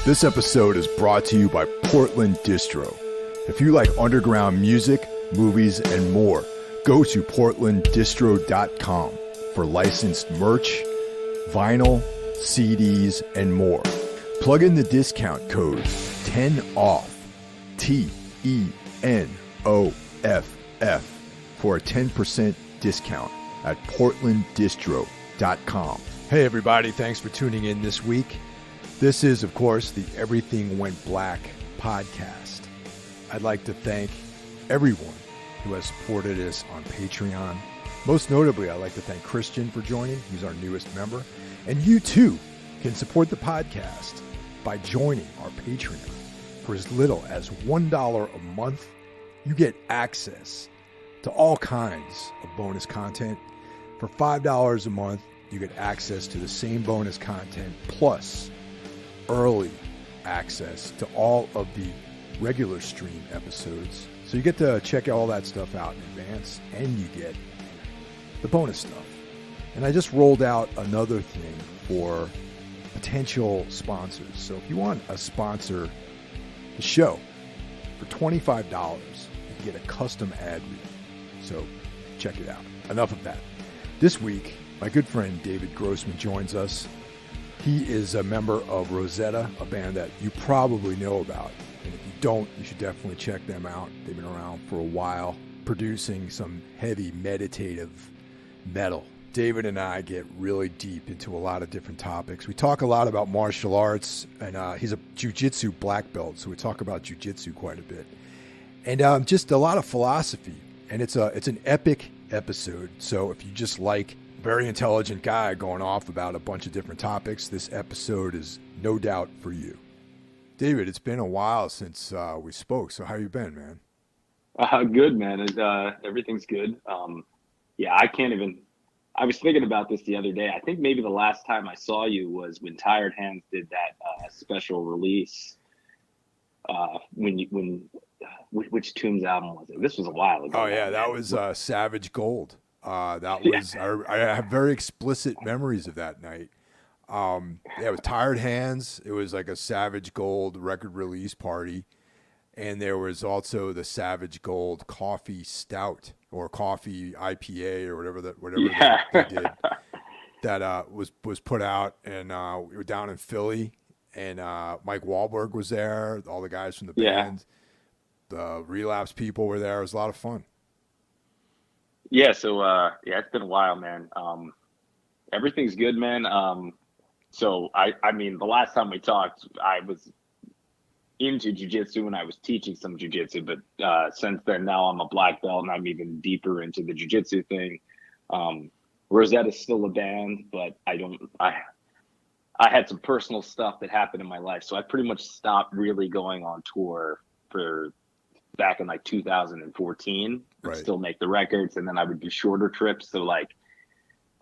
This episode is brought to you by Portland Distro. If you like underground music, movies, and more, go to portlanddistro.com for licensed merch, vinyl, CDs, and more. Plug in the discount code 10OFF, TENOFF, for a 10% discount at portlanddistro.com. Hey everybody, thanks for tuning in this week. This is, of course, the Everything Went Black podcast. I'd like to thank everyone who has supported us on Patreon. Most notably, I'd like to thank Christian for joining. He's our newest member. And you too can support the podcast by joining our Patreon. For as little as $1 a month, you get access to all kinds of bonus content. For $5 a month, you get access to the same bonus content plus early access to all of the regular stream episodes. So you get to check all that stuff out in advance, and you get the bonus stuff. And I just rolled out another thing for potential sponsors. So if you want to sponsor the show for $25, you can get a custom ad read. So check it out. Enough of that. This week, my good friend David Grossman joins us. He is a member of Rosetta, a band that you probably know about. And if you don't, you should definitely check them out. They've been around for a while, producing some heavy meditative metal. David and I get really deep into a lot of different topics. We talk a lot about martial arts, and he's a jiu-jitsu black belt, so we talk about jiu-jitsu quite a bit. And just a lot of philosophy. And it's an epic episode. So if you just like very intelligent guy going off about a bunch of different topics, this episode is no doubt for you. David, it's been a while since we spoke, so how you been, man? Good, man. Everything's good. Yeah, I was thinking about this the other day. I think maybe the last time I saw you was when Tired Hands did that special release. Which Tombs album was it? This was a while ago. Oh yeah, that was Savage Gold. That was I have very explicit memories of that night. It was Tired Hands. It was like a Savage Gold record release party, and there was also the Savage Gold Coffee Stout or Coffee IPA or whatever they did. That was put out, and we were down in Philly, and Mike Wahlberg was there. All the guys from the band, the Relapse people were there. It was a lot of fun. Yeah, so it's been a while, man. Everything's good, man. So I mean, the last time we talked, I was into jiu-jitsu and I was teaching some jiu-jitsu, but since then now I'm a black belt and I'm even deeper into the jiu-jitsu thing. Rosetta's still a band, but I had some personal stuff that happened in my life, so I pretty much stopped really going on tour for back in like 2014. Right. Still make the records, and then I would do shorter trips. So like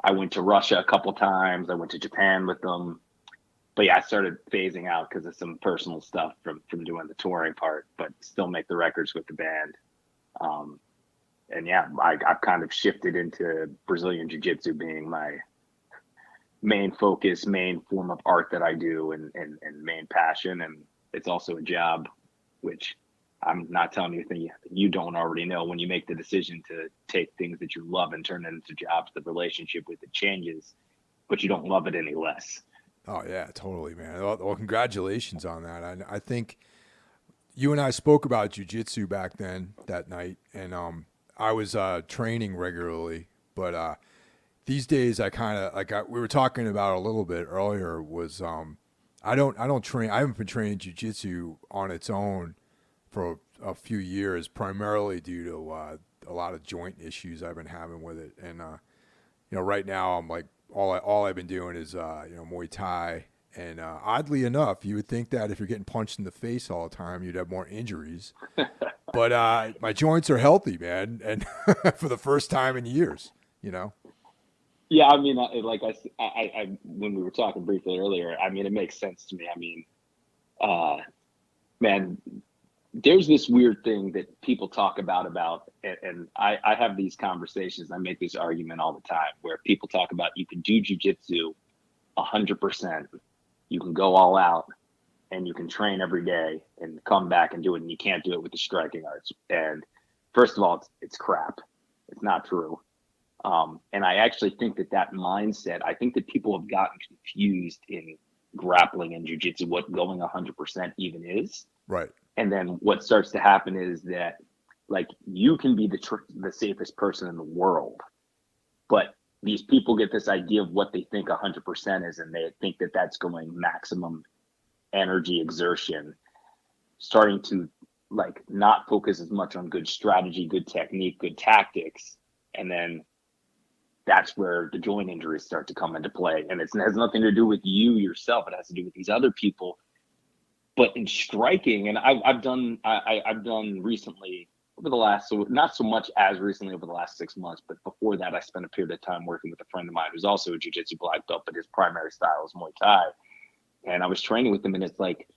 I went to Russia a couple times. I went to Japan with them. But yeah, I started phasing out because of some personal stuff from doing the touring part, but still make the records with the band. And yeah, I've kind of shifted into Brazilian Jiu-Jitsu being my main focus, main form of art that I do, and main passion. And it's also a job, which I'm not telling you anything you don't already know. When you make the decision to take things that you love and turn it into jobs, the relationship with it changes, but you don't love it any less. Oh yeah, totally, man. Well, congratulations on that. I think you and I spoke about jiu-jitsu back then that night, and I was training regularly, but these days I kind of we were talking about a little bit earlier was I don't train. I haven't been training jiu-jitsu on its own for a few years, primarily due to a lot of joint issues I've been having with it. And right now I'm like all I've been doing is Muay Thai. And oddly enough, you would think that if you're getting punched in the face all the time, you'd have more injuries. But my joints are healthy, man, and for the first time in years, Yeah, I mean, I when we were talking briefly earlier, I mean, it makes sense to me. I mean, man, there's this weird thing that people talk about, and I have these conversations. I make this argument all the time where people talk about you can do jiu-jitsu 100%, you can go all out, and you can train every day and come back and do it, and you can't do it with the striking arts. And first of all, it's crap. It's not true. And I actually think that mindset, I think that people have gotten confused in grappling and jiu-jitsu, what going 100% even is. Right. And then what starts to happen is that, like, you can be the safest person in the world, but these people get this idea of what they think 100% is, and they think that that's going maximum energy exertion, starting to like not focus as much on good strategy, good technique, good tactics. And then that's where the joint injuries start to come into play. And it has nothing to do with you yourself. It has to do with these other people. But in striking, and I've done recently over the last, so not so much as recently over the last 6 months, but before that, I spent a period of time working with a friend of mine who's also a jiu-jitsu black belt, but his primary style is Muay Thai. And I was training with him, and it's like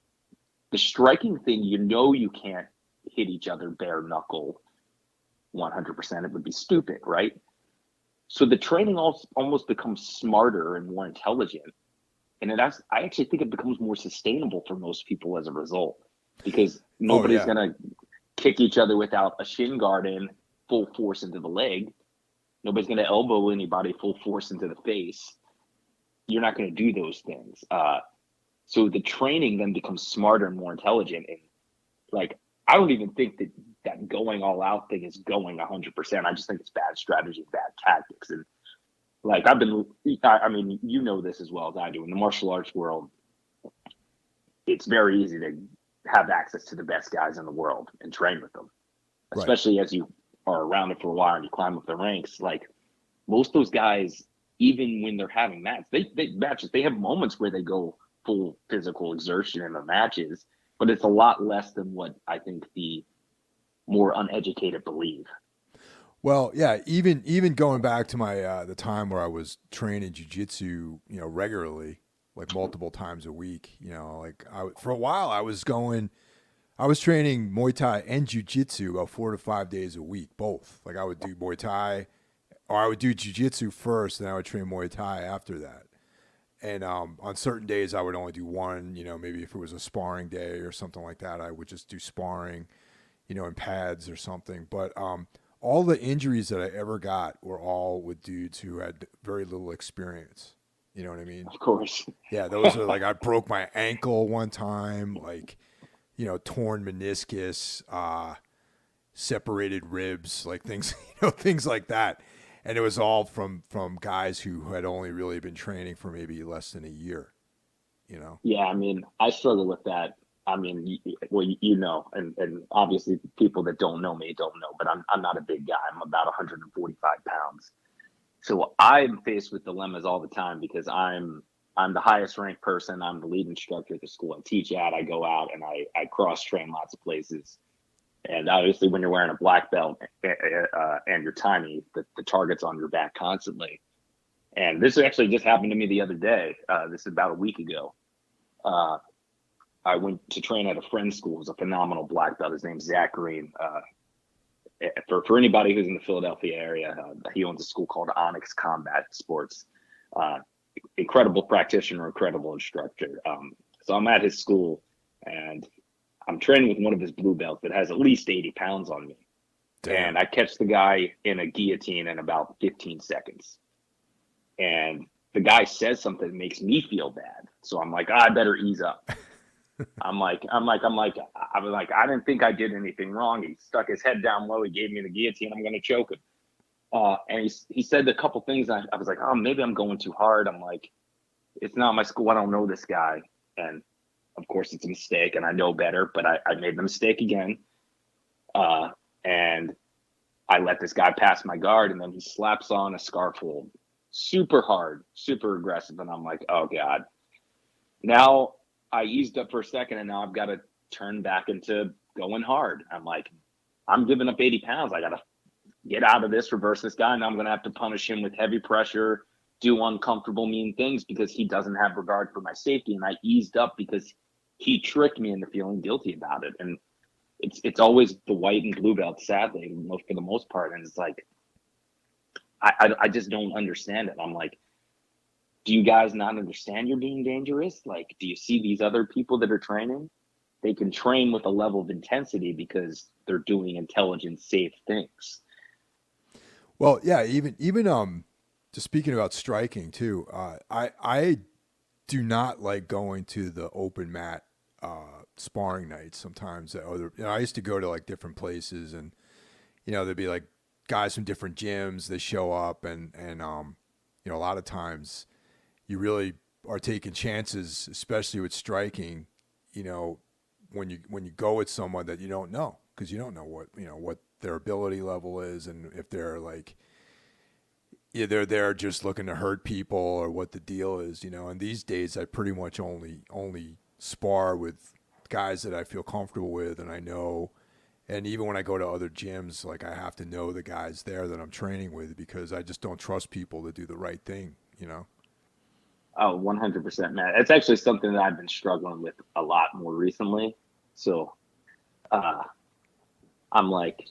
the striking thing, you can't hit each other bare knuckle 100%. It would be stupid, right? So the training almost becomes smarter and more intelligent. And I actually think it becomes more sustainable for most people as a result, because nobody's going to kick each other without a shin guard in full force into the leg. Nobody's going to elbow anybody full force into the face. You're not going to do those things. So the training then becomes smarter and more intelligent. And like, I don't even think that going all out thing is going 100%. I just think it's bad strategy, bad tactics. And like, I mean, you know this as well as I do. In the martial arts world, it's very easy to have access to the best guys in the world and train with them, especially as you are around it for a while and you climb up the ranks. Like, most of those guys, even when they're having matches, they have moments where they go full physical exertion in the matches, but it's a lot less than what I think the more uneducated believe. Well, yeah, even going back to my the time where I was training jiu-jitsu, regularly, like multiple times a week, like for a while I was training Muay Thai and jiu-jitsu about 4 to 5 days a week, both. Like, I would do Muay Thai, or I would do jiu-jitsu first, and I would train Muay Thai after that. And on certain days I would only do one, maybe if it was a sparring day or something like that, I would just do sparring, in pads or something. But all the injuries that I ever got were all with dudes who had very little experience. You know what I mean? Of course. Yeah, those are like, I broke my ankle one time, like, torn meniscus, separated ribs, like things, things like that. And it was all from guys who had only really been training for maybe less than a year, Yeah, I mean, I struggle with that. I mean, and obviously people that don't know me don't know, but I'm not a big guy. I'm about 145 pounds. So I'm faced with dilemmas all the time, because I'm the highest ranked person. I'm the lead instructor at the school I teach at. I go out and I cross train lots of places. And obviously, when you're wearing a black belt and you're tiny, the target's on your back constantly. And this actually just happened to me the other day. This is about a week ago. I went to train at a friend's school. It was a phenomenal black belt. His name's Zach Green. For anybody who's in the Philadelphia area, he owns a school called Onyx Combat Sports. Incredible practitioner, incredible instructor. So I'm at his school, and I'm training with one of his blue belts that has at least 80 pounds on me. Damn. And I catch the guy in a guillotine in about 15 seconds. And the guy says something that makes me feel bad. So I'm like, I better ease up. I didn't think I did anything wrong. He stuck his head down low. He gave me the guillotine. I'm going to choke him. And he said a couple things. I was like, oh, maybe I'm going too hard. I'm like, it's not my school. I don't know this guy. And of course it's a mistake, and I know better, but I made the mistake again. And I let this guy pass my guard, and then he slaps on a scarf hold. Super hard, super aggressive. And I'm like, oh God. Now I eased up for a second, and now I've got to turn back into going hard. I'm like, I'm giving up 80 pounds. I got to get out of this, reverse this guy. And I'm going to have to punish him with heavy pressure, do uncomfortable, mean things, because he doesn't have regard for my safety. And I eased up because he tricked me into feeling guilty about it. And it's always the white and blue belt, sadly, for the most part. And it's like, I just don't understand it. I'm like, do you guys not understand you're being dangerous? Like, do you see these other people that are training? They can train with a level of intensity because they're doing intelligent, safe things. Well, yeah, even just speaking about striking too, I do not like going to the open mat sparring nights. Sometimes I used to go to like different places, and there'd be like guys from different gyms. They show up, and a lot of times you really are taking chances, especially with striking. When you go with someone that you don't know, because you don't know what their ability level is, and if they're like, yeah, they're there just looking to hurt people, or what the deal is. And these days I pretty much only spar with guys that I feel comfortable with and I know. And even when I go to other gyms, like, I have to know the guys there that I'm training with, because I just don't trust people to do the right thing. Oh, 100%, Matt. It's actually something that I've been struggling with a lot more recently. So uh, I'm like,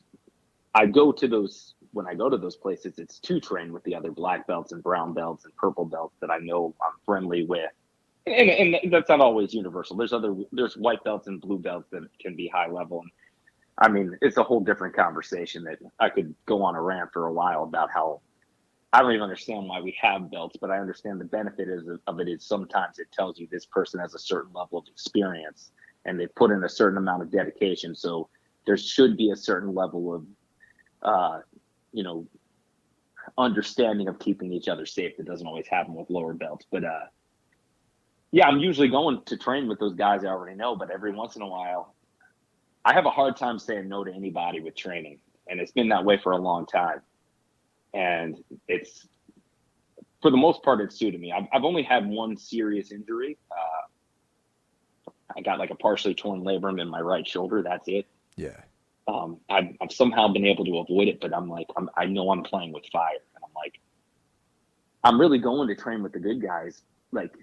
when I go to those places, it's to train with the other black belts and brown belts and purple belts that I know I'm friendly with. And that's not always universal. There's white belts and blue belts that can be high level. And I mean, it's a whole different conversation that I could go on a rant for a while about how I don't even understand why we have belts, but I understand the benefit of it is sometimes it tells you this person has a certain level of experience and they put in a certain amount of dedication. So there should be a certain level of, you know, understanding of keeping each other safe that doesn't always happen with lower belts. But yeah, I'm usually going to train with those guys I already know, but every once in a while, I have a hard time saying no to anybody with training. And it's been that way for a long time. And it's, for the most part, it's suited me. I've only had one serious injury. I got like a partially torn labrum in my right shoulder. That's it. Yeah. I've somehow been able to avoid it, but I know I'm playing with fire. And I'm like, I'm really going to train with the good guys. Like,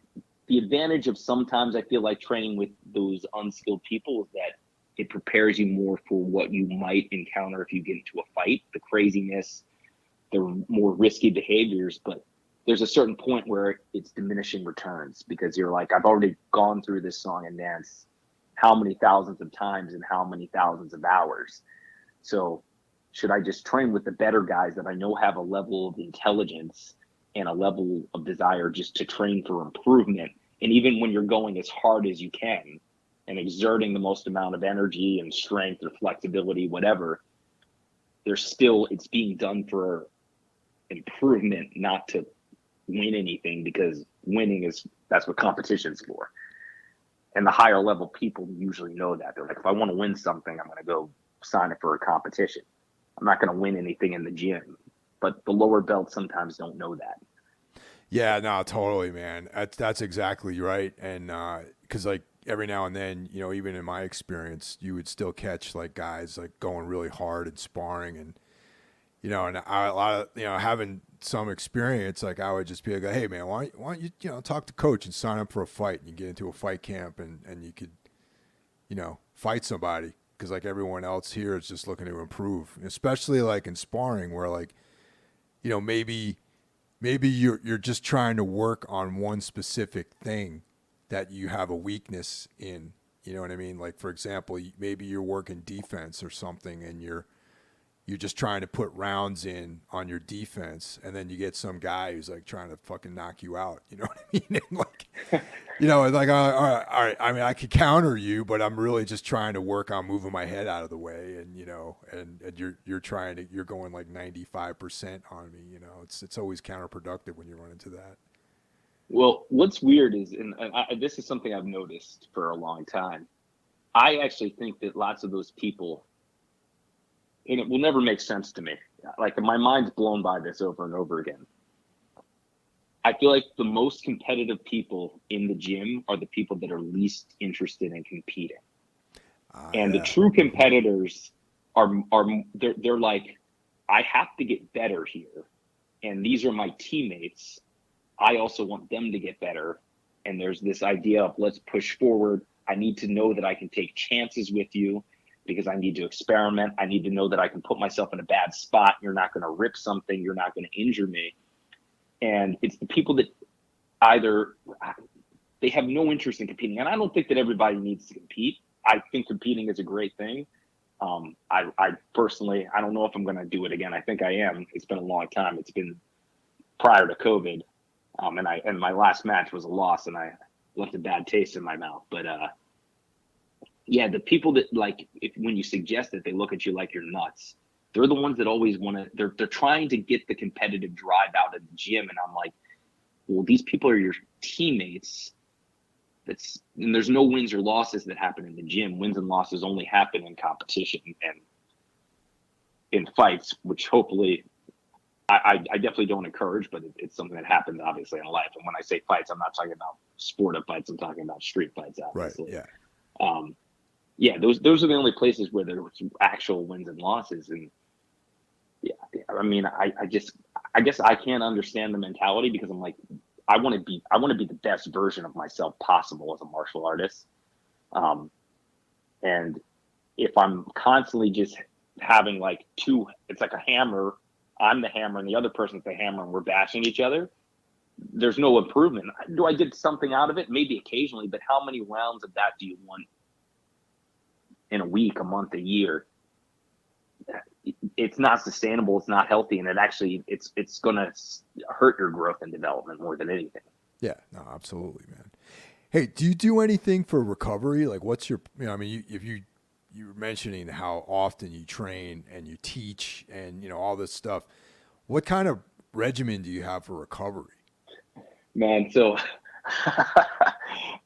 the advantage of sometimes I feel like training with those unskilled people is that it prepares you more for what you might encounter if you get into a fight, the craziness, the more risky behaviors. But there's a certain point where it's diminishing returns, because you're like, I've already gone through this song and dance how many thousands of times and how many thousands of hours. So should I just train with the better guys that I know have a level of intelligence and a level of desire just to train for improvement? And even when you're going as hard as you can and exerting the most amount of energy and strength or flexibility, whatever, it's being done for improvement, not to win anything, because that's what competition's for. And the higher level people usually know that. They're like, if I want to win something, I'm going to go sign up for a competition. I'm not going to win anything in the gym. But the lower belts sometimes don't know that. Yeah, no, totally, man. That's exactly right. And because like every now and then, even in my experience, you would still catch like guys like going really hard and sparring, and and a lot of having some experience, like I would just be like, hey man, why don't you talk to coach and sign up for a fight, and you get into a fight camp, and you could fight somebody, because like everyone else here is just looking to improve, especially like in sparring where like maybe you're just trying to work on one specific thing that you have a weakness in. You know what I mean? Like, for example, maybe you're working defense or something, and you're just trying to put rounds in on your defense, and then you get some guy who's like trying to fucking knock you out. You know what I mean? And like, it's like, all right. I mean, I could counter you, but I'm really just trying to work on moving my head out of the way, and and you're going like 95% on me. It's always counterproductive when you run into that. Well, what's weird is, and this is something I've noticed for a long time, I actually think that lots of those people, and it will never make sense to me. Like, my mind's blown by this over and over again. I feel like the most competitive people in the gym are the people that are least interested in competing. And Yeah. the true competitors they're like, I have to get better here. And these are my teammates. I also want them to get better. And there's this idea of, let's push forward. I need to know that I can take chances with you, because I need to experiment. I need to know that I can put myself in a bad spot. You're not going to rip something. You're not going to injure me. And it's the people that either they have no interest in competing. And I don't think that everybody needs to compete. I think competing is a great thing. I personally, I don't know if I'm going to do it again. I think I am. It's been a long time. It's been prior to COVID. And my last match was a loss, and I left a bad taste in my mouth. But yeah, the people that when you suggest it, they look at you like you're nuts. They're the ones that always want to. They're trying to get the competitive drive out of the gym, and I'm like, well, these people are your teammates. And there's no wins or losses that happen in the gym. Wins and losses only happen in competition and in fights, which hopefully I definitely don't encourage, but it's something that happens obviously in life. And when I say fights, I'm not talking about sportive fights. I'm talking about street fights, obviously. Right. Yeah. Yeah. Those are the only places where there's actual wins and losses. And yeah, I mean, I guess I can't understand the mentality because I'm like, I want to be the best version of myself possible as a martial artist. And if I'm constantly just having it's like a hammer, I'm the hammer and the other person's the hammer and we're bashing each other, there's no improvement. Do I get something out of it? Maybe occasionally, but how many rounds of that do you want in a week, a month, a year? It's not sustainable. It's not healthy. And it's going to hurt your growth and development more than anything. Yeah, no, absolutely, man. Hey, do you do anything for recovery? Like what's your, I mean, if you were mentioning how often you train and you teach and, all this stuff, what kind of regimen do you have for recovery? Man, so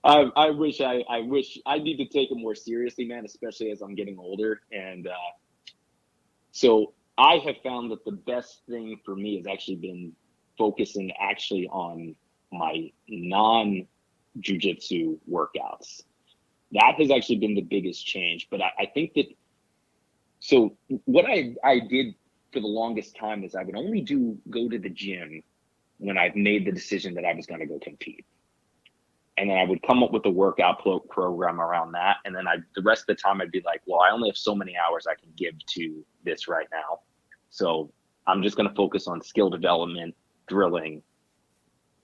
I wish I need to take it more seriously, man, especially as I'm getting older. And, so I have found that the best thing for me has actually been focusing on my non-jujitsu workouts. That has actually been the biggest change. But I think that, so what I did for the longest time is I would only go to the gym when I've made the decision that I was going to go compete. And then I would come up with a workout program around that. And then the rest of the time I'd be like, well, I only have so many hours I can give to this right now. So I'm just going to focus on skill development, drilling,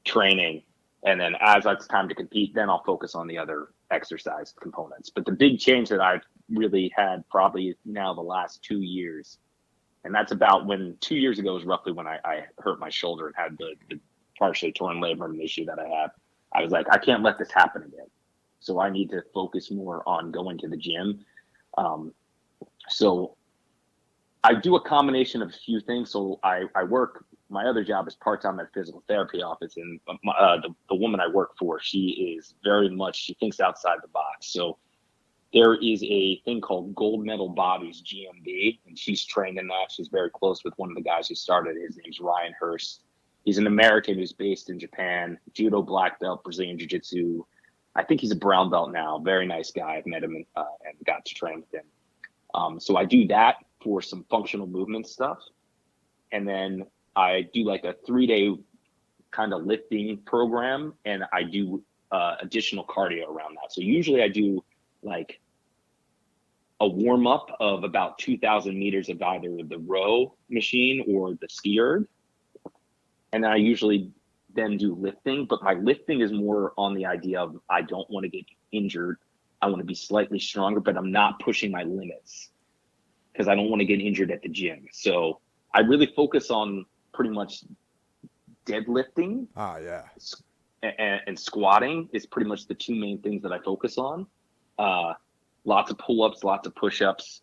training. And then as it's time to compete, then I'll focus on the other exercise components. But the big change that I've really had probably now the last 2 years, and that's about 2 years ago was roughly when I hurt my shoulder and had the partially torn labrum issue that I have. I was like, I can't let this happen again. So I need to focus more on going to the gym. So I do a combination of a few things. So I work, my other job is part-time at a physical therapy office. And the woman I work for, she thinks outside the box. So there is a thing called Gold Medal Bodies, GMB, and she's trained in that. She's very close with one of the guys who started it. His name's Ryan Hurst. He's an American who's based in Japan, judo black belt, Brazilian jiu-jitsu. I think he's a brown belt now. Very nice guy. I've met him and got to train with him. So I do that for some functional movement stuff. And then I do like a 3-day kind of lifting program, and I do additional cardio around that. So usually I do like a warm up of about 2,000 meters of either the row machine or the ski erg. And I usually then do lifting, but my lifting is more on the idea of I don't want to get injured. I want to be slightly stronger, but I'm not pushing my limits because I don't want to get injured at the gym. So I really focus on pretty much deadlifting. And squatting is pretty much the two main things that I focus on. Lots of pull-ups, lots of push-ups,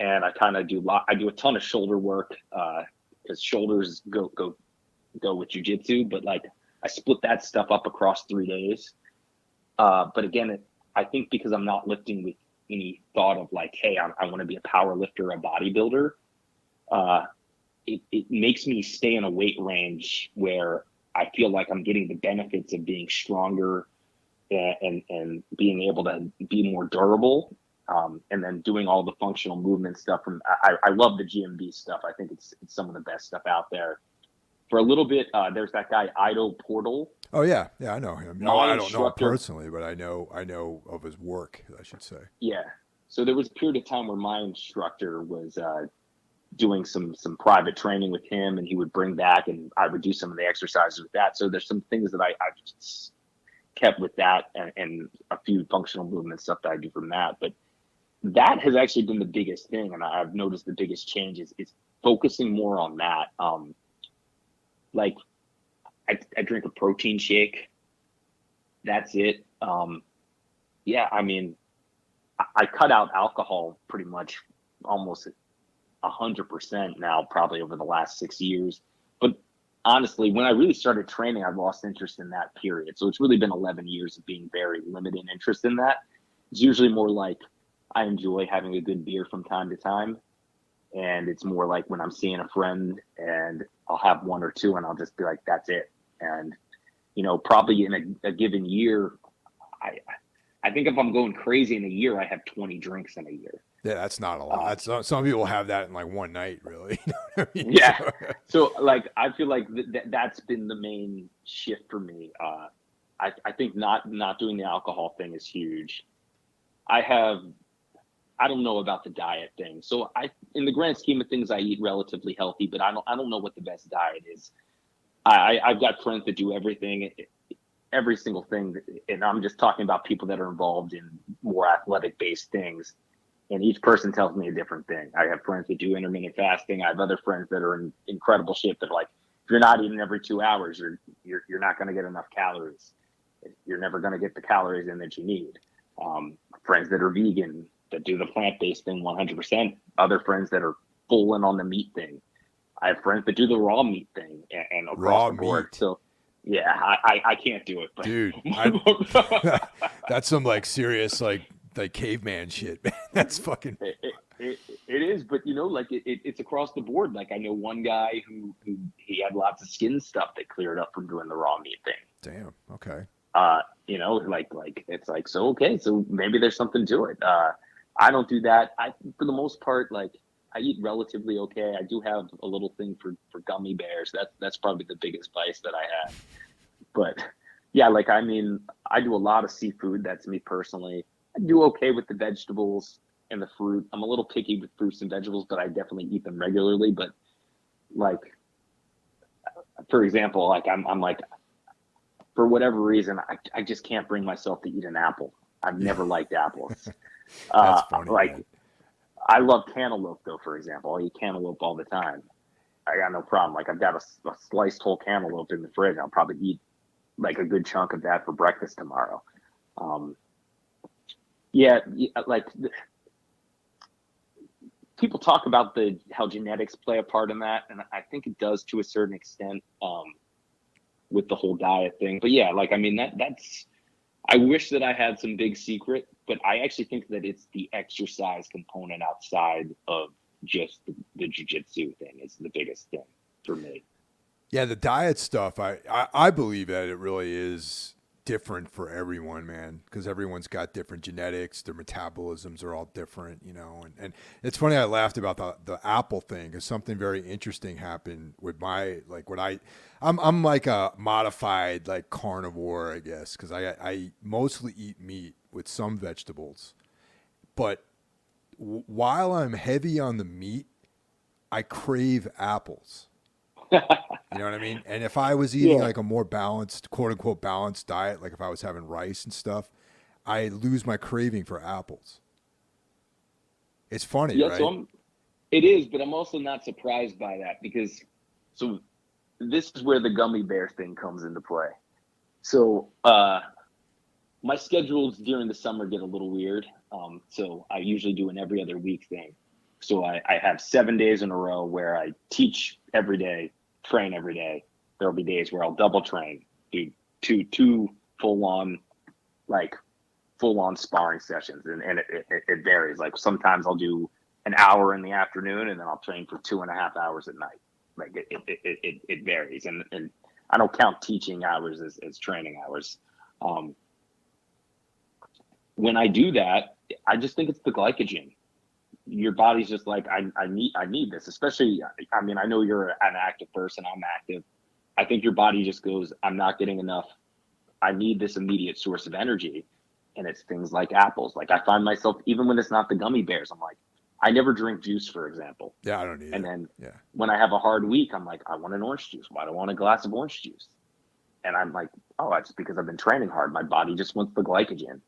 and I kind of do a ton of shoulder work because shoulders go with jiu-jitsu, but like I split that stuff up across 3 days. But again, I think because I'm not lifting with any thought of like, hey, I want to be a power lifter, a bodybuilder, it makes me stay in a weight range where I feel like I'm getting the benefits of being stronger and being able to be more durable. And then doing all the functional movement stuff I love the GMB stuff. I think it's some of the best stuff out there. For a little bit, there's that guy Ido Portal. Oh yeah, I know him. No, I don't know him personally, but I know of his work, I should say. Yeah. So there was a period of time where my instructor was doing some private training with him, and he would bring back, and I would do some of the exercises with that. So there's some things that I just kept with that, and a few functional movement stuff that I do from that. But that has actually been the biggest thing, and I've noticed the biggest change is focusing more on that. Like I drink a protein shake. That's it. Yeah, I mean, I cut out alcohol pretty much almost 100% now, probably over the last 6 years. But honestly, when I really started training, I lost interest in that period. So it's really been 11 years of being very limited interest in that. It's usually more like I enjoy having a good beer from time to time. And it's more like when I'm seeing a friend and I'll have one or two and I'll just be like, that's it. And, you know, probably in a given year, I think if I'm going crazy in a year, I have 20 drinks in a year. Yeah, that's not a lot. Some people have that in like one night, really. You know what I mean? Yeah. So like, I feel like that's been the main shift for me. I think not doing the alcohol thing is huge. I don't know about the diet thing. So in the grand scheme of things, I eat relatively healthy, but I don't know what the best diet is. I've got friends that do every single thing. And I'm just talking about people that are involved in more athletic based things. And each person tells me a different thing. I have friends that do intermittent fasting. I have other friends that are in incredible shape that are like, if you're not eating every 2 hours, you're not going to get enough calories. You're never going to get the calories in that you need. Friends that are vegan, that do the plant-based thing 100%. Other friends that are full in on the meat thing. I have friends that do the raw meat thing and across the board. Meat. So yeah, I can't do it. But. Dude, that's some like serious like caveman shit, man. That's fucking. It is, but you know, like it's across the board. Like I know one guy who he had lots of skin stuff that cleared up from doing the raw meat thing. Damn. Okay. You know, like it's like, so okay, so maybe there's something to it. I don't do that. For the most part, like I eat relatively okay. I do have a little thing for gummy bears. That's probably the biggest vice that I have. But yeah, like I mean, I do a lot of seafood. That's me personally. I do okay with the vegetables and the fruit. I'm a little picky with fruits and vegetables, but I definitely eat them regularly. But like, for example, like I'm like, for whatever reason, I just can't bring myself to eat an apple. I've never liked apples. That's funny, like, man. I love cantaloupe though, for example. I eat cantaloupe all the time. I got no problem. Like I've got a sliced whole cantaloupe in the fridge. I'll probably eat like a good chunk of that for breakfast tomorrow. Yeah, like people talk about how genetics play a part in that, and I think it does to a certain extent with the whole diet thing. But yeah, like I mean that's. I wish that I had some big secret, but I actually think that it's the exercise component outside of just the jiu-jitsu thing is the biggest thing for me. Yeah, the diet stuff, I believe that it really is different for everyone, man, because everyone's got different genetics, their metabolisms are all different, you know. And it's funny, I laughed about the apple thing because something very interesting happened with my, like when I'm like a modified like carnivore, I guess, because I mostly eat meat with some vegetables. But while I'm heavy on the meat, I crave apples. You know what I mean? And if I was eating like a more balanced, quote unquote, balanced diet, like if I was having rice and stuff, I lose my craving for apples. It's funny, right? So it is, but I'm also not surprised by that because this is where the gummy bear thing comes into play. So my schedules during the summer get a little weird. So I usually do an every other week thing. So I have 7 days in a row where I teach every day, train every day. There'll be days where I'll double train, do two full on sparring sessions, and it varies. Like sometimes I'll do an hour in the afternoon, and then I'll train for 2.5 hours at night. Like it varies, and I don't count teaching hours as training hours. When I do that, I just think it's the glycogen. Your body's just like, I need this, especially, I mean, I know you're an active person, I'm active. I think your body just goes, I'm not getting enough. I need this immediate source of energy. And it's things like apples. Like I find myself, even when it's not the gummy bears, I'm like, I never drink juice, for example. Yeah, I don't either. And then Yeah. when I have a hard week, I'm like, I want an orange juice. Why do I want a glass of orange juice? And I'm like, oh, that's because I've been training hard. My body just wants the glycogen.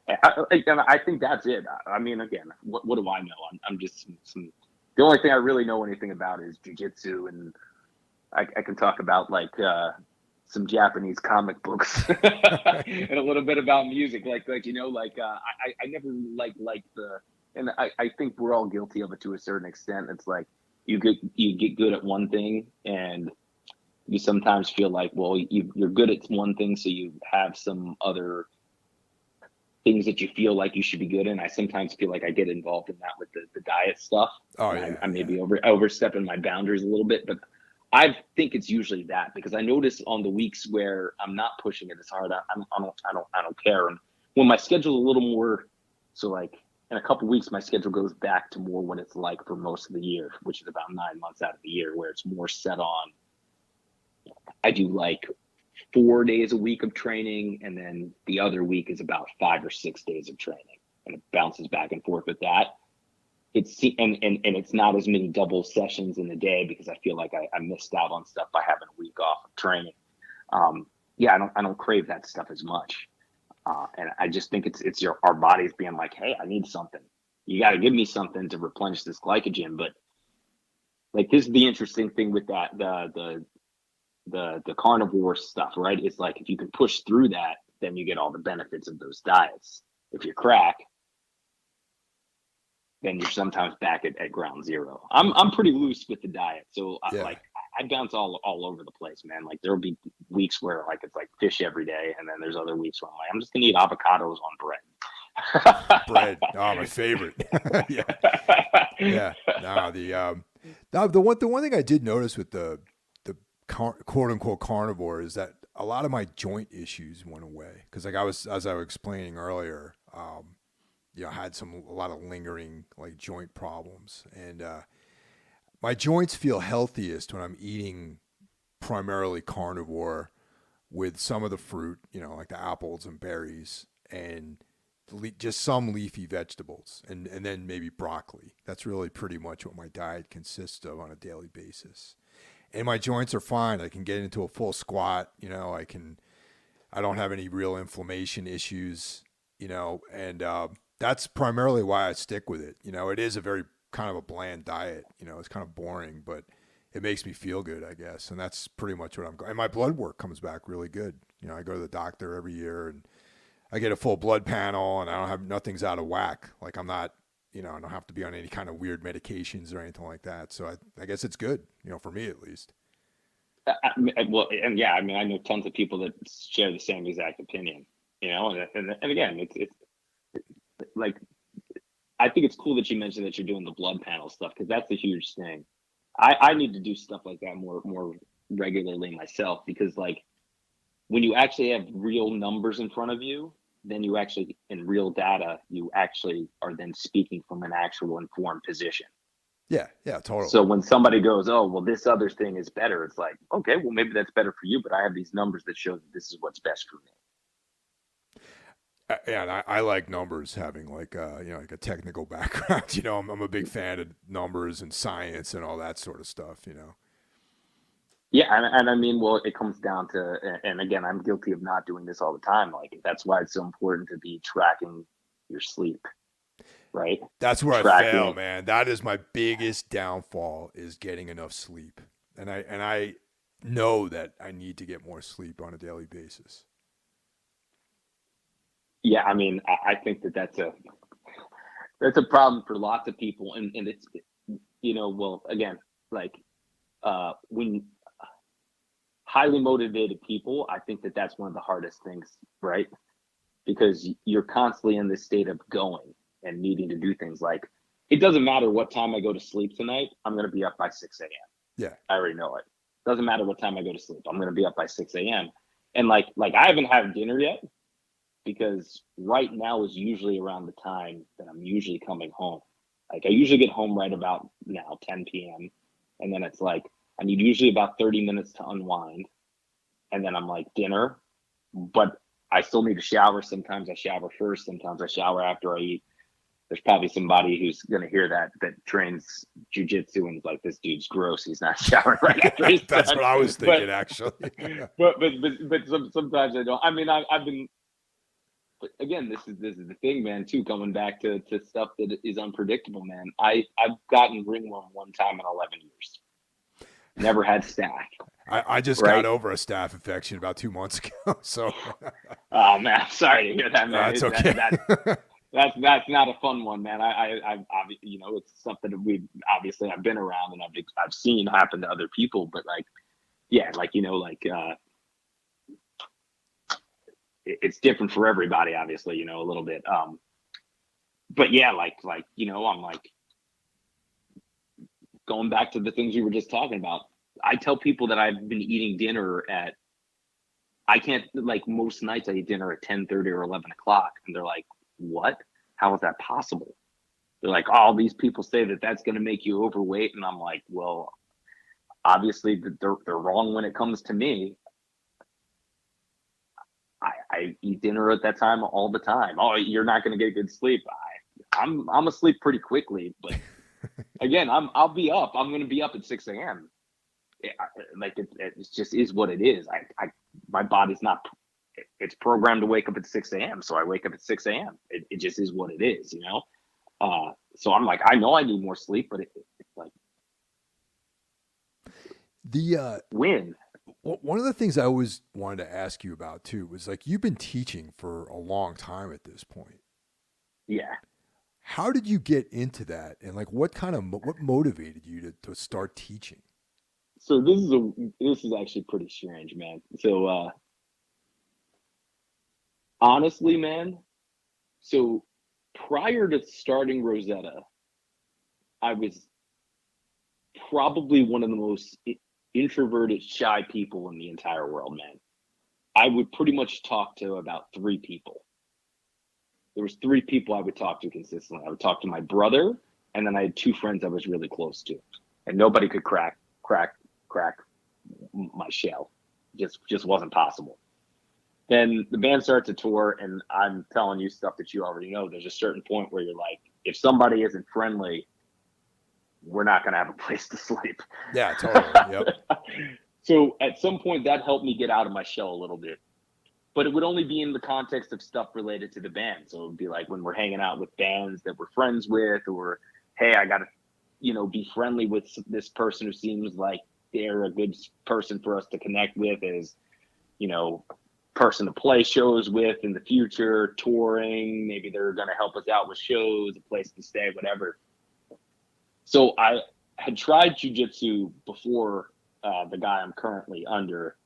And I think that's it. I mean, again, what do I know? I'm just the only thing I really know anything about is jujitsu, and I can talk about like some Japanese comic books and a little bit about music. I never like the, and I think we're all guilty of it to a certain extent. It's like you get good at one thing, and you sometimes feel like, well, you're good at one thing, so you have some other things that you feel like you should be good in. I sometimes feel like I get involved in that with the diet stuff. Oh, and yeah. I may be overstepping my boundaries a little bit, but I think it's usually that, because I notice on the weeks where I'm not pushing it as hard, I don't care. And when my schedule's a little more, so like in a couple weeks, my schedule goes back to more what it's like for most of the year, which is about 9 months out of the year, where it's more set on. I do like 4 days a week of training, and then the other week is about 5 or 6 days of training, and it bounces back and forth with that. And it's not as many double sessions in a day, because I feel like I missed out on stuff by having a week off of training. I don't crave that stuff as much, and I just think it's our bodies being like, hey, I need something. You got to give me something to replenish this glycogen. But like, this is the interesting thing with that the carnivore stuff, right? It's like, if you can push through that, then you get all the benefits of those diets. If you crack, then you're sometimes back at ground zero. I'm pretty loose with the diet, so I bounce all over the place, man. Like, there'll be weeks where like it's like fish every day, and then there's other weeks where I'm like, I'm just gonna eat avocados on bread. Bread, oh, my favorite. Yeah. No, the one thing I did notice with the quote unquote carnivore is that a lot of my joint issues went away, because like as I was explaining earlier, I had a lot of lingering like joint problems, and my joints feel healthiest when I'm eating primarily carnivore with some of the fruit, like the apples and berries, and just some leafy vegetables, and then maybe broccoli. That's really pretty much what my diet consists of on a daily basis. And my joints are fine. I can get into a full squat. I don't have any real inflammation issues, and that's primarily why I stick with it. It is a very kind of a bland diet. It's kind of boring, but it makes me feel good, I guess. And that's pretty much what I'm going. And my blood work comes back really good. I go to the doctor every year, and I get a full blood panel, and nothing's out of whack. Like, I'm not, I don't have to be on any kind of weird medications or anything like that. So I guess it's good, for me at least. Well, and yeah, I mean, I know tons of people that share the same exact opinion, and again, it's like, I think it's cool that you mentioned that you're doing the blood panel stuff, because that's a huge thing. I need to do stuff like that more regularly myself, because like, when you actually have real numbers in front of you, then you actually, in real data, you actually are then speaking from an actual informed position. Yeah, totally. So when somebody goes, oh, well, this other thing is better, it's like, okay, well, maybe that's better for you, but I have these numbers that show that this is what's best for me. And I like numbers having like like a technical background. I'm a big fan of numbers and science and all that sort of stuff. Yeah, and I mean, well, it comes down to, and again, I'm guilty of not doing this all the time. Like, that's why it's so important to be tracking your sleep, right? That's where I fail, man. That is my biggest downfall, is getting enough sleep. And I know that I need to get more sleep on a daily basis. Yeah, I mean, I think that's a problem for lots of people, and it's, well, again, like, when highly motivated people, I think that's one of the hardest things, right? Because you're constantly in this state of going and needing to do things. Like, it doesn't matter what time I go to sleep tonight, I'm going to be up by 6 a.m. Yeah, I already know it. Doesn't matter what time I go to sleep, I'm going to be up by 6 a.m. And like I haven't had dinner yet, because right now is usually around the time that I'm usually coming home. Like, I usually get home right about now, 10 p.m. And then it's like, I need usually about 30 minutes to unwind. And then I'm like, dinner. But I still need to shower. Sometimes I shower first. Sometimes I shower after I eat. there's probably somebody who's going to hear that trains jujitsu and is like, this dude's gross. He's not showering right after he's That's done. what I was thinking, actually. but sometimes I don't. I mean, I've been. But again, this is the thing, man. Too, coming back to stuff that is unpredictable, man. I've gotten ringworm one time in 11 years. Never had staph. I just got over a staph infection about 2 months ago. So. Oh man, I'm sorry to hear that, man. That's okay. That's not a fun one, man. I you know, it's something that I've been around and I've seen happen to other people, but like, yeah, like, you know, like, it's different for everybody, obviously, you know, a little bit. But yeah, like, you know, I'm like going back to the things we were just talking about. I tell people that I've been eating dinner I can't, like, most nights I eat dinner at 10:30 or 11 o'clock. And they're like, what? How is that possible? They're like, oh, these people say that that's going to make you overweight. And I'm like, well, obviously they're wrong when it comes to me. I eat dinner at that time all the time. Oh, you're not going to get good sleep. I'm asleep pretty quickly, but again, I'll be up. I'm going to be up at 6 a.m. Like it just is what it is. My body's not. It's programmed to wake up at 6 a.m. So I wake up at 6 a.m. It just is what it is, you know. So I'm like, I know I need more sleep, but it's like when. One of the things I always wanted to ask you about too was, like, you've been teaching for a long time at this point. Yeah. How did you get into that, and like what motivated you to start teaching? So this is actually pretty strange, man. So honestly, man, so prior to starting Rosetta, I was probably one of the most introverted, shy people in the entire world, man. I would pretty much talk to about 3 people. There was 3 people I would talk to consistently. I would talk to my brother, and then I had 2 friends I was really close to, and nobody could crack my shell. Just wasn't possible. Then the band starts to tour, and I'm telling you stuff that you already know. There's a certain point where you're like, if somebody isn't friendly, we're not going to have a place to sleep. Yeah, totally. Yep. So at some point that helped me get out of my shell a little bit, but it would only be in the context of stuff related to the band. So it would be like when we're hanging out with bands that we're friends with, or, hey, I got to, you know, be friendly with this person who seems like they're a good person for us to connect with, as, you know, person to play shows with in the future, touring, maybe they're going to help us out with shows, a place to stay, whatever. So I had tried jiu-jitsu before the guy I'm currently under.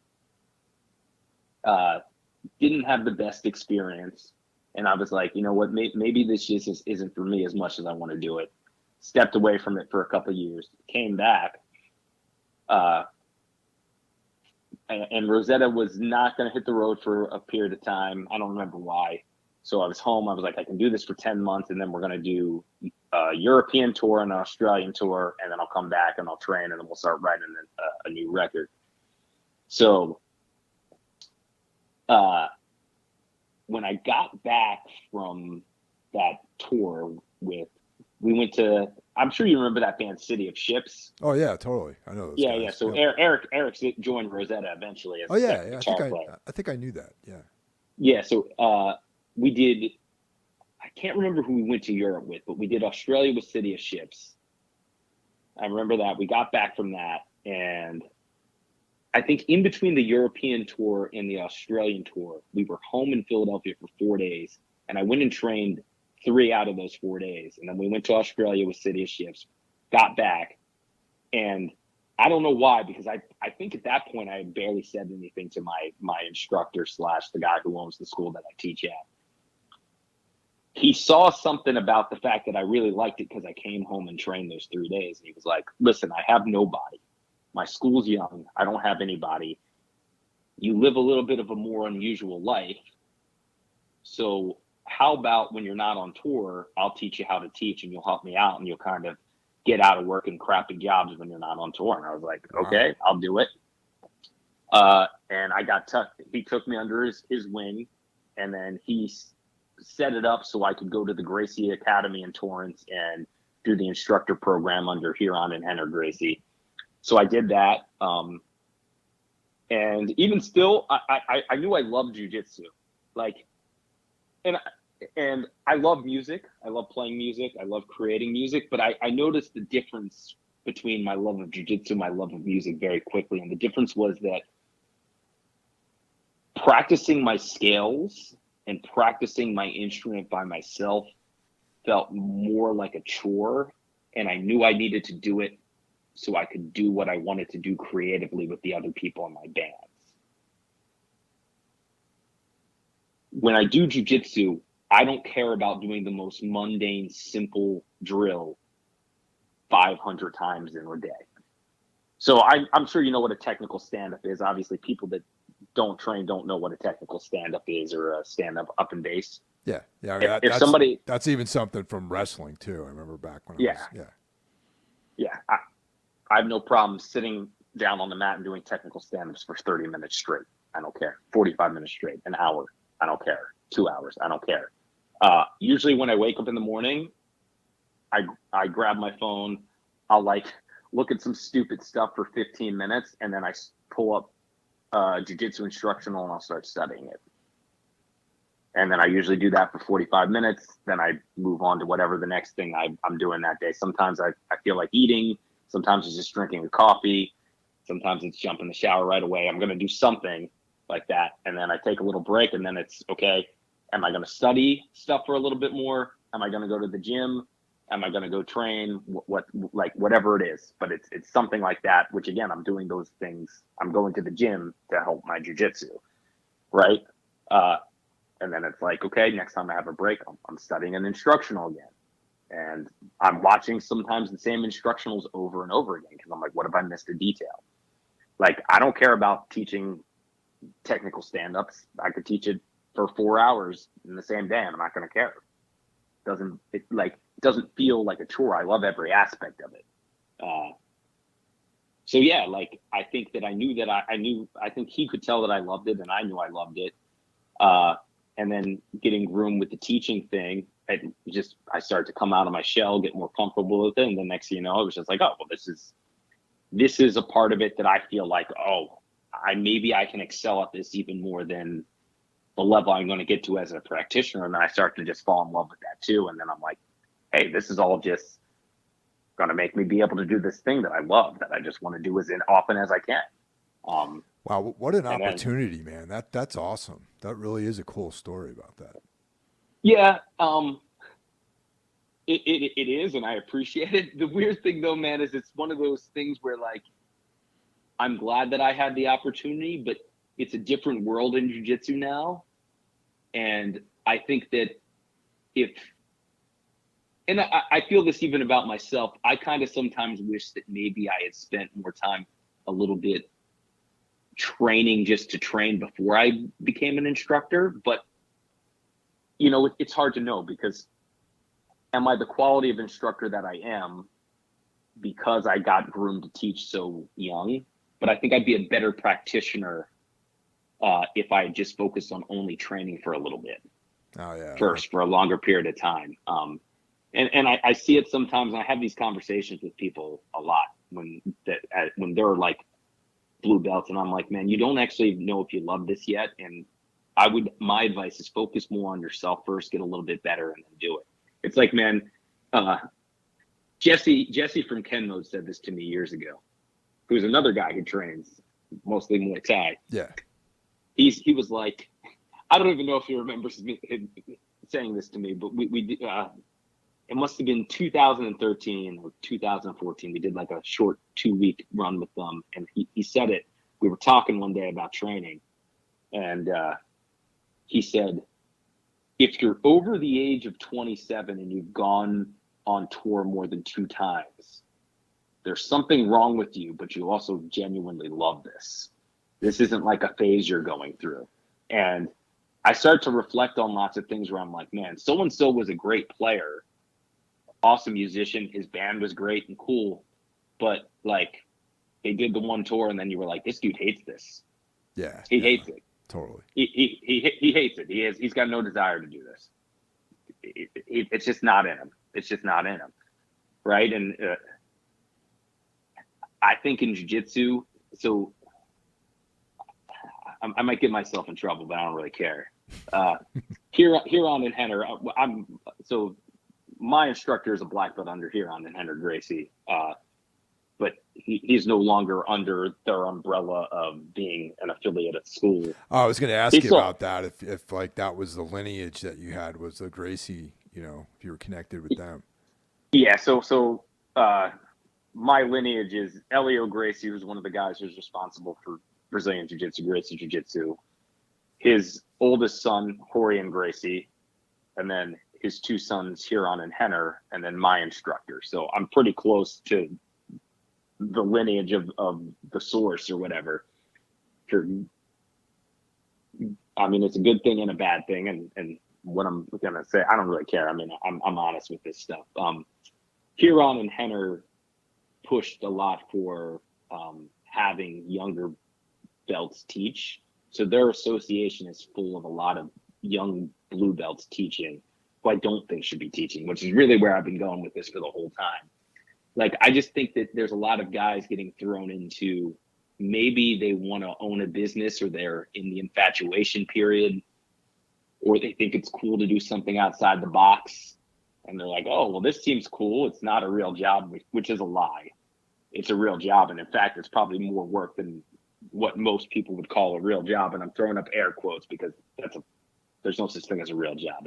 Didn't have the best experience. And I was like, you know what, maybe this just isn't for me as much as I want to do it. Stepped away from it for a couple of years, came back. And Rosetta was not going to hit the road for a period of time. I don't remember why. So I was home. I was like, I can do this for 10 months, and then we're going to do a European tour and an Australian tour, and then I'll come back and I'll train, and then we'll start writing a new record. So when I got back from that tour we went to, I'm sure you remember that band City of Ships. Oh yeah, totally. I know those guys. Yeah. So yep. Eric joined Rosetta eventually. As I think I knew that. Yeah. Yeah. So we did. I can't remember who we went to Europe with, but we did Australia with City of Ships. I remember that. We got back from that, and I think in between the European tour and the Australian tour, we were home in Philadelphia for 4 days, and I went and trained 3 out of those 4 days. And then we went to Australia with City of Ships, got back, and I don't know why, because I think at that point I had barely said anything to my instructor / the guy who owns the school that I teach at. He saw something about the fact that I really liked it because I came home and trained those 3 days. And he was like, listen, I have nobody. My school's young. I don't have anybody. You live a little bit of a more unusual life. So how about when you're not on tour, I'll teach you how to teach, and you'll help me out, and you'll kind of get out of working crappy jobs when you're not on tour. And I was like, okay, I'll do it. And I got he took me under his wing, and then he set it up so I could go to the Gracie Academy in Torrance and do the instructor program under Huron and Henner Gracie. So I did that. And even still, I knew I loved jujitsu. Like, and I love music. I love playing music. I love creating music. But I noticed the difference between my love of jujitsu, my love of music very quickly. And the difference was that practicing my scales and practicing my instrument by myself felt more like a chore. And I knew I needed to do it so I could do what I wanted to do creatively with the other people in my bands. When I do jujitsu, I don't care about doing the most mundane, simple drill 500 times in a day. So I'm sure you know what a technical stand-up is. Obviously, people that don't train don't know what a technical stand-up is, or a stand-up up and base. Yeah. I mean, If somebody, that's even something from wrestling too. I remember back when I was, yeah. I have no problem sitting down on the mat and doing technical stand-ups for 30 minutes straight. I don't care. 45 minutes straight, an hour. I don't care. 2 hours. I don't care. Usually when I wake up in the morning, I grab my phone. I'll like look at some stupid stuff for 15 minutes, and then I pull up jiu-jitsu instructional and I'll start studying it. And then I usually do that for 45 minutes. Then I move on to whatever the next thing I'm doing that day. Sometimes I feel like eating. Sometimes it's just drinking a coffee. Sometimes it's jump in the shower right away. I'm going to do something like that. And then I take a little break, and then it's, okay, am I going to study stuff for a little bit more? Am I going to go to the gym? Am I going to go train? Whatever it is. But it's something like that, which again, I'm doing those things. I'm going to the gym to help my jiu-jitsu, right? And then it's like, okay, next time I have a break, I'm studying an instructional again. And I'm watching sometimes the same instructionals over and over again because I'm like, what if I missed a detail? Like, I don't care about teaching technical stand-ups. I could teach it for 4 hours in the same day, and I'm not going to care. It doesn't feel like a chore. I love every aspect of it. So yeah, like, I think that I think he could tell that I loved it, and I knew I loved it. And then getting room with the teaching thing, I started to come out of my shell, get more comfortable with it. And the next thing you know, it was just like, oh, well, this is a part of it that I feel like, oh, maybe I can excel at this even more than the level I'm going to get to as a practitioner. And then I start to just fall in love with that too. And then I'm like, hey, this is all just going to make me be able to do this thing that I love, that I just want to do as often as I can. Wow, what an opportunity, man. That's awesome. That really is a cool story about that. Yeah, it is, and I appreciate it. The weird thing though, man, is it's one of those things where, like, I'm glad that I had the opportunity, but it's a different world in jiu-jitsu now. And I think that I feel this even about myself, I kind of sometimes wish that maybe I had spent more time a little bit training just to train before I became an instructor. But, you know, it's hard to know, because am I the quality of instructor that I am because I got groomed to teach so young? But I think I'd be a better practitioner if I just focused on only training for a little bit first, for a longer period of time. And I see it sometimes, and I have these conversations with people a lot when they're like blue belts, and I'm like, man, you don't actually know if you love this yet. And my advice is focus more on yourself first, get a little bit better, and then do it. It's like, man, Jesse from Ken Mode said this to me years ago, who's another guy who trains mostly Muay Thai. Yeah. He was like, I don't even know if he remembers me saying this to me, but we it must have been 2013 or 2014. We did like a short 2-week run with them. And he said it. We were talking one day about training. And he said, if you're over the age of 27 and you've gone on tour more than 2 times, there's something wrong with you, but you also genuinely love this. This isn't like a phase you're going through. And I started to reflect on lots of things where I'm like, man, so-and-so was a great player, awesome musician, his band was great and cool, but like, they did the one tour and then you were like, this dude hates this. Yeah. He hates it. Totally. He hates it. He's got no desire to do this. it's just not in him. It's just not in him, right? And I think in jiu-jitsu, so I might get myself in trouble, but I don't really care. Huron and Henner, so my instructor is a black belt under Huron and Henner Gracie, but he's no longer under their umbrella of being an affiliate at school. I was going to ask you about that. If like that was the lineage that you had, was the Gracie, if you were connected with them. Yeah. So my lineage is Elio Gracie, who's one of the guys who's responsible for Brazilian Jiu-Jitsu, Gracie Jiu-Jitsu. His oldest son, Horian Gracie, and then his two sons, Huron and Henner, and then my instructor. So I'm pretty close to the lineage of the source or whatever. I mean, it's a good thing and a bad thing. And what I'm going to say, I don't really care. I mean, I'm honest with this stuff. Huron and Henner pushed a lot for having younger belts teach. So their association is full of a lot of young blue belts teaching, who I don't think should be teaching, which is really where I've been going with this for the whole time. Like, I just think that there's a lot of guys getting thrown into, maybe they want to own a business, or they're in the infatuation period, or they think it's cool to do something outside the box. And they're like, oh, well, this seems cool. It's not a real job, which is a lie. It's a real job. And in fact, it's probably more work than what most people would call a real job. And I'm throwing up air quotes because there's no such thing as a real job.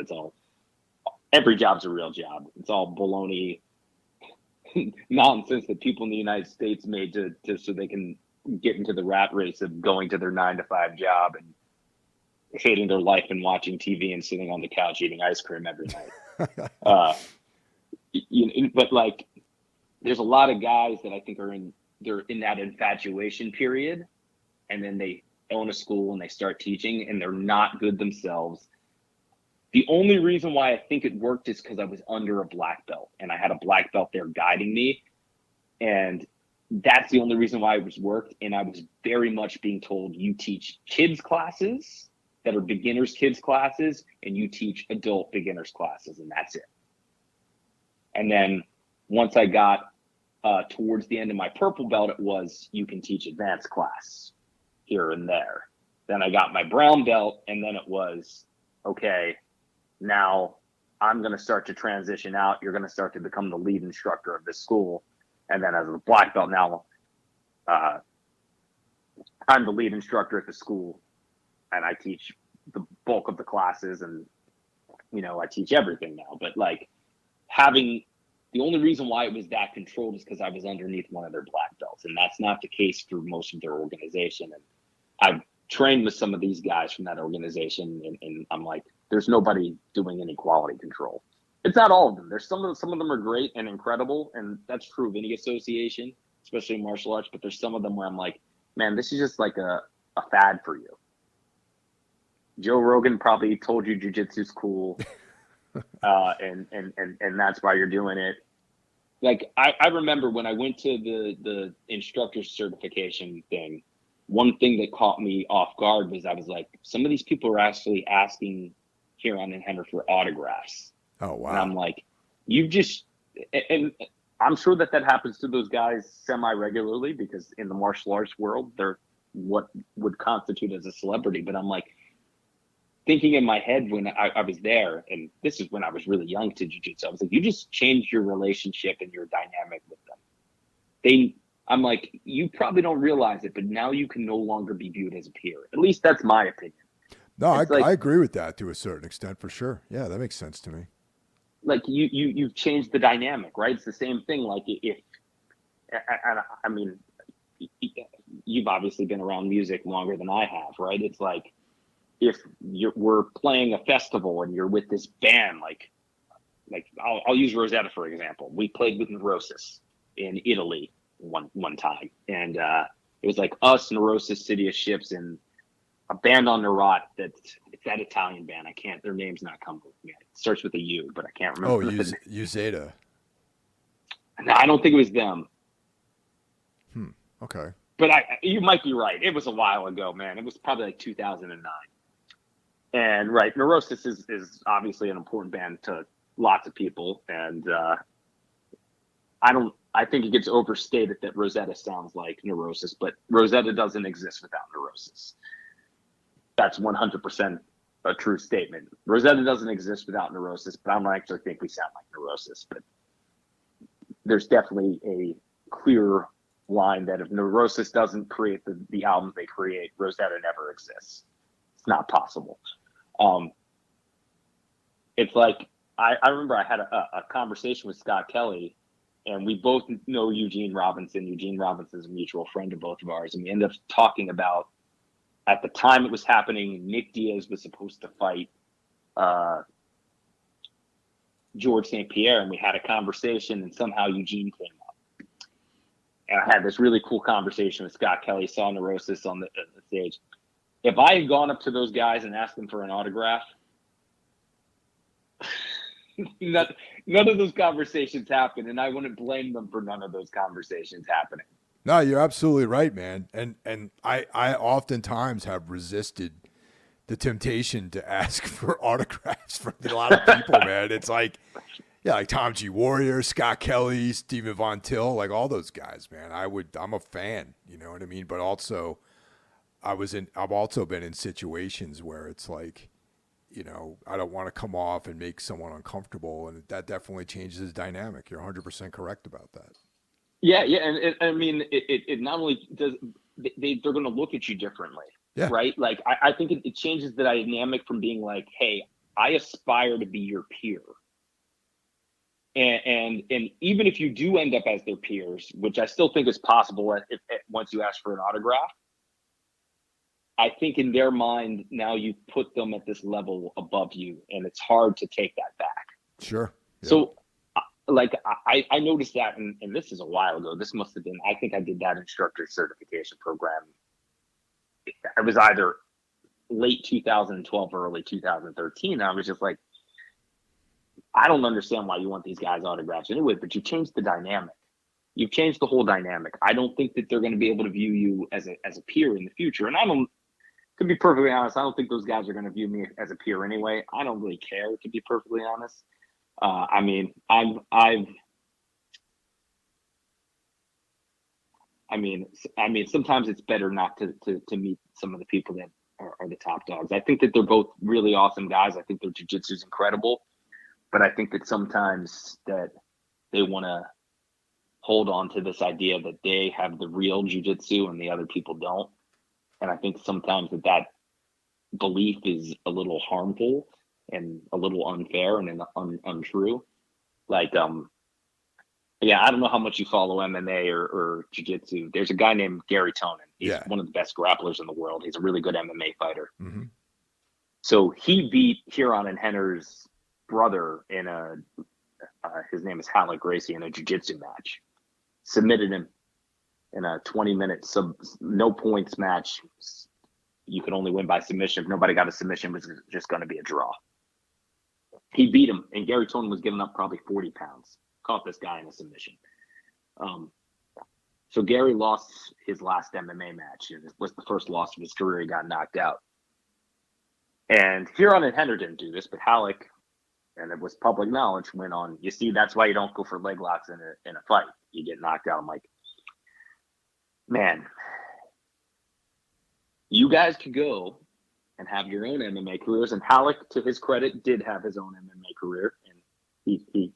Every job's a real job. It's all baloney nonsense that people in the United States made to so they can get into the rat race of going to their 9-to-5 job and hating their life and watching TV and sitting on the couch eating ice cream every night. But like, there's a lot of guys that I think they're in that infatuation period, and then they own a school and they start teaching, and they're not good themselves. The only reason why I think it worked is because I was under a black belt, and I had a black belt there guiding me. And that's the only reason why it worked. And I was very much being told, you teach kids classes that are beginners kids classes, and you teach adult beginners classes, and that's it. And then once I got towards the end of my purple belt, it was, you can teach advanced class here and there. Then I got my brown belt, and then it was, okay, now I'm going to start to transition out. You're going to start to become the lead instructor of this school. And then as a black belt now, I'm the lead instructor at the school, and I teach the bulk of the classes, and, I teach everything now. But like, the only reason why it was that controlled is because I was underneath one of their black belts. And that's not the case for most of their organization. And I've trained with some of these guys from that organization, and I'm like, there's nobody doing any quality control. It's not all of them. There's some of them are great and incredible, and that's true of any association, especially in martial arts. But there's some of them where I'm like, man, this is just like a fad for you. Joe Rogan probably told you jiu-jitsu's cool, and that's why you're doing it. Like, I remember when I went to the instructor certification thing, one thing that caught me off guard was I was like, some of these people are actually asking Huron and Henner for autographs. Oh, wow. And I'm like, and I'm sure that happens to those guys semi-regularly, because in the martial arts world, they're what would constitute as a celebrity. But I'm like, thinking in my head when I was there, and this is when I was really young to jiu-jitsu, I was like, you just changed your relationship and your dynamic with them. I'm like, you probably don't realize it, but now you can no longer be viewed as a peer. At least that's my opinion. No, I agree with that to a certain extent, for sure. Yeah, that makes sense to me. Like, you've changed the dynamic, right? It's the same thing. Like, I mean, you've obviously been around music longer than I have, right? It's like, if we're playing a festival and you're with this band, like I'll use Rosetta for example. We played with Neurosis in Italy one time, and it was like us, Neurosis, City of Ships, and a band on Nerat it's that Italian band. Their name's not coming with me. It starts with a U, but I can't remember. Oh, Uzeta. No, I don't think it was them. Okay. But you might be right. It was a while ago, man. It was probably like 2009. And right, Neurosis is obviously an important band to lots of people, and I think it gets overstated that Rosetta sounds like Neurosis, but Rosetta doesn't exist without Neurosis. That's 100% a true statement. Rosetta doesn't exist without Neurosis, but I don't actually think we sound like Neurosis. But there's definitely a clear line that if Neurosis doesn't create the albums they create, Rosetta never exists. It's not possible. It's like I remember I had a conversation with Scott Kelly, and we both know Eugene Robinson. Eugene Robinson is a mutual friend of both of ours, and we ended up talking about, at the time it was happening, Nick Diaz was supposed to fight George St. Pierre, and we had a conversation, and somehow Eugene came up. And I had this really cool conversation with Scott Kelly, saw Neurosis on the stage. If I had gone up to those guys and asked them for an autograph, none of those conversations happened, and I wouldn't blame them for none of those conversations happening. No, you're absolutely right, man. And I oftentimes have resisted the temptation to ask for autographs from a lot of people, man. It's like, yeah, like Tom G. Warrior, Scott Kelly, Stephen Von Till, like all those guys, man. I'm a fan, you know what I mean? But also I've also been in situations where it's like, you know, I don't want to come off and make someone uncomfortable, and that definitely changes the dynamic. You're 100% correct about that. Yeah, and I mean, it not only does they're going to look at you differently, yeah. Right? Like I think it changes the dynamic from being like, hey, I aspire to be your peer, and even if you do end up as their peers, which I still think is possible once you ask for an autograph, I think in their mind now you put them at this level above you, and it's hard to take that back. Sure. Yeah. So. Like I noticed that, and this is a while ago. This must have been, I think I did that instructor certification program. It was either late 2012 or early 2013. I was just like, I don't understand why you want these guys autographs anyway, but you changed the dynamic. You've changed the whole dynamic. I don't think that they're going to be able to view you as a peer in the future. And to be perfectly honest, I don't think those guys are going to view me as a peer anyway. I don't really care, to be perfectly honest. I mean, sometimes it's better not to meet some of the people that are the top dogs. I think that they're both really awesome guys. I think their jiu-jitsu is incredible, but I think that sometimes that they want to hold on to this idea that they have the real jiu-jitsu and the other people don't. And I think sometimes that belief is a little harmful and a little unfair and untrue. Like, yeah, I don't know how much you follow MMA or jiu-jitsu. There's a guy named Gary Tonin. He's one of the best grapplers in the world. He's a really good MMA fighter. Mm-hmm. So he beat Huron and Henner's brother in his name is Halleck Gracie, in a jiu-jitsu match. Submitted him in a 20-minute no points match. You could only win by submission. If nobody got a submission, it was just going to be a draw. He beat him, and Gary Tonin was giving up probably 40 pounds. Caught this guy in a submission. So Gary lost his last MMA match. It was the first loss of his career. He got knocked out. And Huron and Henner didn't do this, but Halleck, and it was public knowledge, went on, you see, that's why you don't go for leg locks in a fight. You get knocked out. I'm like, man, you guys could go and have your own MMA careers. And Halleck, to his credit, did have his own MMA career. And he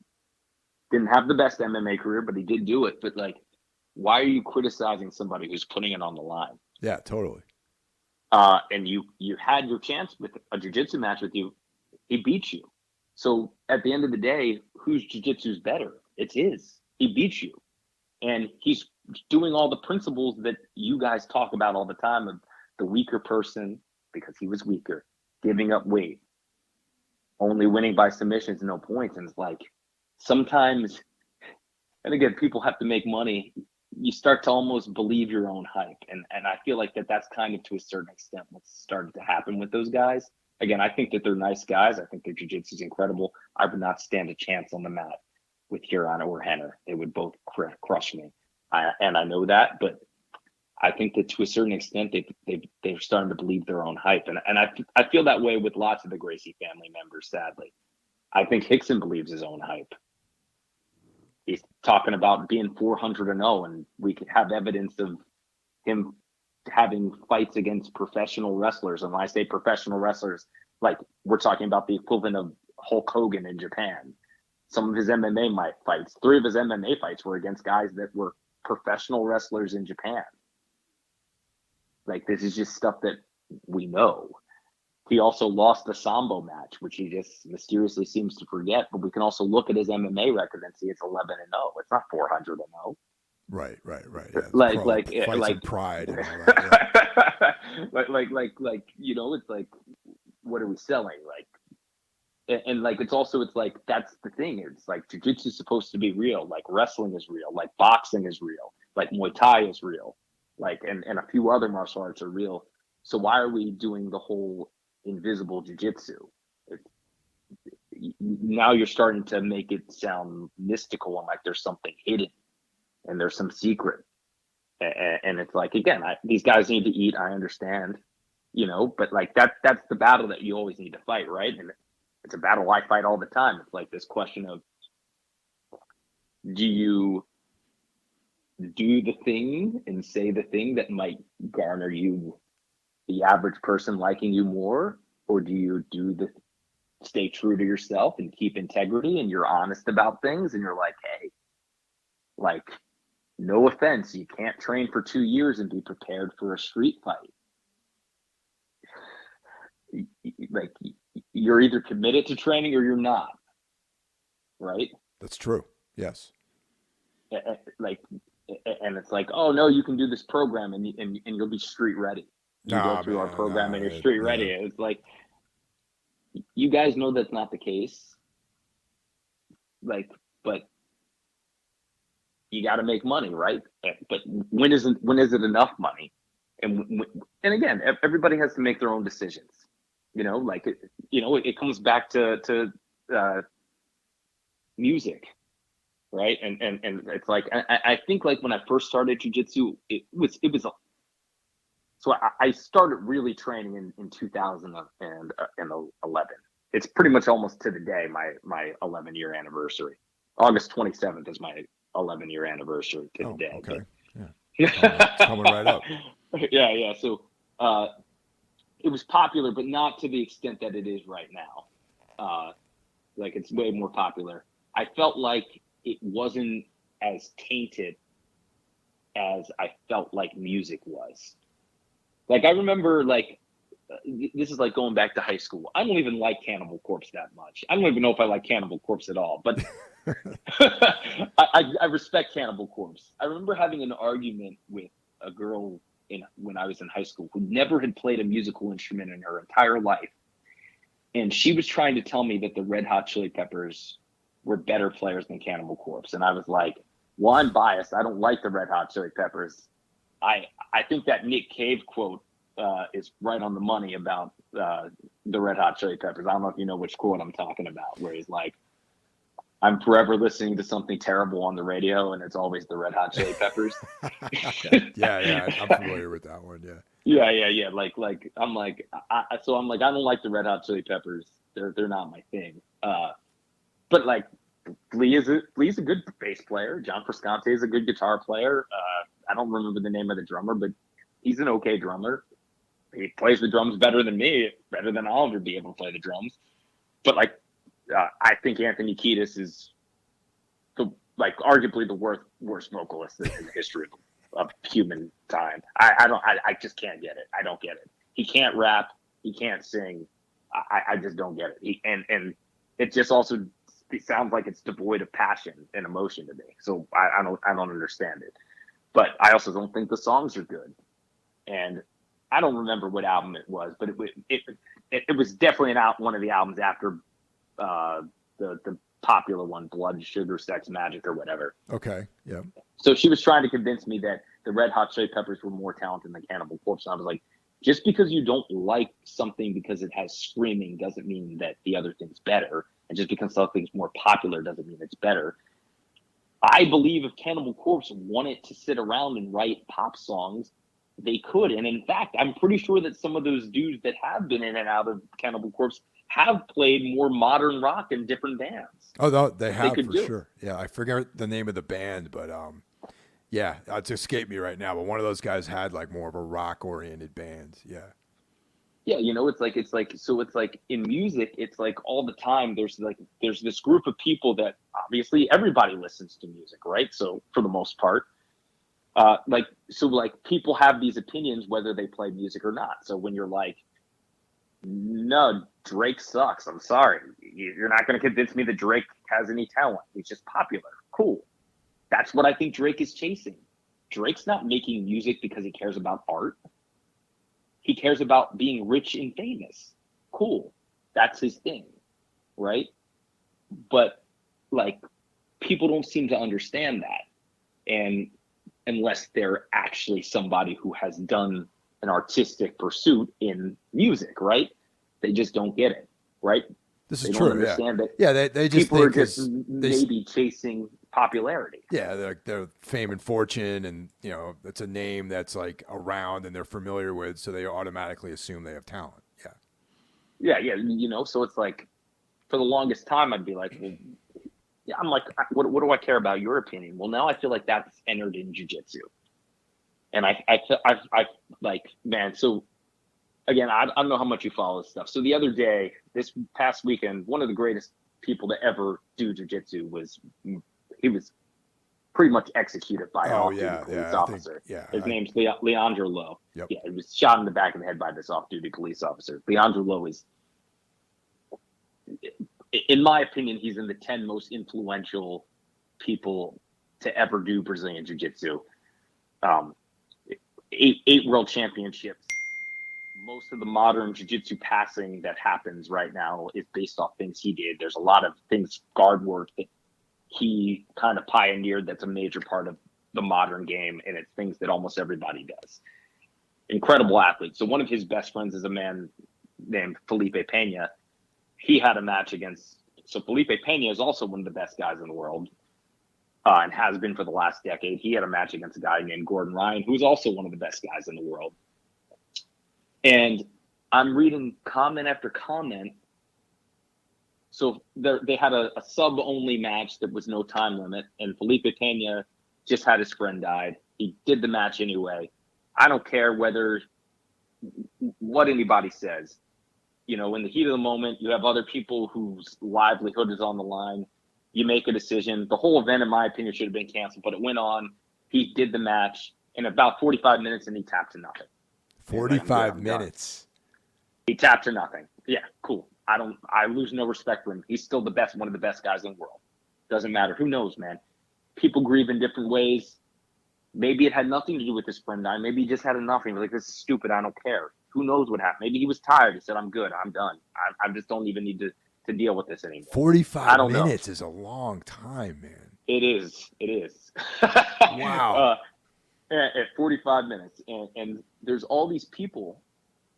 didn't have the best MMA career, but he did do it. But, like, why are you criticizing somebody who's putting it on the line? Yeah, totally. And you had your chance with a jiu-jitsu match with you. He beat you. So at the end of the day, whose jiu-jitsu is better? It's his. He beat you. And he's doing all the principles that you guys talk about all the time of the weaker person, because he was weaker, giving up weight, only winning by submissions, no points. And it's like, sometimes, and again, people have to make money. You start to almost believe your own hype. And I feel like that's kind of, to a certain extent, what's started to happen with those guys. Again, I think that they're nice guys. I think their jiu-jitsu is incredible. I would not stand a chance on the mat with Huron or Henner. They would both crush me. And I know that, but I think that to a certain extent they're starting to believe their own hype, and I feel that way with lots of the Gracie family members. Sadly, I think Hickson believes his own hype. He's talking about being 400-0, and we could have evidence of him having fights against professional wrestlers. And when I say professional wrestlers, like we're talking about the equivalent of Hulk Hogan in Japan. Some of his MMA fights, 3 of his MMA fights were against guys that were professional wrestlers in Japan. Like, this is just stuff that we know. He also lost the Sambo match, which he just mysteriously seems to forget. But we can also look at his MMA record and see it's 11-0. It's not 400-0. Right. Yeah. Like and pride and all that. Yeah. like you know, it's like, what are we selling? Like, and like it's like that's the thing. It's like jiu-jitsu is supposed to be real. Like wrestling is real. Like boxing is real. Like Muay Thai is real. Like and a few other martial arts are real. So why are we doing the whole invisible jiu-jitsu? Now you're starting to make it sound mystical and like there's something hidden and there's some secret. And it's like, again, these guys need to eat. I understand, you know, but like that's the battle that you always need to fight, right? And it's a battle I fight all the time. It's like this question of, do you do the thing and say the thing that might garner you the average person liking you more, or do you stay true to yourself and keep integrity and you're honest about things and you're like, hey, like, no offense, you can't train for 2 years and be prepared for a street fight. Like, you're either committed to training or you're not, right? That's true. Yes. Like, and it's like, oh no, you can do this program and you'll be street ready. You go through our program and you're street ready. It's like, you guys know that's not the case. Like, but you got to make money, right? But when is it enough money? And again, everybody has to make their own decisions. You know, like it comes back to music, right? And it's like I think like when I first started jiu-jitsu, so I started really training in 2011. It's pretty much almost to the day my 11-year anniversary. August 27th is my 11-year anniversary to the day. Okay. Yeah. Coming right up. Yeah. So it was popular, but not to the extent that it is right now. Like, it's way more popular. I felt like it wasn't as tainted as I felt like music was. Like, I remember, like, this is like going back to high school. I don't even like Cannibal Corpse that much. I don't even know if I like Cannibal Corpse at all, but I respect Cannibal Corpse. I remember having an argument with a girl when I was in high school who never had played a musical instrument in her entire life. And she was trying to tell me that the Red Hot Chili Peppers were better players than Cannibal Corpse. And I was like, well, I'm biased. I don't like the Red Hot Chili Peppers. I think that Nick Cave quote is right on the money about the Red Hot Chili Peppers. I don't know if you know which quote I'm talking about, where he's like, I'm forever listening to something terrible on the radio, and it's always the Red Hot Chili Peppers. Yeah, I'm familiar with that one. Yeah. Yeah. Like I'm like, I don't like the Red Hot Chili Peppers. They're not my thing. But like, Lee's a good bass player. John Frusciante is a good guitar player. I don't remember the name of the drummer, but he's an okay drummer. He plays the drums better than me, better than I'll ever be able to play the drums. But like, I think Anthony Kiedis is arguably the worst vocalist in the history of human time. I just can't get it. I don't get it. He can't rap. He can't sing. I just don't get it. And it just also sounds like it's devoid of passion and emotion to me. So I don't understand it. But I also don't think the songs are good. And I don't remember what album it was, but it was definitely one of the albums after the popular one, Blood, Sugar, Sex, Magic, or whatever. Okay, yeah. So she was trying to convince me that the Red Hot Chili Peppers were more talented than Cannibal Corpse. And I was like, just because you don't like something because it has screaming doesn't mean that the other thing's better. And just because something's more popular doesn't mean it's better. I believe if Cannibal Corpse wanted to sit around and write pop songs, They could. And in fact, I'm pretty sure that some of those dudes that have been in and out of Cannibal Corpse have played more modern rock in different bands. Oh, no, they They have could for do. sure. Yeah, I forget the name of the band, but yeah, it's escaped me right now. But one of those guys had like more of a rock-oriented band. Yeah. Yeah, so it's like in music, it's like all the time there's this group of people that obviously everybody listens to music, right? So for the most part, like people have these opinions whether they play music or not. So when you're like, no, Drake sucks. I'm sorry. You're not going to convince me that Drake has any talent. He's just popular. Cool. That's what I think Drake is chasing. Drake's not making music because he cares about art. He cares about being rich and famous. Cool. That's his thing, right? But like people don't seem to understand that. And unless they're actually somebody who has done an artistic pursuit in music, right? They just don't get it, right? This is they true. don't understand that Yeah, they just people are think just maybe chasing popularity. Yeah, they're fame and fortune, and you know it's a name that's like around and they're familiar with, so they automatically assume they have talent. Yeah. You know, so it's like for the longest time I'd be like, well, yeah, I'm like, what do I care about your opinion? Well, now I feel like that's entered in jiu-jitsu, and I like, man. So again, I don't know how much you follow this stuff. So the other day, this past weekend, one of the greatest people to ever do jiu-jitsu he was pretty much executed by an off-duty police officer. His name's Leandro Lowe. Yep. Yeah, he was shot in the back of the head by this off-duty police officer. Leandro Lowe is, in my opinion, he's in the 10 most influential people to ever do Brazilian jiu-jitsu. 8 world championships. Most of the modern jiu-jitsu passing that happens right now is based off things he did. There's a lot of things, guard work, that he kind of pioneered that's a major part of the modern game, and it's things that almost everybody does. Incredible athlete. So one of his best friends is a man named Felipe Pena. He had a match against, so Felipe Pena is also one of the best guys in the world, and has been for the last decade. He had a match against a guy named Gordon Ryan, who's also one of the best guys in the world. And I'm reading comment after comment. So they had a sub-only match that was no time limit, and Felipe Pena just had his friend died. He did the match anyway. I don't care what anybody says. You know, in the heat of the moment, you have other people whose livelihood is on the line. You make a decision. The whole event, in my opinion, should have been canceled, but it went on. He did the match in about 45 minutes, and he tapped to nothing. 45 minutes. He tapped to nothing. Yeah, cool. I lose no respect for him. He's still one of the best guys in the world. Doesn't matter. Who knows, man? People grieve in different ways. Maybe it had nothing to do with his friend dying. Maybe he just had enough. He was like, this is stupid. I don't care. Who knows what happened? Maybe he was tired. He said, I'm good. I'm done. I just don't even need to deal with this anymore. 45 minutes is a long time, man. It is. Wow. At 45 minutes. And there's all these people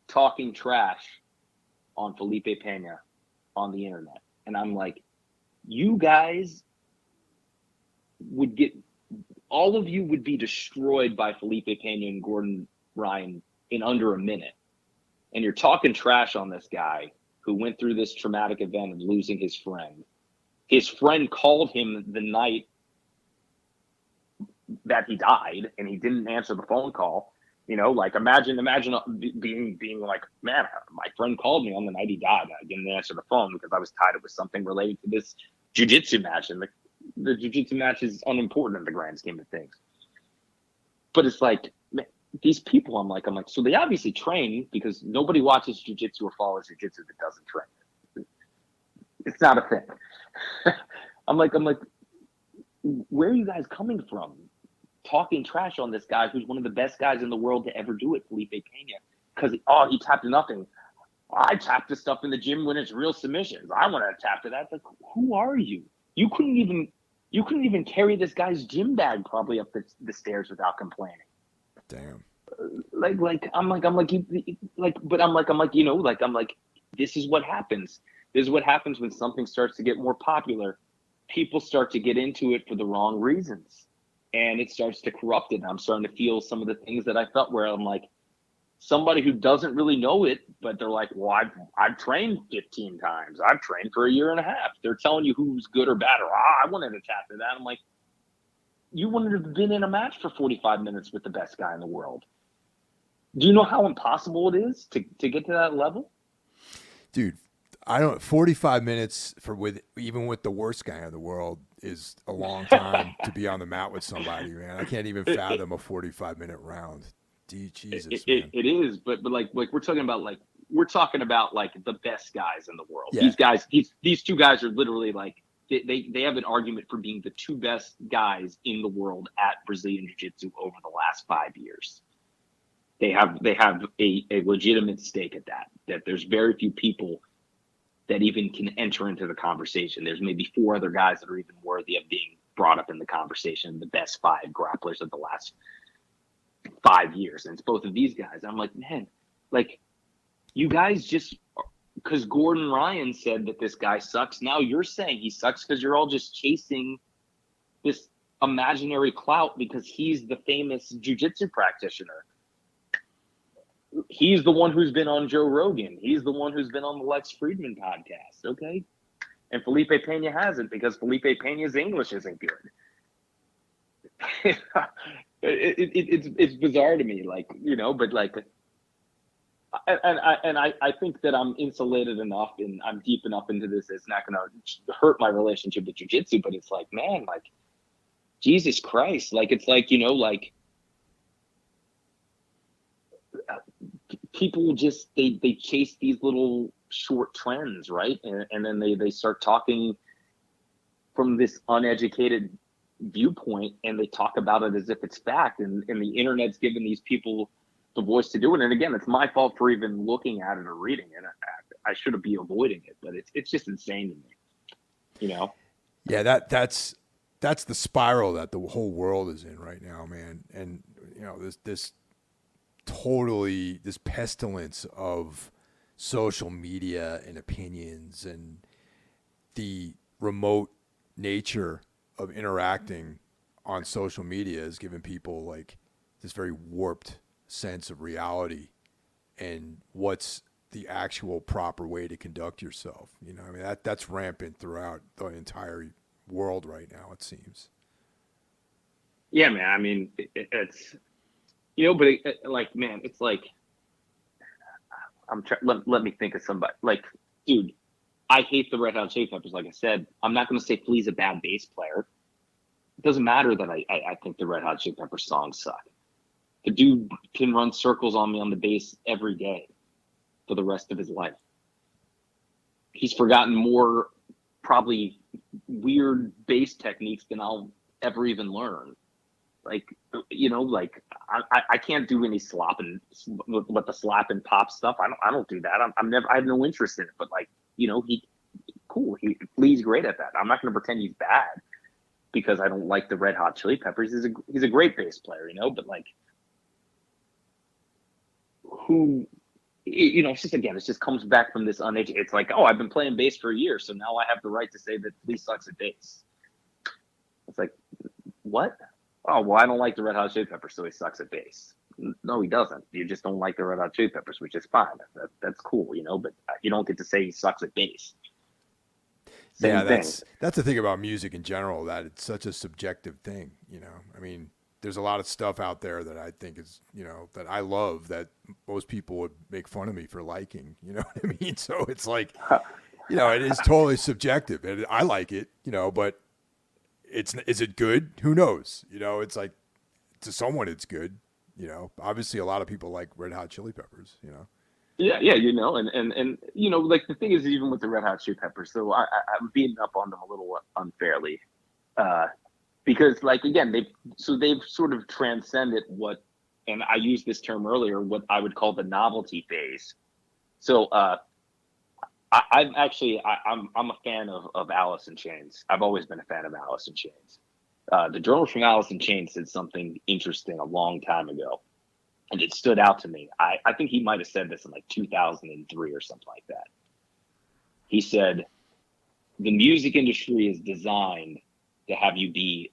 talking trash on Felipe Pena on the internet. And I'm like, you guys all of you would be destroyed by Felipe Pena and Gordon Ryan in under a minute. And you're talking trash on this guy who went through this traumatic event of losing his friend. His friend called him the night that he died, and he didn't answer the phone call. You know, like imagine being like, man, my friend called me on the night he died. I didn't answer the phone because I was tied up with something related to this jiu-jitsu match, and the jiu-jitsu match is unimportant in the grand scheme of things. But it's like, man, these people, I'm like, so they obviously train, because nobody watches jiu-jitsu or follows jiu-jitsu that doesn't train. It's not a thing. I'm like, where are you guys coming from? Talking trash on this guy who's one of the best guys in the world to ever do it, Felipe Pena, because he tapped to nothing. I tap to stuff in the gym when it's real submissions. I want to tap to that. Like, who are you? You couldn't even carry this guy's gym bag probably up the stairs without complaining. Damn. I'm like, you know, like, I'm like, this is what happens. This is what happens when something starts to get more popular. People start to get into it for the wrong reasons. and it starts to corrupt it. And I'm starting to feel some of the things that I felt, where I'm like, somebody who doesn't really know it, but they're like, well, I've trained 15 times. I've trained for a year and a half. They're telling you who's good or bad, or I wanted to tap into that. I'm like, you wouldn't have been in a match for 45 minutes with the best guy in the world. Do you know how impossible it is to get to that level? Dude, I don't 45 minutes even with the worst guy in the world is a long time to be on the mat with somebody, man. I can't even fathom a 45-minute round. Jesus, man. It is, but like we're talking about like the best guys in the world. Yeah. These guys, these two guys are literally like they have an argument for being the two best guys in the world at Brazilian Jiu-Jitsu over the last 5 years. They have a legitimate stake at that there's very few people that even can enter into the conversation. There's maybe 4 other guys that are even worthy of being brought up in the conversation, the best 5 grapplers of the last 5 years. And it's both of these guys. I'm like, man, like, you guys just, because Gordon Ryan said that this guy sucks, now you're saying he sucks because you're all just chasing this imaginary clout because he's the famous jiu-jitsu practitioner. He's the one who's been on Joe Rogan. He's the one who's been on the Lex Friedman podcast, okay? And Felipe Pena hasn't, because Felipe Pena's English isn't good. It's bizarre to me, like, you know, but like, I think that I'm insulated enough and I'm deep enough into this, it's not going to hurt my relationship with jiu-jitsu. But it's like, man, like, Jesus Christ, like, it's like, you know, like, people just they chase these little short trends, right? And then they start talking from this uneducated viewpoint, and they talk about it as if it's fact, and the internet's given these people the voice to do it. And again, it's my fault for even looking at it or reading it. I should be avoiding it, but it's just insane to me, you know? Yeah, that's the spiral that the whole world is in right now, man. And you know, this pestilence of social media and opinions and the remote nature of interacting on social media has given people like this very warped sense of reality and what's the actual proper way to conduct yourself. You know, I mean, that's rampant throughout the entire world right now, it seems. Yeah, man. I mean, it's, you know, but like, man, it's like, let me think of somebody. Like, dude, I hate the Red Hot Chili Peppers. Like I said, I'm not going to say Flea's a bad bass player. It doesn't matter that I think the Red Hot Chili Peppers songs suck. The dude can run circles on me on the bass every day for the rest of his life. He's forgotten more probably weird bass techniques than I'll ever even learn. Like, you know, like I can't do any slopping with the slap and pop stuff. I don't do that. I have no interest in it. But like, you know, Flea's great at that. I'm not going to pretend he's bad because I don't like the Red Hot Chili Peppers. He's a great bass player, you know. But like, who, you know, it just comes back from this uneducated. It's like, oh, I've been playing bass for a year, so now I have the right to say that Flea sucks at bass. It's like, what? Oh, well, I don't like the Red Hot Chili Peppers, so he sucks at bass. No, he doesn't. You just don't like the Red Hot Chili Peppers, which is fine. That's cool, you know, but you don't get to say he sucks at bass. Same thing. That's the thing about music in general, that it's such a subjective thing, you know. I mean, there's a lot of stuff out there that I think is, you know, that I love that most people would make fun of me for liking, you know what I mean? So it's like, you know, it is totally subjective. And I like it, you know, but is it good? Who knows? You know, it's like, to someone it's good, you know. Obviously a lot of people like Red Hot Chili Peppers, you know. Yeah, you know, and you know, like the thing is, even with the Red Hot Chili Peppers, so I'm beating up on them a little unfairly, because like, again, they've sort of transcended what, and I used this term earlier, what I would call the novelty phase. So I'm a fan of Alice in Chains. I've always been a fan of Alice in Chains. The drummer from Alice in Chains said something interesting a long time ago, and it stood out to me. I think he might have said this in like 2003 or something like that. He said, the music industry is designed to have you be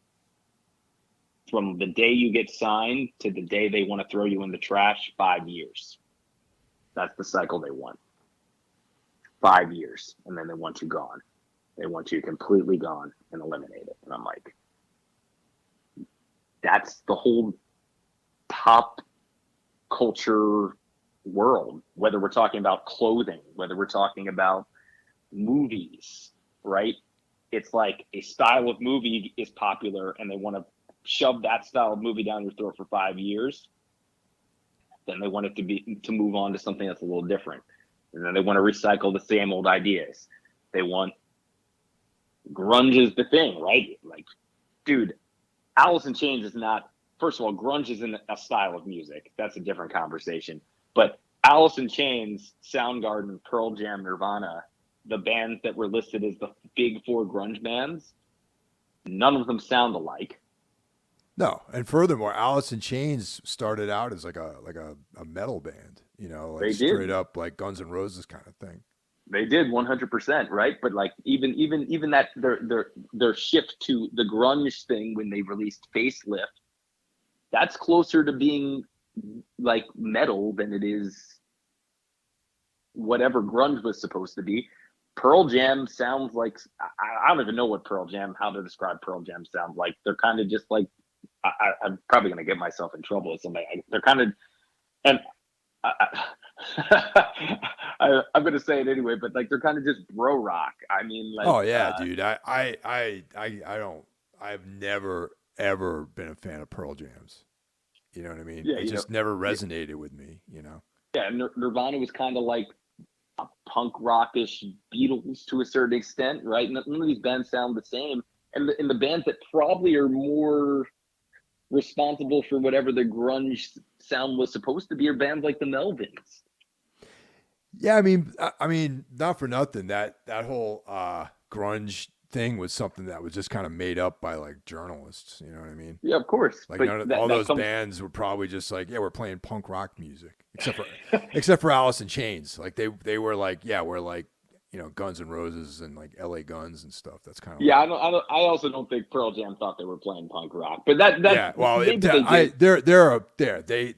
from the day you get signed to the day they want to throw you in the trash, 5 years. That's the cycle they want. 5 years, and then they want you gone. They want you completely gone and eliminated. And I'm like, that's the whole pop culture world, whether we're talking about clothing, whether we're talking about movies, right? It's like a style of movie is popular and they want to shove that style of movie down your throat for 5 years. Then they want it to move on to something that's a little different. And then they want to recycle the same old ideas. They want grunge is the thing, right? Like, dude, Alice in Chains is not, first of all, grunge isn't a style of music. That's a different conversation. But Alice in Chains, Soundgarden, Pearl Jam, Nirvana, the bands that were listed as the big four grunge bands, none of them sound alike. No, and furthermore, Alice in Chains started out as like a metal band, you know, like straight up like Guns N' Roses kind of thing. They did 100%, right? But like even that their shift to the grunge thing when they released Facelift, that's closer to being like metal than it is whatever grunge was supposed to be. Pearl Jam sounds like, I don't even know how to describe Pearl Jam sound like. They're kind of just like, I'm probably going to get myself in trouble with somebody. They're kind of, and I'm going to say it anyway, but like they're kind of just bro rock. I mean, like, oh yeah, dude. I've never ever been a fan of Pearl Jams. You know what I mean? Yeah, it just never resonated with me. You know? Yeah, Nirvana was kind of like a punk rockish Beatles to a certain extent, right? None of these bands sound the same, and the bands that probably are more responsible for whatever the grunge sound was supposed to be are bands like the Melvins. Yeah, I mean, not for nothing. That whole grunge thing was something that was just kind of made up by like journalists. You know what I mean? Yeah, of course. Like all those bands were probably just like, yeah, we're playing punk rock music, except for Alice in Chains. Like they were like, yeah, we're like, you know, Guns N' Roses and like L.A. Guns and stuff. That's kind of I also don't think Pearl Jam thought they were playing punk rock, but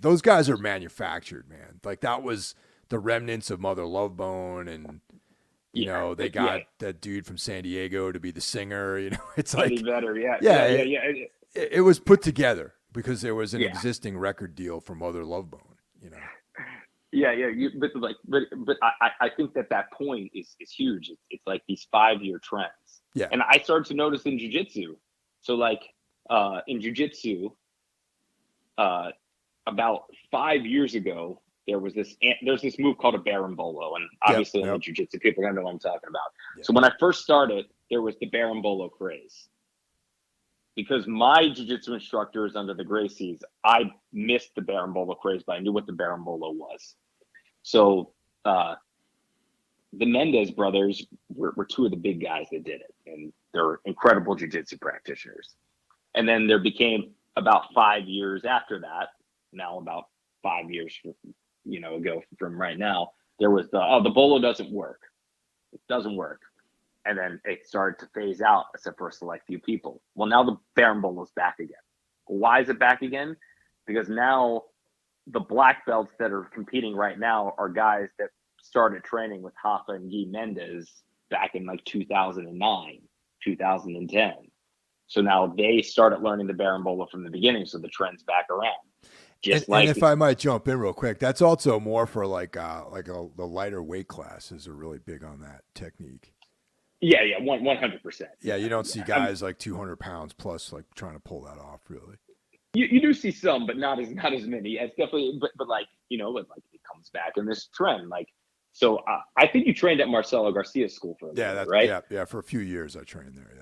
those guys are manufactured, man. Like that was the remnants of Mother Love Bone, and you know they got that dude from San Diego to be the singer. You know, it's like Eddie Vedder, it was put together because there was an existing record deal for Mother Love Bone. You know. But I think that point is huge. It's like these 5-year trends. Yeah. And I started to notice in jiu-jitsu. So like in jiu-jitsu, about 5 years ago, there's this move called a berimbolo, and obviously in jiu-jitsu, people are gonna know what I'm talking about. So when I first started, there was the berimbolo craze. Because my jiu-jitsu instructor is under the Gracies, I missed the berimbolo craze, but I knew what the berimbolo was. So the Mendez brothers were two of the big guys that did it, and they're incredible jiu-jitsu practitioners. And then there became about 5 years after that, now about 5 years ago from right now, there was the bolo doesn't work. It doesn't work. And then it started to phase out, except for a select few people. Well, now the berimbolo is back again. Why is it back again? Because now the black belts that are competing right now are guys that started training with Hoffa and Guy Mendez back in like 2009, 2010. So now they started learning the berimbolo from the beginning, so the trend's back around. And if I might jump in real quick, that's also more for the lighter weight classes are really big on that technique. Yeah, 100%. Yeah, you don't see guys like 200 pounds plus like trying to pull that off, really. You do see some, but not as many. It's definitely, but like it comes back in this trend. Like, so I think you trained at Marcelo Garcia's school for a little bit, right? Yeah. For a few years, I trained there.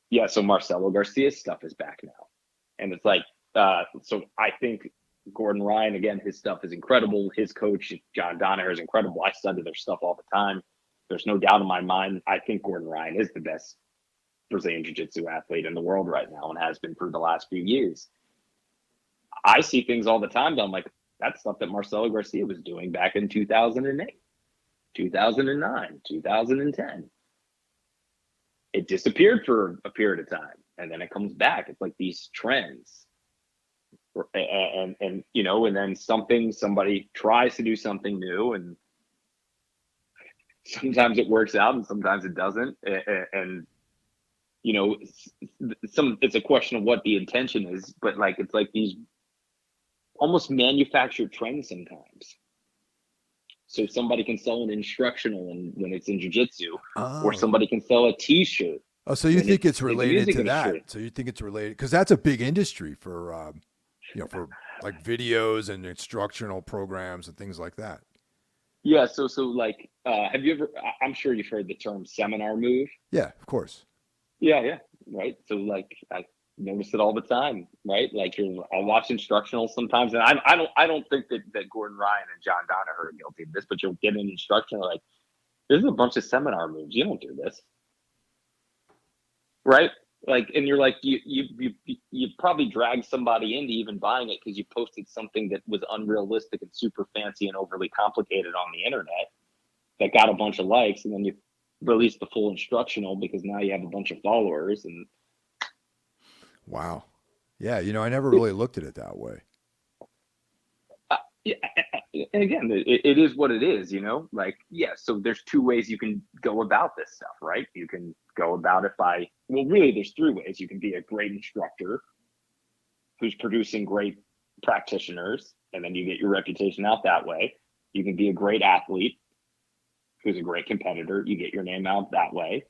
Yeah. So Marcelo Garcia's stuff is back now, and it's like, so I think Gordon Ryan again, his stuff is incredible. His coach John Donaher is incredible. I study their stuff all the time. There's no doubt in my mind. I think Gordon Ryan is the best Brazilian Jiu-Jitsu athlete in the world right now and has been for the last few years. I see things all the time that I'm like, that's stuff that Marcelo Garcia was doing back in 2008, 2009, 2010. It disappeared for a period of time, and then it comes back. It's like these trends. and you know, and then somebody tries to do something new, and sometimes it works out and sometimes it doesn't, and you know, it's a question of what the intention is, but like it's like these almost manufactured trends sometimes. So somebody can sell an instructional and when it's in jiu-jitsu, or Oh. somebody can sell a t-shirt. Oh, so you think it's in the related music to industry. that? So you think it's related because that's a big industry for you know, for like videos and instructional programs and things like that. Yeah, so like, have you ever? I'm sure you've heard the term seminar move. Yeah, of course. Yeah, right. So like, I notice it all the time, right? Like, I'll watch instructionals sometimes, and I don't think that Gordon Ryan and John Danaher are guilty of this, but you'll get an instructional like, this is a bunch of seminar moves. You don't do this, right? Like, and you're like, you probably dragged somebody into even buying it because you posted something that was unrealistic and super fancy and overly complicated on the internet that got a bunch of likes, and then you release the full instructional because now you have a bunch of followers. And Wow. Yeah, you know, I never really looked at it that way. yeah, and again, it is what it is, you know. Like, yeah, so there's two ways you can go about this stuff, right? You can go about it by, well, really there's three ways. You can be a great instructor who's producing great practitioners, and then you get your reputation out that way. You can be a great athlete who's a great competitor, you get your name out that way.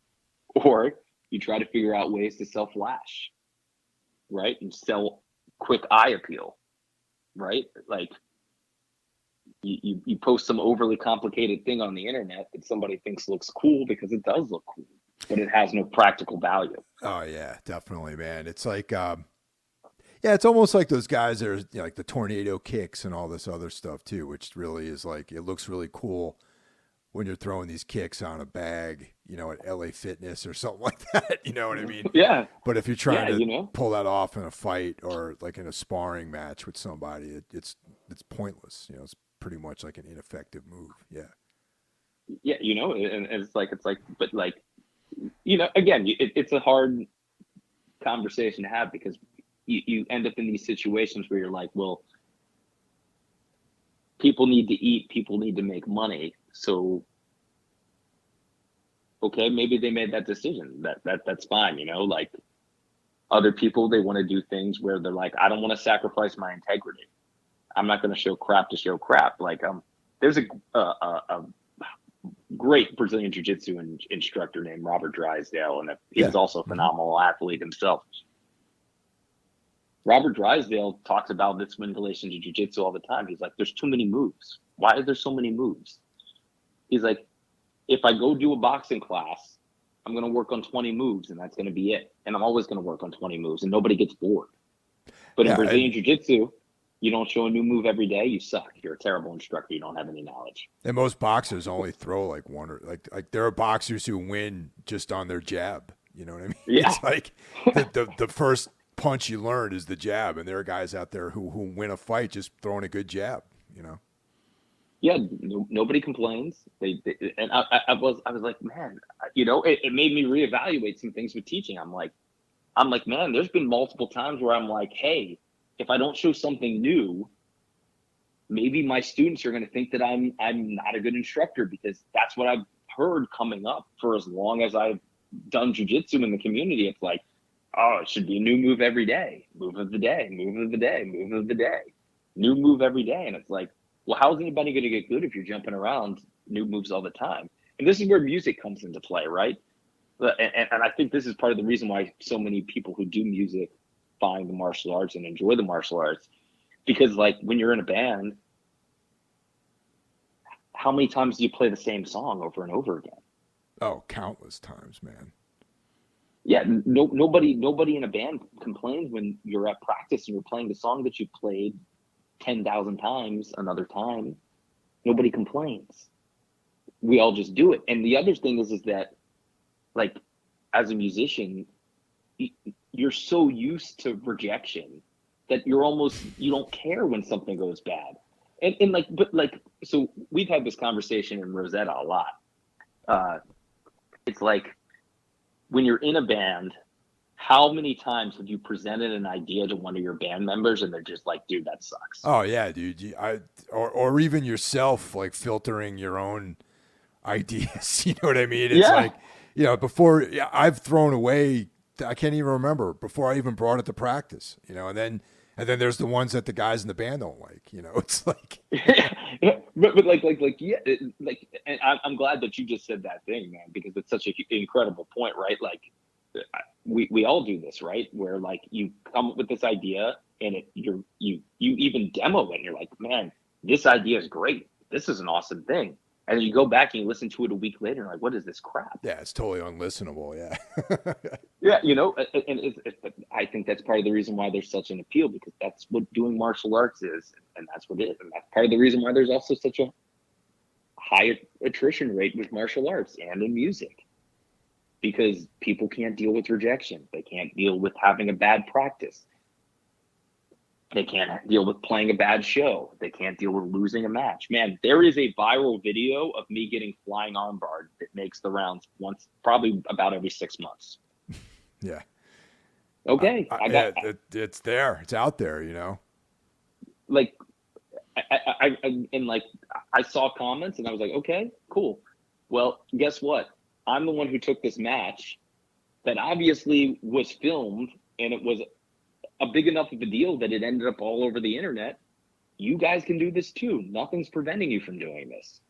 Or you try to figure out ways to sell flash, right? And sell quick eye appeal, right? Like, you post some overly complicated thing on the internet that somebody thinks looks cool because it does look cool, but it has no practical value. Oh yeah, definitely, man. It's like yeah, it's almost like those guys that are, you know, like the tornado kicks and all this other stuff too, which really is like, it looks really cool when you're throwing these kicks on a bag, you know, at LA Fitness or something like that. You know what I mean? Yeah. But if you're trying Yeah, to you know. pull that off in a fight or like in a sparring match with somebody, it's pointless. You know, it's pretty much like an ineffective move. Yeah. Yeah, you know, and it's like, but like, you know, again, it's a hard conversation to have because you end up in these situations where you're like, well, people need to eat, people need to make money. So, okay, maybe they made that decision. That's fine, you know, like other people, they want to do things where they're like, I don't want to sacrifice my integrity. I'm not going to show crap to show crap. Like, there's a great Brazilian jiu-jitsu instructor named Robert Drysdale, and he was also a phenomenal athlete himself. Robert Drysdale talks about this in relation to jiu-jitsu all the time. He's like, there's too many moves. Why are there so many moves? He's like, if I go do a boxing class, I'm going to work on 20 moves and that's going to be it. And I'm always going to work on 20 moves and nobody gets bored. But in Brazilian jiu-jitsu, you don't show a new move every day, you suck. You're a terrible instructor. You don't have any knowledge. And most boxers only throw like one or like there are boxers who win just on their jab. You know what I mean? Yeah. It's like the first punch you learned is the jab, and there are guys out there who win a fight just throwing a good jab. You know? Yeah, nobody complains. And I was like, man, you know, it made me reevaluate some things with teaching. I'm like, man, there's been multiple times where I'm like, hey, if I don't show something new, maybe my students are going to think that I'm not a good instructor, because that's what I've heard coming up for as long as I've done jiu-jitsu in the community. It's like, oh, it should be a new move every day. Move of the day, move of the day, move of the day. New move every day. And it's like, well, how is anybody going to get good if you're jumping around new moves all the time? And this is where music comes into play, right? And I think this is part of the reason why so many people who do music find the martial arts and enjoy the martial arts. Because like when you're in a band, how many times do you play the same song over and over again? Oh, countless times, man. Yeah, nobody in a band complains when you're at practice and you're playing the song that you played 10,000 times another time. Nobody complains. We all just do it. And the other thing is that, like, as a musician, you're so used to rejection that you don't care when something goes bad. And like, but like, so we've had this conversation in Rosetta a lot. It's like when you're in a band how many times have you presented an idea to one of your band members and they're just like, dude, that sucks? Oh yeah, dude. Or even yourself, like filtering your own ideas. You know what I mean? It's Yeah. like, before, yeah, I've thrown away. I can't even remember before I even brought it to practice. And then there's the ones that the guys in the band don't like. It's like, Yeah, but yeah, and I'm glad that you just said that thing, man, because it's such an incredible point, right? Like, we all do this, right? Where like you come up with this idea and you even demo it, and you're like, man, this idea is great. This is an awesome thing. And then you go back and you listen to it a week later, and you're like, what is this crap? yeah, it's totally unlistenable. Yeah. Yeah, and I think that's part of the reason why there's such an appeal, because that's what doing martial arts is, and that's what it is, and that's part of the reason why there's also such a high attrition rate with martial arts and in music, because people can't deal with rejection, they can't deal with having a bad practice, they can't deal with playing a bad show, they can't deal with losing a match. Man, there is a viral video of me getting flying armbarred that makes the rounds once, probably about every 6 months. Yeah. Okay, It's there. It's out there. like I saw comments and I was like, okay, cool. Well, guess what? I'm the one who took this match that obviously was filmed, and it was a big enough of a deal that it ended up all over the internet. You guys can do this too. Nothing's preventing you from doing this.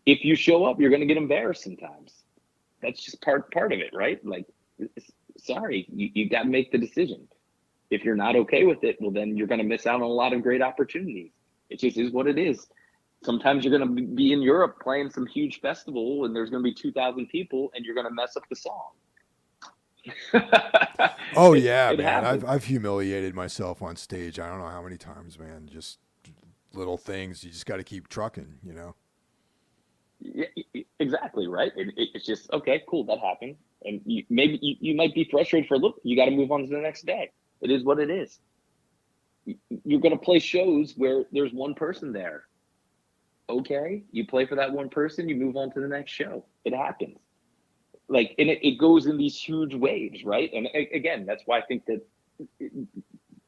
If you show up, you're going to get embarrassed sometimes. That's just part of it, right? Like, sorry, you got to make the decision. If you're not okay with it, well, then you're going to miss out on a lot of great opportunities. It just is what it is. Sometimes you're going to be in Europe playing some huge festival and there's going to be 2,000 people and you're going to mess up the song. Oh yeah, man. Happens. I've humiliated myself on stage. I don't know how many times, man. Just little things. You just got to keep trucking, Yeah, exactly, right. It's just, okay, cool, that happened. And maybe you might be frustrated for a little. You got to move on to the next day. It is what it is. You're going to play shows where there's one person there. Okay, you play for that one person, you move on to the next show. It happens. Like, and it goes in these huge waves, right? And again, that's why I think that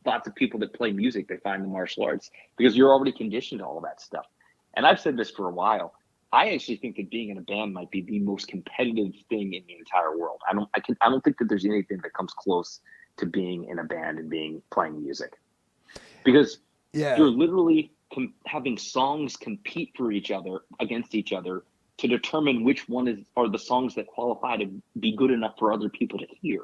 lots of people that play music, they find the martial arts, because you're already conditioned to all that stuff. And I've said this for a while. I actually think that being in a band might be the most competitive thing in the entire world. I don't think that there's anything that comes close to being in a band and playing music, because you're literally having songs compete for each other, against each other, to determine which one are the songs that qualify to be good enough for other people to hear.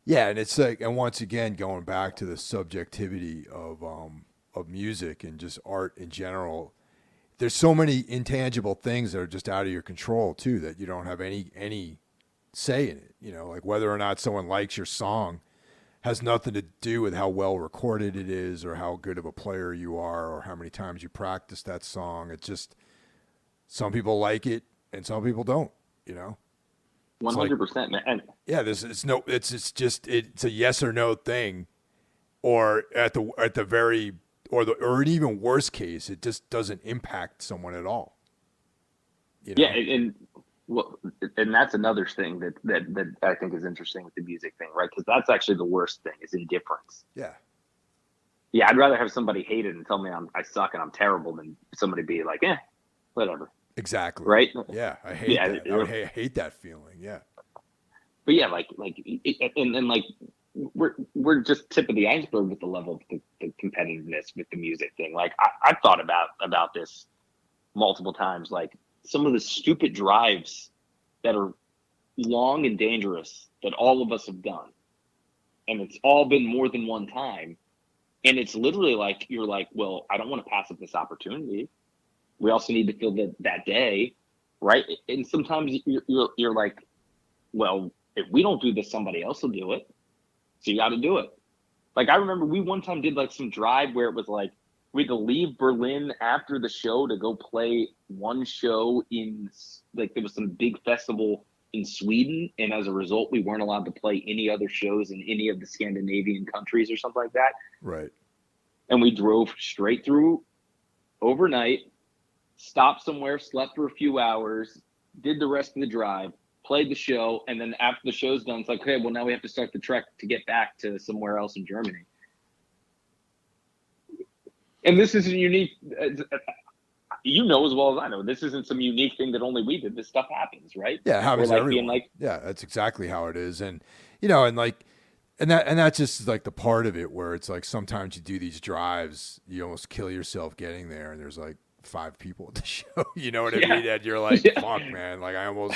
Yeah, and it's like, and once again, going back to the subjectivity of music and just art in general, there's so many intangible things that are just out of your control too, that you don't have any say in it. Like whether or not someone likes your song has nothing to do with how well recorded it is or how good of a player you are or how many times you practice that song. It's just some people like it and some people don't, 100%, man. Yeah, it's a yes or no thing, or at the very or an even worse case, it just doesn't impact someone at all. Yeah, and that's another thing that I think is interesting with the music thing, right? Because that's actually the worst thing, is indifference. Yeah. Yeah, I'd rather have somebody hate it and tell me I suck and I'm terrible than somebody be like, whatever. Exactly. Right. Yeah, I hate that. I hate that feeling. Yeah. But yeah, and then like we're just tip of the iceberg with the level of the competitiveness with the music thing. Like I've thought about this multiple times. Like some of the stupid drives that are long and dangerous that all of us have done, and it's all been more than one time. And it's literally like, you're like, well, I don't want to pass up this opportunity. We also need to fill that day, right? And sometimes you're like, well, if we don't do this, somebody else will do it. So you got to do it. Like I remember we one time did like some drive where it was like we had to leave Berlin after the show to go play one show in, like, there was some big festival in Sweden, and as a result, we weren't allowed to play any other shows in any of the Scandinavian countries or something like that. Right. And we drove straight through overnight, stopped somewhere, slept for a few hours, did the rest of the drive, played the show, and then after the show's done, it's like, okay, well, now we have to start the trek to get back to somewhere else in Germany. And this isn't unique. You know as well as I know, this isn't some unique thing that only we did. This stuff happens, right? Yeah, it happens to like everyone. Yeah, that's exactly how it is. And, you know, and that's just like the part of it where it's like sometimes you do these drives, you almost kill yourself getting there, and there's like 5 people at the show. You know what I mean? And you're like, fuck, man. Like I almost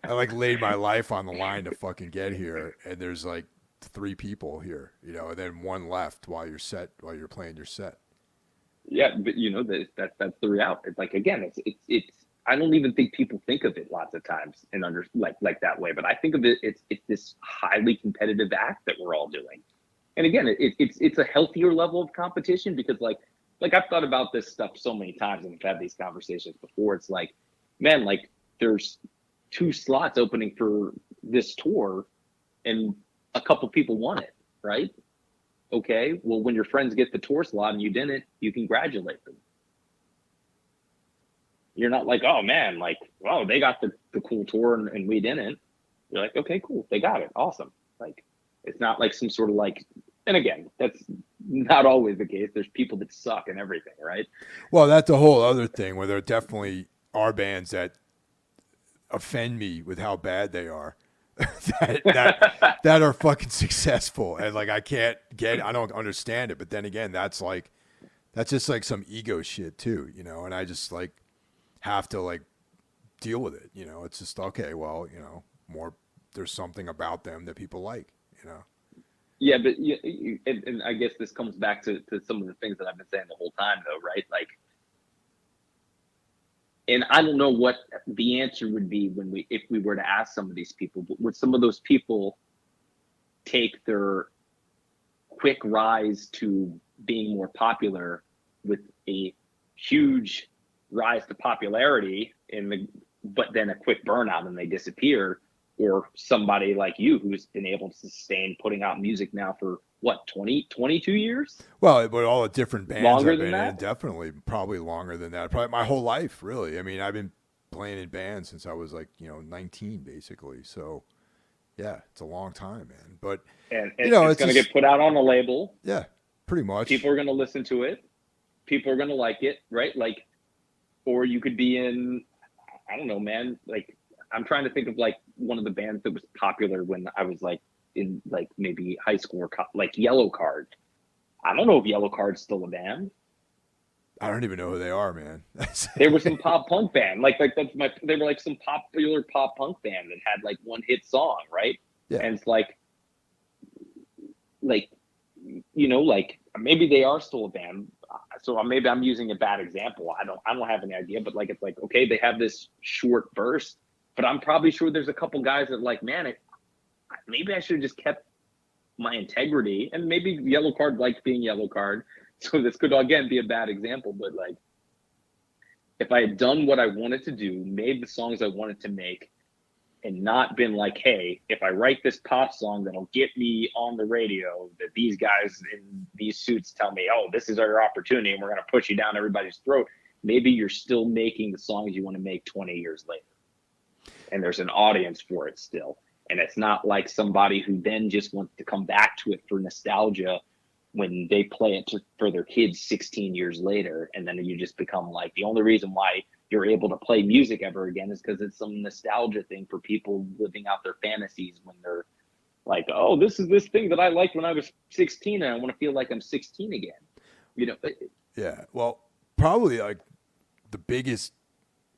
I laid my life on the line to fucking get here, and there's like 3 people here, you know, and then 1 left while you're playing your set. Yeah, but you know that's the reality. It's like, again, it's. I don't even think people think of it lots of times and like that way. But I think of it. It's this highly competitive act that we're all doing. And again, it's a healthier level of competition because like I've thought about this stuff so many times and I've had these conversations before. It's like, man, like there's 2 slots opening for this tour, and a couple people won it, right? Okay, well, when your friends get the tour slot and you didn't, you congratulate them. You're not like, oh man, like, oh, they got the cool tour and we didn't. You're like, okay, cool, they got it, awesome. Like, it's not like some sort of like, and again, that's not always the case. There's people that suck and everything, right? Well, that's a whole other thing where there definitely are bands that offend me with how bad they are. that are fucking successful, and like I don't understand it. But then again, that's just like some ego shit too, you know. And I just like have to like deal with it, you know. It's just okay. Well, you know, there's something about them that people like, you know. Yeah, but and I guess this comes back to some of the things that I've been saying the whole time, though, right? Like. And I don't know what the answer would be if we were to ask some of these people, but would some of those people take their quick rise to being more popular with a huge rise to popularity but then a quick burnout and they disappear, or somebody like you who's been able to sustain putting out music now for what, 22 years? Well, but all the different bands longer I've than been that? in, definitely, probably longer than that. Probably my whole life, really. I mean, I've been playing in bands since I was like, you know, 19, basically. So, yeah, it's a long time, man. But and you know, it's going to get put out on a label. Yeah, pretty much. People are going to listen to it. People are going to like it, right? Like, or you could be in, I don't know, man. Like, I'm trying to think of like one of the bands that was popular when I was like in like maybe high school or like Yellow Card. I don't know if Yellow Card's still a band. I don't even know who they are, man. They were some pop punk band. Like they were like some popular pop punk band that had like 1 hit song, right? Yeah. And it's like, you know, like maybe they are still a band. So maybe I'm using a bad example. I don't have any idea, but like, it's like, okay, they have this short burst, but I'm probably sure there's a couple guys that like, man, maybe I should have just kept my integrity. And maybe Yellow Card likes being Yellow Card. So this could again be a bad example, but like, if I had done what I wanted to do, made the songs I wanted to make, and not been like, hey, if I write this pop song that'll get me on the radio, that these guys in these suits tell me, oh, this is our opportunity and we're going to push you down everybody's throat. Maybe you're still making the songs you want to make 20 years later. And there's an audience for it still. And it's not like somebody who then just wants to come back to it for nostalgia when they play it for their kids 16 years later. And then you just become like, the only reason why you're able to play music ever again is because it's some nostalgia thing for people living out their fantasies when they're like, oh, this is this thing that I liked when I was 16 and I want to feel like I'm 16 again. You know? Yeah. Well, probably like the biggest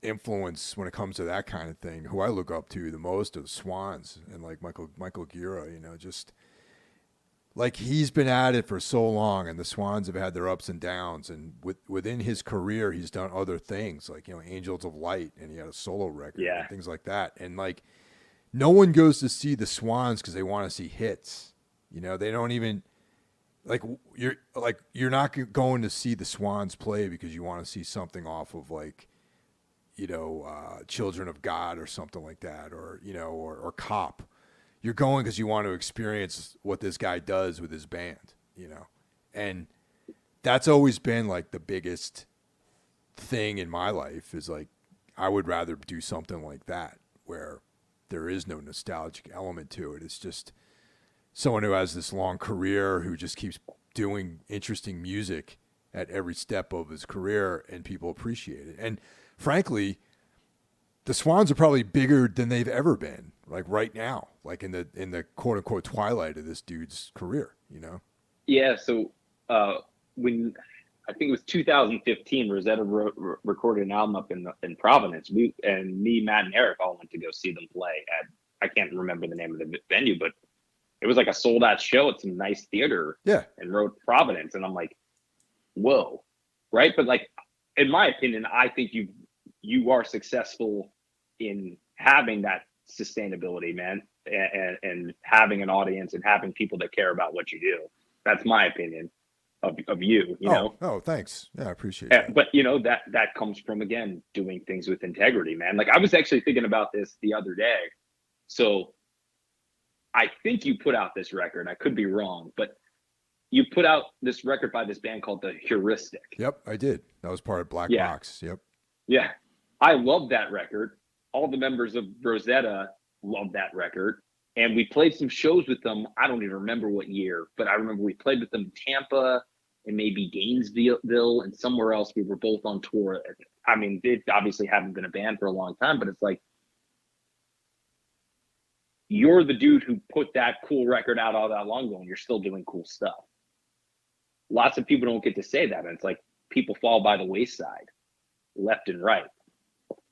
influence when it comes to that kind of thing, who I look up to the most are the Swans and like Michael Gira, you know, just like he's been at it for so long, and the Swans have had their ups and downs, and within his career he's done other things like, you know, Angels of Light, and he had a solo record and things like that. And like no one goes to see the Swans because they want to see hits, you know. They don't even you're not going to see the Swans play because you want to see something off of like, you know, Children of God or something like that, or, you know, or Cop. You're going because you want to experience what this guy does with his band, you know. And that's always been like the biggest thing in my life is like, I would rather do something like that where, there is no nostalgic element to it. It's just someone who has this long career who just keeps doing interesting music at every step of his career, and people appreciate it. And frankly, the Swans are probably bigger than they've ever been, like right now, like in the quote unquote twilight of this dude's career, you know? Yeah. So when I think it was 2015, Rosetta recorded an album up in Providence. Me, Matt, and Eric all went to go see them play at, I can't remember the name of the venue, but it was like a sold out show at some nice theater. Yeah. In Providence. And I'm like, whoa. Right. But like, in my opinion, I think you are successful in having that sustainability, man, and having an audience and having people that care about what you do. That's my opinion of you, you know? Oh, thanks. Yeah, I appreciate that. But you know, that comes from, again, doing things with integrity, man. Like I was actually thinking about this the other day. So I think you put out this record. I could be wrong, but you put out this record by this band called The Heuristic. Yep, I did. That was part of Black Box. Yep. Yeah. I love that record. All the members of Rosetta love that record. And we played some shows with them. I don't even remember what year, but I remember we played with them in Tampa and maybe Gainesville and somewhere else. We were both on tour. I mean, they obviously haven't been a band for a long time, but it's like, you're the dude who put that cool record out all that long ago, and you're still doing cool stuff. Lots of people don't get to say that. And it's like, people fall by the wayside left and right,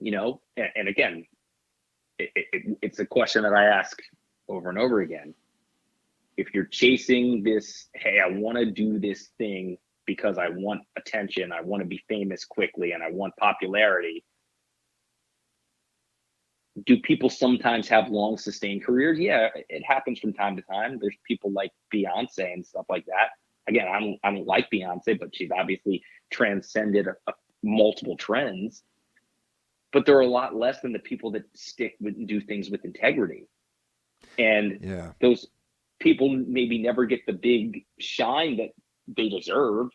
you know? And again, it's a question that I ask over and over again. If you're chasing this, hey, I want to do this thing because I want attention, I want to be famous quickly, and I want popularity, do people sometimes have long sustained careers? Yeah, it happens from time to time. There's people like Beyonce and stuff like that. Again, I don't like Beyonce, but she's obviously transcended multiple trends. But there are a lot less than the people that stick with and do things with integrity. And those people maybe never get the big shine that they deserve,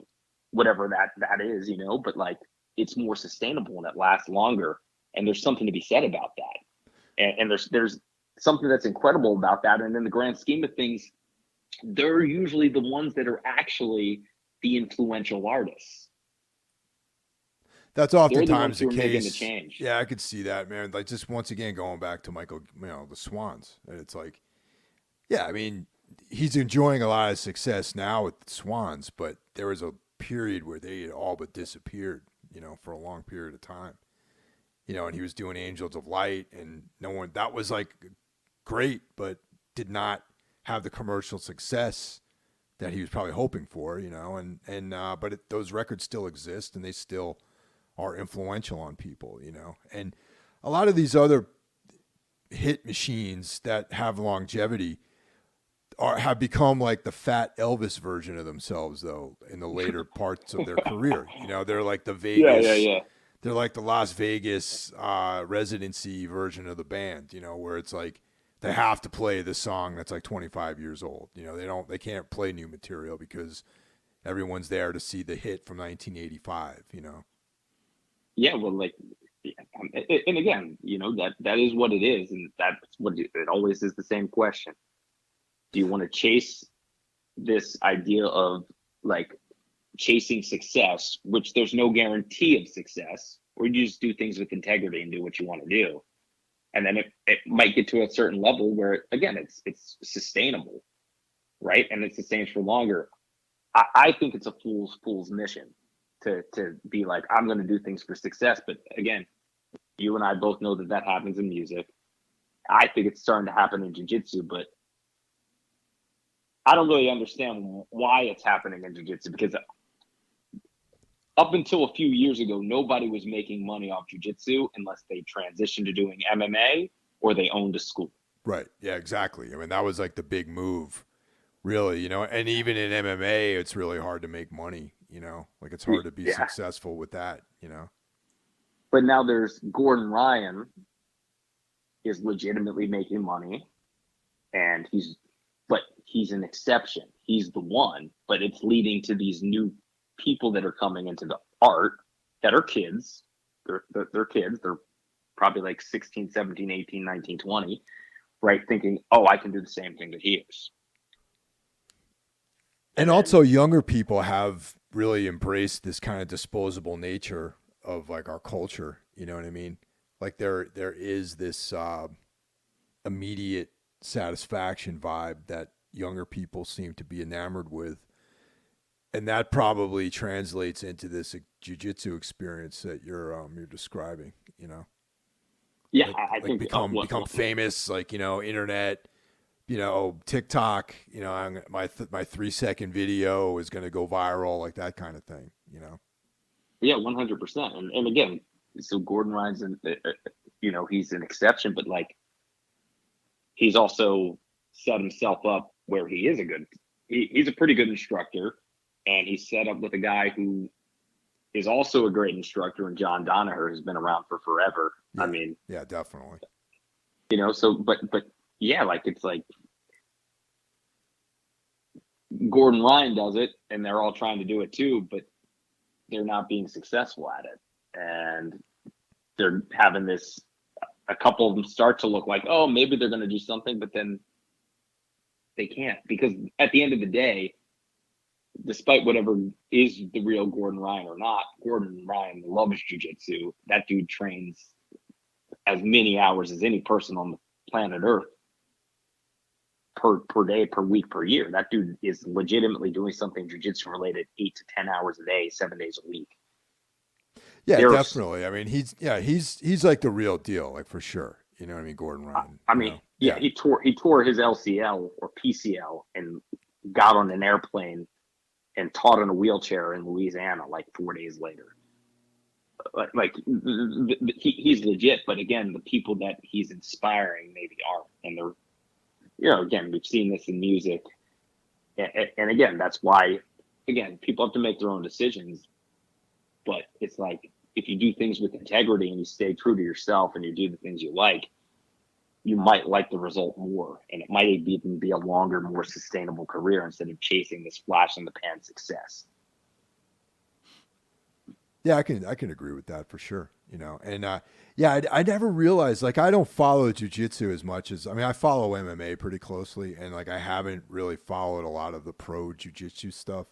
whatever that is, you know, but like, it's more sustainable and it lasts longer. And there's something to be said about that. And there's something that's incredible about that. And in the grand scheme of things, they're usually the ones that are actually the influential artists. That's oftentimes the case. The change. Yeah, I could see that, man. Like, just once again, going back to Michael, you know, the Swans. And it's like, yeah, I mean, he's enjoying a lot of success now with the Swans, but there was a period where they had all but disappeared, you know, for a long period of time. You know, and he was doing Angels of Light, and that was like great, but did not have the commercial success that he was probably hoping for, you know, but those records still exist, and they still are influential on people, you know. And a lot of these other hit machines that have longevity have become like the fat Elvis version of themselves, though, in the later parts of their career. You know, they're like the Vegas, they're like the Las Vegas residency version of the band, you know, where it's like they have to play the song that's like 25 years old. You know, they can't play new material because everyone's there to see the hit from 1985, you know. Yeah, well, like, and again, you know, that is what it is, and that's what it always is, the same question. Do you want to chase this idea of like chasing success, which there's no guarantee of success, or you just do things with integrity and do what you want to do? And then it might get to a certain level where, again, it's sustainable, right? And it sustains for longer. I think it's a fool's mission to be like, I'm going to do things for success. But again, you and I both know that happens in music. I think it's starting to happen in jiu-jitsu, but I don't really understand why it's happening in jiu-jitsu, because up until a few years ago, nobody was making money off jiu-jitsu unless they transitioned to doing MMA or they owned a school. Right. Yeah, exactly. I mean, that was like the big move, really, you know, and even in MMA, it's really hard to make money, you know, like it's hard to be successful with that, you know. But now there's Gordon Ryan is legitimately making money, and he's an exception. He's the one, but it's leading to these new people that are coming into the art that are kids. They're kids. They're probably like 16, 17, 18, 19, 20, right? Thinking, oh, I can do the same thing that he is. And also younger people have really embraced this kind of disposable nature of like our culture. You know what I mean? Like there is this immediate satisfaction vibe that younger people seem to be enamored with. And that probably translates into this jiu-jitsu experience that you're describing, you know? Yeah, Like, I think become famous, like, you know, internet, you know, TikTok, you know, my 3-second video is going to go viral, like that kind of thing, you know? Yeah, 100%. And again, so Gordon Ryan's, you know, he's an exception, but like, he's also set himself up where he is he's a pretty good instructor, and he's set up with a guy who is also a great instructor, and John Danaher has been around for forever. Yeah, I mean, yeah, definitely. You know, so but yeah, like it's like Gordon Ryan does it, and they're all trying to do it too, but they're not being successful at it, and they're having this. A couple of them start to look like, oh, maybe they're going to do something, but then they can't, because at the end of the day, despite whatever is the real Gordon Ryan or not, Gordon Ryan loves jiu-jitsu. That dude trains as many hours as any person on the planet Earth per day, per week, per year. That dude is legitimately doing something jiu-jitsu related 8 to 10 hours a day, 7 days a week. Yeah, definitely. I mean, he's like the real deal, like for sure. You know what I mean? Gordon Ryan. I mean, yeah, he tore his LCL or PCL and got on an airplane and taught in a wheelchair in Louisiana like 4 days later. He's legit, but again, the people that he's inspiring maybe aren't, and they're, you know, again, we've seen this in music, and again, that's why, again, people have to make their own decisions. But it's like, if you do things with integrity and you stay true to yourself and you do the things you like, you might like the result more, and it might even be a longer, more sustainable career instead of chasing this flash in the pan success. Yeah, I can agree with that for sure. You know, and yeah, I never realized, like, I don't follow jiu-jitsu as much as, I mean, I follow MMA pretty closely, and like I haven't really followed a lot of the pro jiu-jitsu stuff.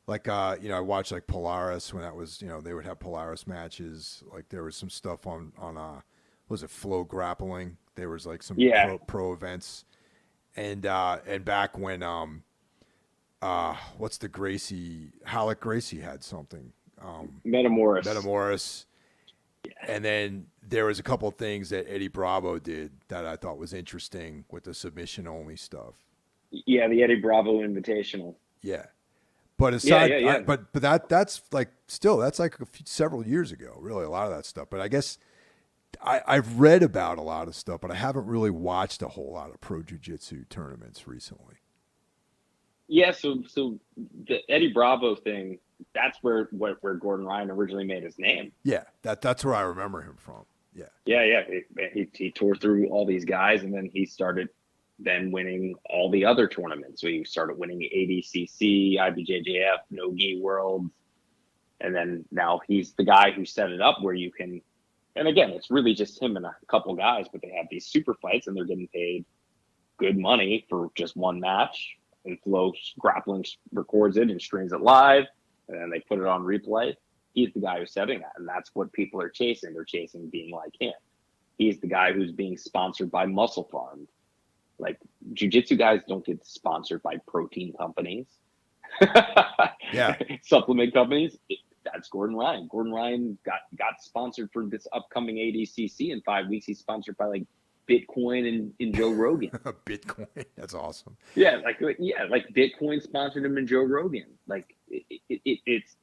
Like, you know, I watched like Polaris when that was, you know, they would have Polaris matches. Like there was some stuff on was it Flow Grappling? There was like some pro events, and back when what's the Halleck Gracie had something. Metamoris. Yeah. And then there was a couple of things that Eddie Bravo did that I thought was interesting with the submission only stuff. Yeah, the Eddie Bravo Invitational. Yeah. But aside, but that's like still, that's like several years ago, really, a lot of that stuff. But I guess I've read about a lot of stuff, but I haven't really watched a whole lot of pro jiu-jitsu tournaments recently. Yeah, so the Eddie Bravo thing, that's where Gordon Ryan originally made his name. Yeah, that's where I remember him from. Yeah. Yeah. He tore through all these guys, and then he started winning all the other tournaments. So he started winning ADCC, IBJJF, No Gi Worlds, and then now he's the guy who set it up where you can. And again, it's really just him and a couple guys, but they have these super fights, and they're getting paid good money for just one match. And Flow Grappling records it and streams it live, and then they put it on replay. He's the guy who's setting that, and that's what people are chasing. They're chasing being like him. He's the guy who's being sponsored by Muscle Farm. Like, jiu-jitsu guys don't get sponsored by protein companies. Yeah. Supplement companies. That's Gordon Ryan. Gordon Ryan got sponsored for this upcoming ADCC in 5 weeks. He's sponsored by like Bitcoin and Joe Rogan. Bitcoin. That's awesome. Yeah. Like Bitcoin sponsored him and Joe Rogan. Like it's,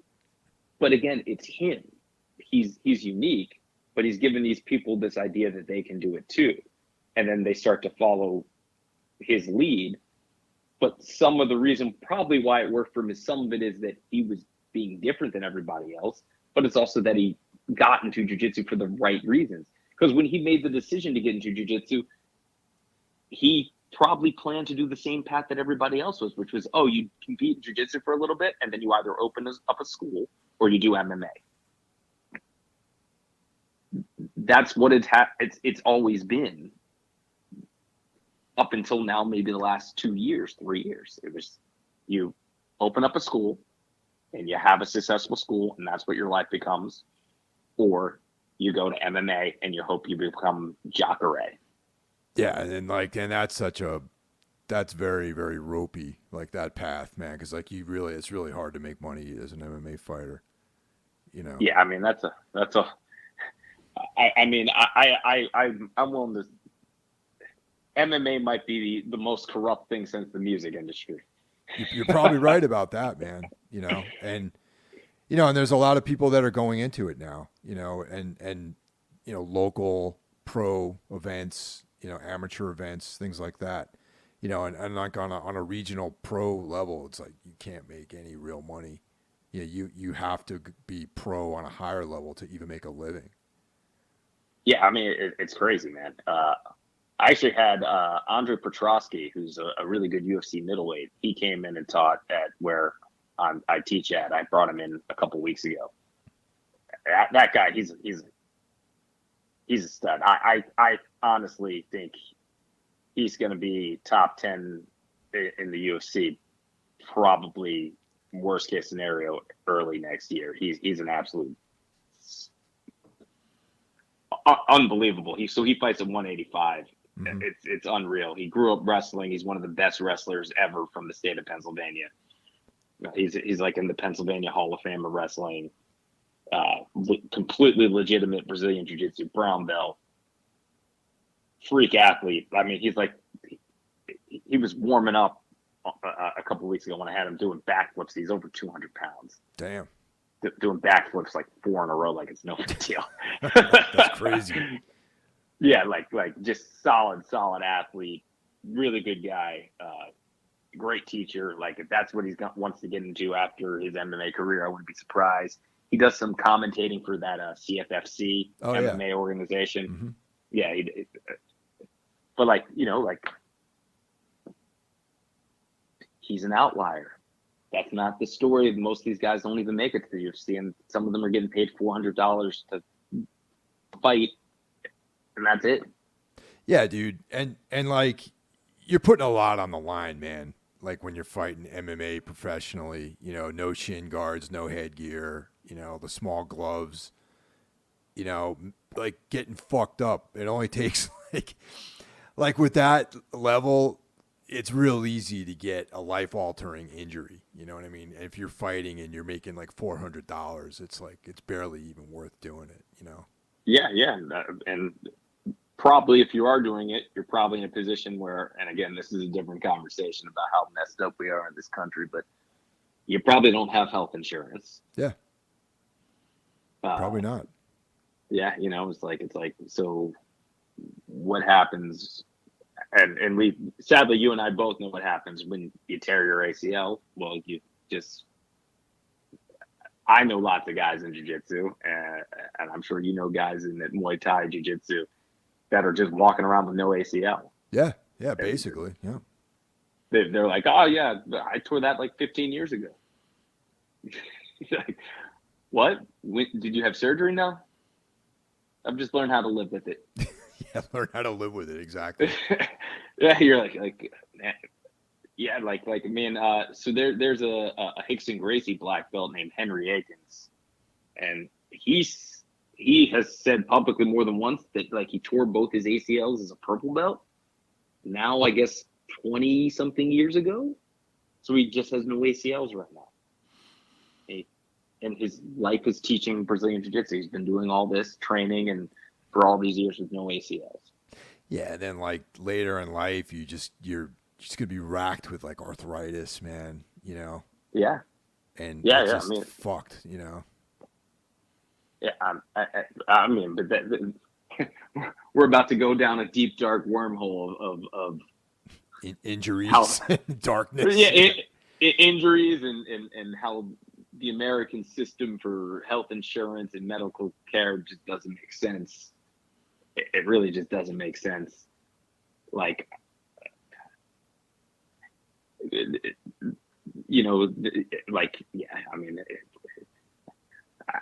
but again, it's him. He's unique, but he's given these people this idea that they can do it too. And then they start to follow his lead. But some of the reason probably why it worked for him is some of it is that he was being different than everybody else, but it's also that he got into jiu-jitsu for the right reasons. Because when he made the decision to get into jiu-jitsu, he probably planned to do the same path that everybody else was, which was, oh, you compete in jiu-jitsu for a little bit, and then you either open up a school or you do MMA. that's what it's always been up until now, maybe the last 2 years, 3 years. It was, you open up a school and you have a successful school, and that's what your life becomes, or you go to MMA and you hope you become Jacare. Yeah, and that's very, very ropey, like that path, man. Because like it's really hard to make money as an MMA fighter. Yeah, I mean I'm willing to. MMA might be the most corrupt thing since the music industry. You're probably right about that, man. And and there's a lot of people that are going into it now. And local pro events, amateur events, things like that. And like on a regional pro level, it's like you can't make any real money. You have to be pro on a higher level to even make a living. Yeah, I mean it's crazy, man. I actually had Andre Petrosky, who's a really good UFC middleweight. He came in and taught at where I teach at. I brought him in a couple weeks ago. That guy, he's a stud. I honestly think he's going to be top 10 in the UFC, probably worst case scenario early next year. He's an absolute unbelievable. He fights at 185. Mm-hmm. It's unreal. He grew up wrestling. He's one of the best wrestlers ever from the state of Pennsylvania. He's like in the Pennsylvania Hall of Fame of wrestling. Completely legitimate Brazilian Jiu-Jitsu brown belt. Freak athlete. I mean, he was warming up a couple of weeks ago when I had him doing backflips. He's over 200 pounds. Damn. Doing backflips like 4 in a row, like it's no big deal. That's crazy. Yeah, like just solid athlete, really good guy, great teacher. Like if that's what wants to get into after his MMA career, I wouldn't be surprised. He does some commentating for that CFFC MMA organization. Mm-hmm. Yeah, but he's an outlier. That's not the story. Most of these guys don't even make it to the UFC, and some of them are getting paid $400 to fight, and that's it. Yeah, dude, and like you're putting a lot on the line, man. Like when you're fighting MMA professionally, no shin guards, no headgear, the small gloves, like getting fucked up. It only takes like with that level, it's real easy to get a life-altering injury. You know what I mean? And if you're fighting and you're making like $400, it's like it's barely even worth doing it. Yeah, and probably if you are doing it, you're probably in a position where, and again, this is a different conversation about how messed up we are in this country, but you probably don't have health insurance. Yeah, probably not. Yeah, it's like so. What happens? And we sadly, you and I both know what happens when you tear your ACL. Well, I know lots of guys in jiu-jitsu, and I'm sure guys in Muay Thai jiu-jitsu that are just walking around with no ACL. Yeah, basically, yeah. They're like, oh yeah, I tore that like 15 years ago. Like, what? Did you have surgery now? I've just learned how to live with it. Yeah, learn how to live with it, exactly. Yeah, you're like, yeah, like I mean, so there's a Hickson Gracie black belt named Henry Akins, and he has said publicly more than once that like he tore both his ACLs as a purple belt. Now, I guess 20 something years ago, so he just has no ACLs right now. And his life is teaching Brazilian Jiu-Jitsu. He's been doing all this training and for all these years with no ACLs. Yeah, and then like later in life, you're just gonna be racked with like arthritis, man. Yeah. And just fucked. Yeah, I mean, but we're about to go down a deep dark wormhole of injuries, darkness. Yeah, injuries and how the American system for health insurance and medical care just doesn't make sense. It really just doesn't make sense. Like, like, yeah, I mean,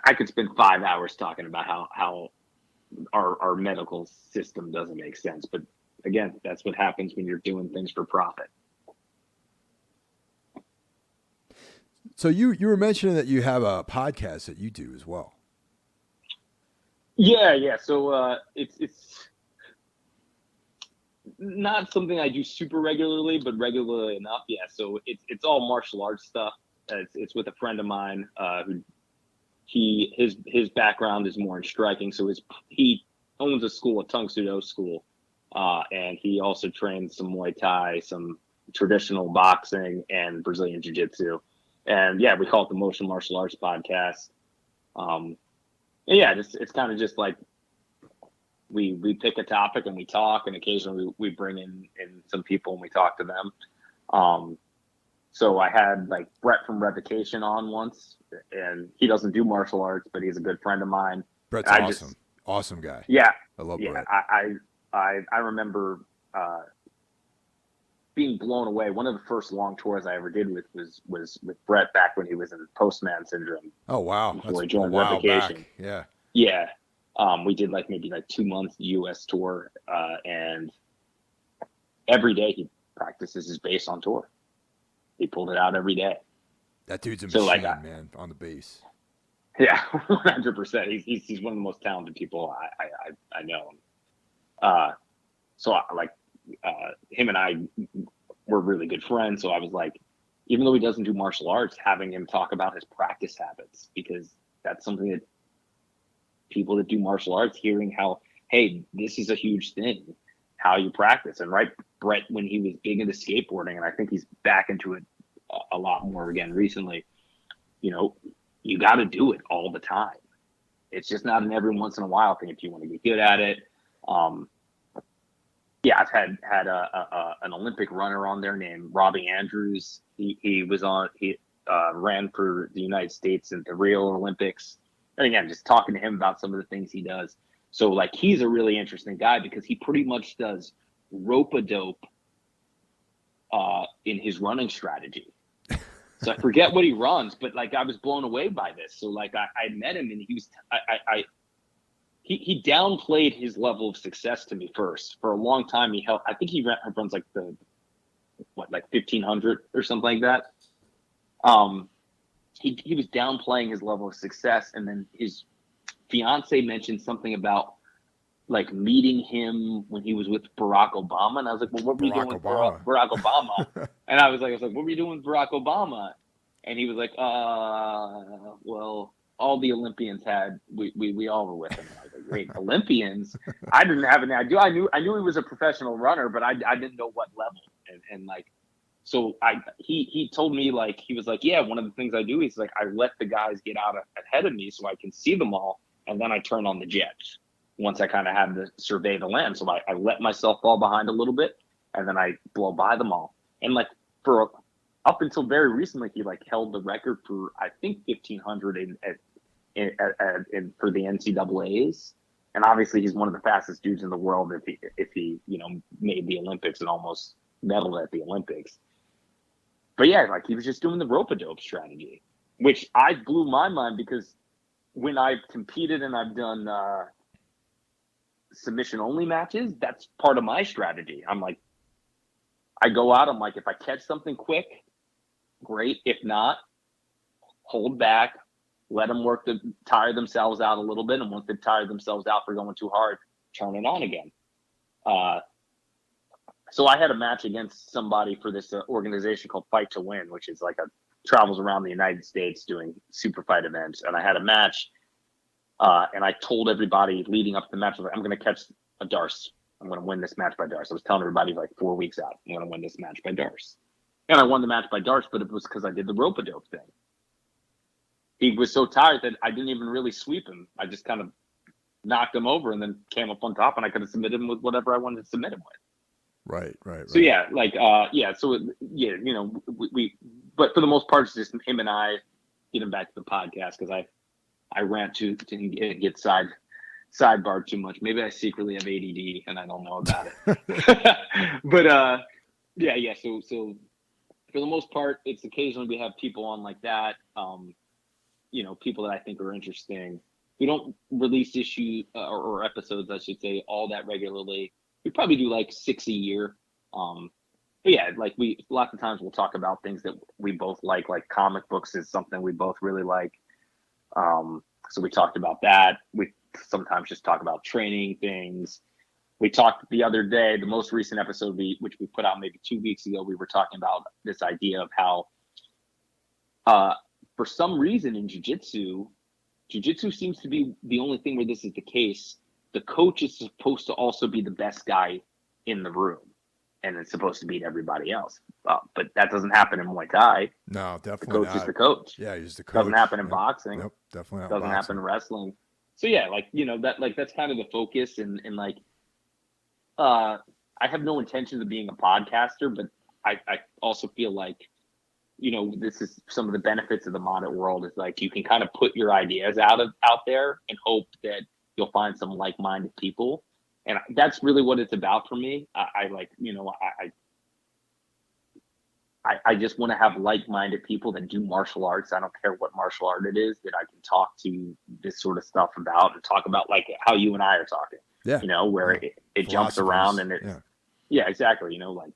I could spend 5 hours talking about how our medical system doesn't make sense. But again, that's what happens when you're doing things for profit. So you were mentioning that you have a podcast that you do as well. Yeah. So it's not something I do super regularly, but regularly enough. Yeah. So it's all martial arts stuff. It's with a friend of mine who his background is more in striking. So he owns a school, a Tung Sudo school, and he also trains some Muay Thai, some traditional boxing, and Brazilian Jiu Jitsu. And yeah, we call it the Motion Martial Arts Podcast. Yeah, it's kind of just like we pick a topic and we talk, and occasionally we bring in some people and we talk to them. So I had like Brett from Revocation on once, and he doesn't do martial arts, but he's a good friend of mine. Brett's awesome. Awesome guy. Yeah. I love Brett. I remember being blown away. One of the first long tours I ever did was with Brett back when he was in Postman Syndrome. Oh wow. Before he joined Revocation. Back. Yeah. Yeah. We did maybe 2 months US tour, and every day he practices his bass on tour. He pulled it out every day. That dude's a machine, man, on the bass. Yeah, 100%. He's one of the most talented people I know. So him and I were really good friends. So I was like, even though he doesn't do martial arts, having him talk about his practice habits, because that's something that people that do martial arts, hearing how, hey, this is a huge thing, how you practice. And Brett, when he was big into skateboarding, and I think he's back into it a lot more again recently, you got to do it all the time. It's just not an every once in a while thing if you want to get good at it. Yeah, I've had an Olympic runner on there named Robbie Andrews. He ran for the United States in the Rio Olympics. And again, just talking to him about some of the things he does. So he's a really interesting guy because he pretty much does rope-a-dope in his running strategy. So I forget what he runs, but I was blown away by this. So I met him, and he downplayed his level of success to me first. For a long time, I think he runs the 1500 or something like that. He was downplaying his level of success, and then his fiance mentioned something about meeting him when he was with Barack Obama, and I was like, well, what were you doing with Barack Obama? And I was like, what were you doing with Barack Obama? And he was like, well, all the Olympians we all were with him. And I was like, wait, Olympians? I didn't have any idea. I knew he was a professional runner, but I didn't know what level. And so he told me he was like, yeah, one of the things I do is I let the guys get out ahead of me so I can see them all, and then I turn on the jets once I kind of have to survey the land. So I let myself fall behind a little bit, and then I blow by them all. And for up until very recently, he held the record for I think 1500 for the NCAAs. And obviously he's one of the fastest dudes in the world if he made the Olympics and almost medaled at the Olympics. But yeah, he was just doing the rope-a-dope strategy, which I blew my mind because when I've competed and I've done submission only matches, that's part of my strategy. I go out, if I catch something quick, great. If not, hold back, let them tire themselves out a little bit. And once they've tired themselves out for going too hard, turn it on again. So I had a match against somebody for this organization called Fight to Win, which is travels around the United States doing super fight events. And I had a match, and I told everybody leading up to the match, I'm going to catch a Darce. I'm going to win this match by Darce. I was telling everybody 4 weeks out, I'm going to win this match by Darce. And I won the match by Darce, but it was because I did the rope-a-dope thing. He was so tired that I didn't even really sweep him. I just kind of knocked him over and then came up on top, and I could have submitted him with whatever I wanted to submit him with. Right. So yeah, but for the most part, it's just him and I. Getting back to the podcast, because I rant to get sidebarred too much. Maybe I secretly have ADD and I don't know about it. But yeah. So for the most part, it's occasionally we have people on like that. People that I think are interesting. we don't release issues or episodes, I should say, all that regularly. We probably do like 6 a year. But yeah, like lots of times we'll talk about things that we both like comic books is something we both really like. So we talked about that. We sometimes just talk about training things. We talked the other day, the most recent episode which we put out maybe 2 weeks ago, we were talking about this idea of how for some reason in jiu-jitsu seems to be the only thing where this is the case. The coach is supposed to also be the best guy in the room, and it's supposed to beat everybody else. But that doesn't happen in Muay Thai. No, definitely the coach not. is the coach. Yeah, he's the coach. Doesn't happen in boxing. Nope, definitely not. Doesn't happen in wrestling. So yeah, like, you know, that's kind of the focus, and like I have no intentions of being a podcaster, but I also feel like, you know, this is some of the benefits of the modern world is like you can kind of put your ideas out there and hope that you'll find some like-minded people. And that's really what it's about for me. I like, you know, I just want to have like-minded people that do martial arts. I don't care what martial art it is that I can talk to this sort of stuff about and talk about like how you and I are talking, yeah, you know, where it jumps around and yeah, exactly. You know, like,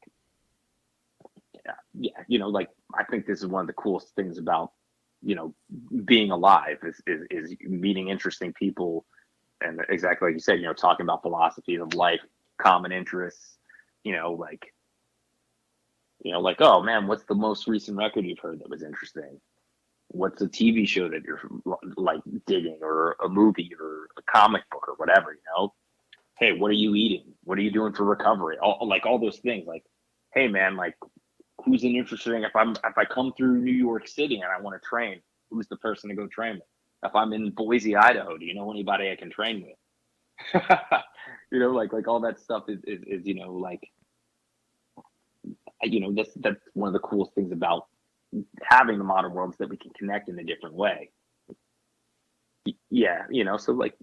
yeah, you know, like I think this is one of the coolest things about, you know, being alive is meeting interesting people, and exactly like you said, you know, talking about philosophies of life, common interests, you know, like, oh man, what's the most recent record you've heard that was interesting? What's a TV show that you're like digging, or a movie or a comic book or whatever, you know? Hey, what are you eating? What are you doing for recovery? All those things. Like, hey man, like, who's an interesting, if I come through New York City and I want to train, who's the person to go train with? If I'm in Boise, Idaho, do you know anybody I can train with? You know, like all that stuff is, you know, like, you know, that's one of the coolest things about having the modern world is that we can connect in a different way. Yeah, you know, so like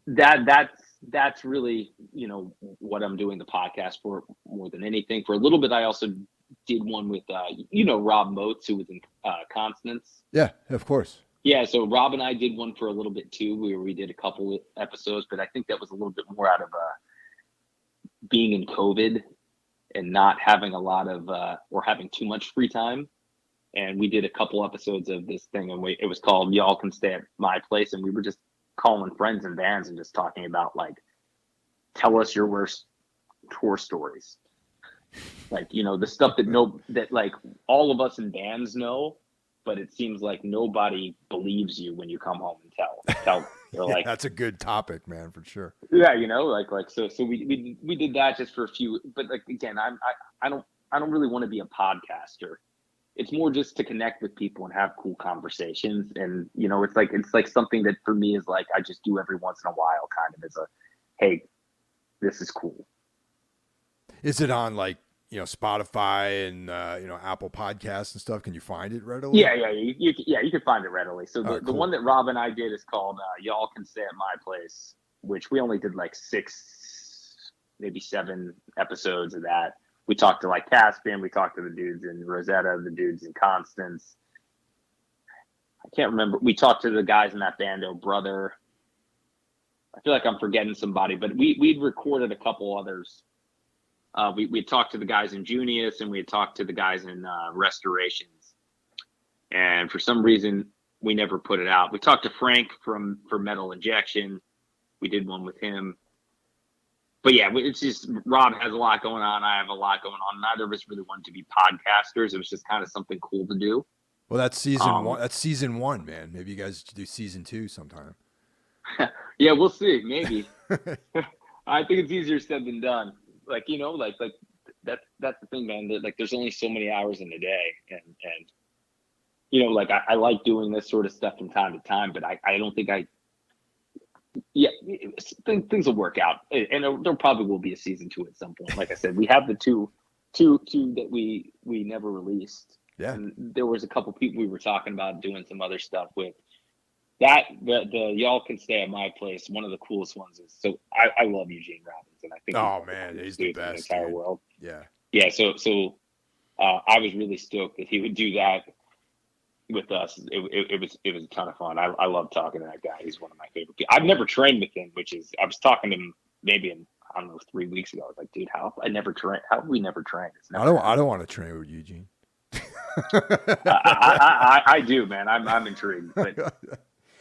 that's really, you know, what I'm doing the podcast for more than anything. For a little bit, I also did one with, you know, Rob Moats, who was in Constance. Yeah, of course. Yeah, so Rob and I did one for a little bit too, where we did a couple of episodes, but I think that was a little bit more out of being in COVID and not having a lot of, or having too much free time. And we did a couple episodes of this thing, and it was called Y'all Can Stay at My Place, and we were just calling friends and bands and just talking about, like, tell us your worst tour stories. Like, you know, the stuff that like all of us in bands know, but it seems like nobody believes you when you come home and tell. They're Yeah, like, that's a good topic, man, for sure. yeah, you know, like so we did that just for a few, but like, again, I don't really want to be a podcaster. It's more just to connect with people and have cool conversations. And, you know, it's like something that for me is like, I just do every once in a while, kind of as a, hey, this is cool. Is it on, like, you know, Spotify and, you know, Apple Podcasts and stuff? Can you find it readily? Yeah. You can find it readily. So the cool. one that Rob and I did is called Y'all Can Stay at My Place, which we only did like 6, maybe 7 episodes of that. We talked to like Caspian, we talked to the dudes in Rosetta, the dudes in Constance. I can't remember. We talked to the guys in that band, Oh Brother. I feel like I'm forgetting somebody, but we'd recorded a couple others. We talked to the guys in Junius, and we had talked to the guys in Restorations. And for some reason, we never put it out. We talked to Frank for Metal Injection. We did one with him. But yeah, it's just Rob has a lot going on. I have a lot going on. Neither of us really wanted to be podcasters. It was just kind of something cool to do. Well, that's season 1. That's season 1, man. Maybe you guys do season 2 sometime. Yeah, we'll see. Maybe. I think it's easier said than done. Like, you know, like that's the thing, man. That, like, there's only so many hours in a day, and you know, like I like doing this sort of stuff from time to time, but I don't think things will work out, and there probably will be a season 2 at some point. Like I said, we have the two that we never released. Yeah. And there was a couple people we were talking about doing some other stuff with. That the Y'all Can Stay at My Place. One of the coolest ones is, so I love Eugene Robbins, and I think he's the best in the entire world. Yeah. Yeah. So I was really stoked that he would do that. with us. It was a ton of fun. I love talking to that guy. He's one of my favorite people. I've never trained with him, I was talking to him maybe I don't know, 3 weeks ago. I was like, dude, how have we never trained? I don't want to train with Eugene. I do, man. I'm intrigued, but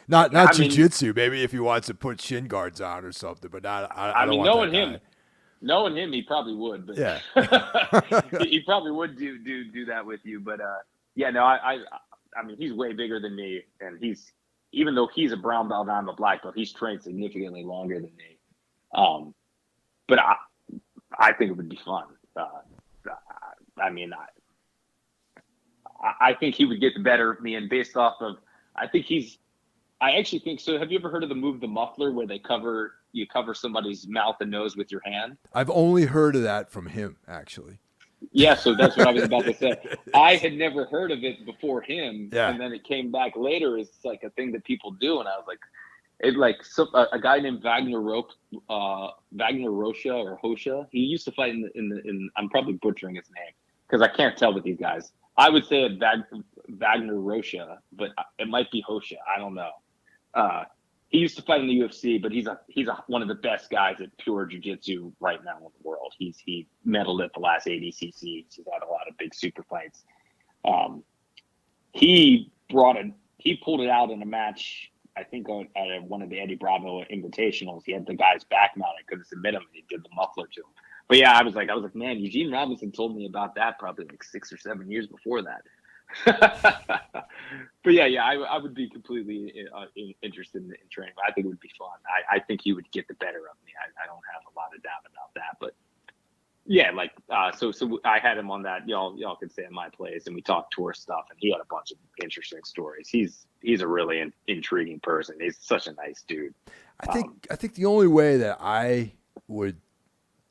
not jujitsu. Maybe if he wants to put shin guards on or something, but not. I don't want that guy. Knowing him, he probably would. But yeah, he probably would do that with you. But yeah, no, I mean, he's way bigger than me, and even though he's a brown belt, I'm a black belt. He's trained significantly longer than me. But I think it would be fun. I mean, I think he would get the better of me, and based off of, I actually think so. Have you ever heard of the move, the muffler, where you cover somebody's mouth and nose with your hand? I've only heard of that from him, actually. Yeah, so that's what I was about to say. I had never heard of it before him, yeah. And then it came back later as like a thing that people do, and I was like, a guy named Wagner Rocha or Hosha. He used to fight in I'm probably butchering his name because I can't tell with these guys. I would say it Wagner Rocha, but it might be Hosha. I don't know. He used to fight in the UFC, but he's one of the best guys at pure jiu-jitsu right now in the world. He medaled at the last ADCC. He's had a lot of big super fights. He pulled it out in a match, I think at one of the Eddie Bravo invitationals. He had the guy's back mounted, couldn't submit him, and he did the muffler to him. But yeah, I was like, man, Eugene Robinson told me about that probably like 6 or 7 years before that. But yeah, I would be completely interested in training. I think it would be fun. I think he would get the better of me. I don't have a lot of doubt about that. But yeah, like so I had him on that. Y'all could stay at my place, and we talked tour stuff, and he had a bunch of interesting stories. He's a really intriguing person. He's such a nice dude. I think the only way that I would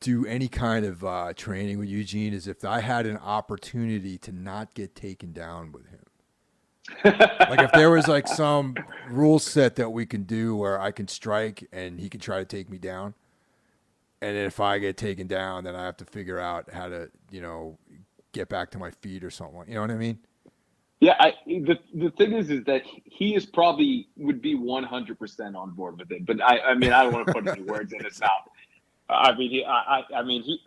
do any kind of training with Eugene is if I had an opportunity to not get taken down with him. Like if there was like some rule set that we can do where I can strike and he can try to take me down, and if I get taken down, then I have to figure out how to, get back to my feet or something. You know what I mean? Yeah, the thing is that he is probably would be 100% on board with it. But I mean, I don't want to put any words in his mouth. I mean,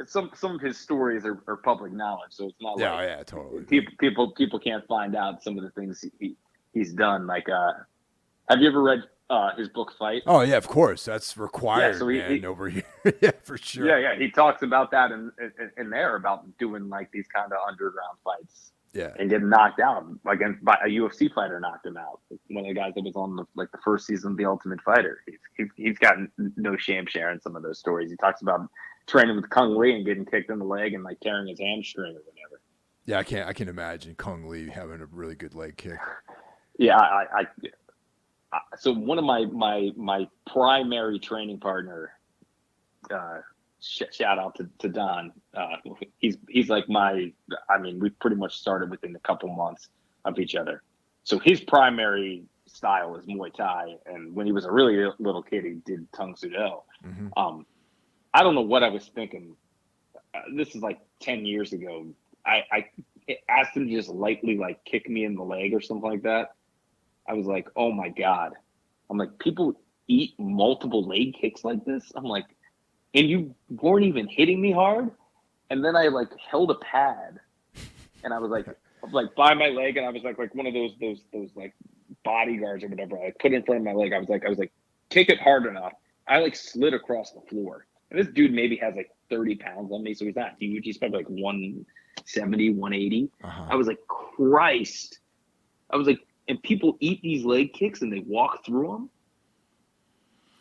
some of his stories are public knowledge, so it's not totally. People can't find out some of the things he's done. Like, have you ever read his book Fight? Oh yeah, of course, that's required. Yeah, so he over here, yeah, for sure. Yeah, he talks about that in there about doing like these kind of underground fights. Yeah, and getting knocked out by a UFC fighter knocked him out. One of the guys that was on the first season of The Ultimate Fighter. He's got no shame sharing some of those stories. He talks about training with Kung Lee and getting kicked in the leg and like tearing his hamstring or whatever. Yeah, I can imagine Kung Lee having a really good leg kick. Yeah, so one of my primary training partner. Shout out to Don. He's like we pretty much started within a couple months of each other. So his primary style is Muay Thai, and when he was a really little kid, he did Tung Soo Do. Mm-hmm. I don't know what I was thinking. This is like 10 years ago. I asked him to just lightly like kick me in the leg or something like that. I was like, oh my God. I'm like, people eat multiple leg kicks like this? I'm like, and you weren't even hitting me hard. And then I like held a pad, and I was like by my leg, and I was like one of those like bodyguards or whatever. I put it in front of my leg. I was like, kick it hard enough. I like slid across the floor. And this dude maybe has like 30 pounds on me, so he's not huge. He's probably like 170, 180. Uh-huh. I was like, Christ. I was like, and people eat these leg kicks and they walk through them.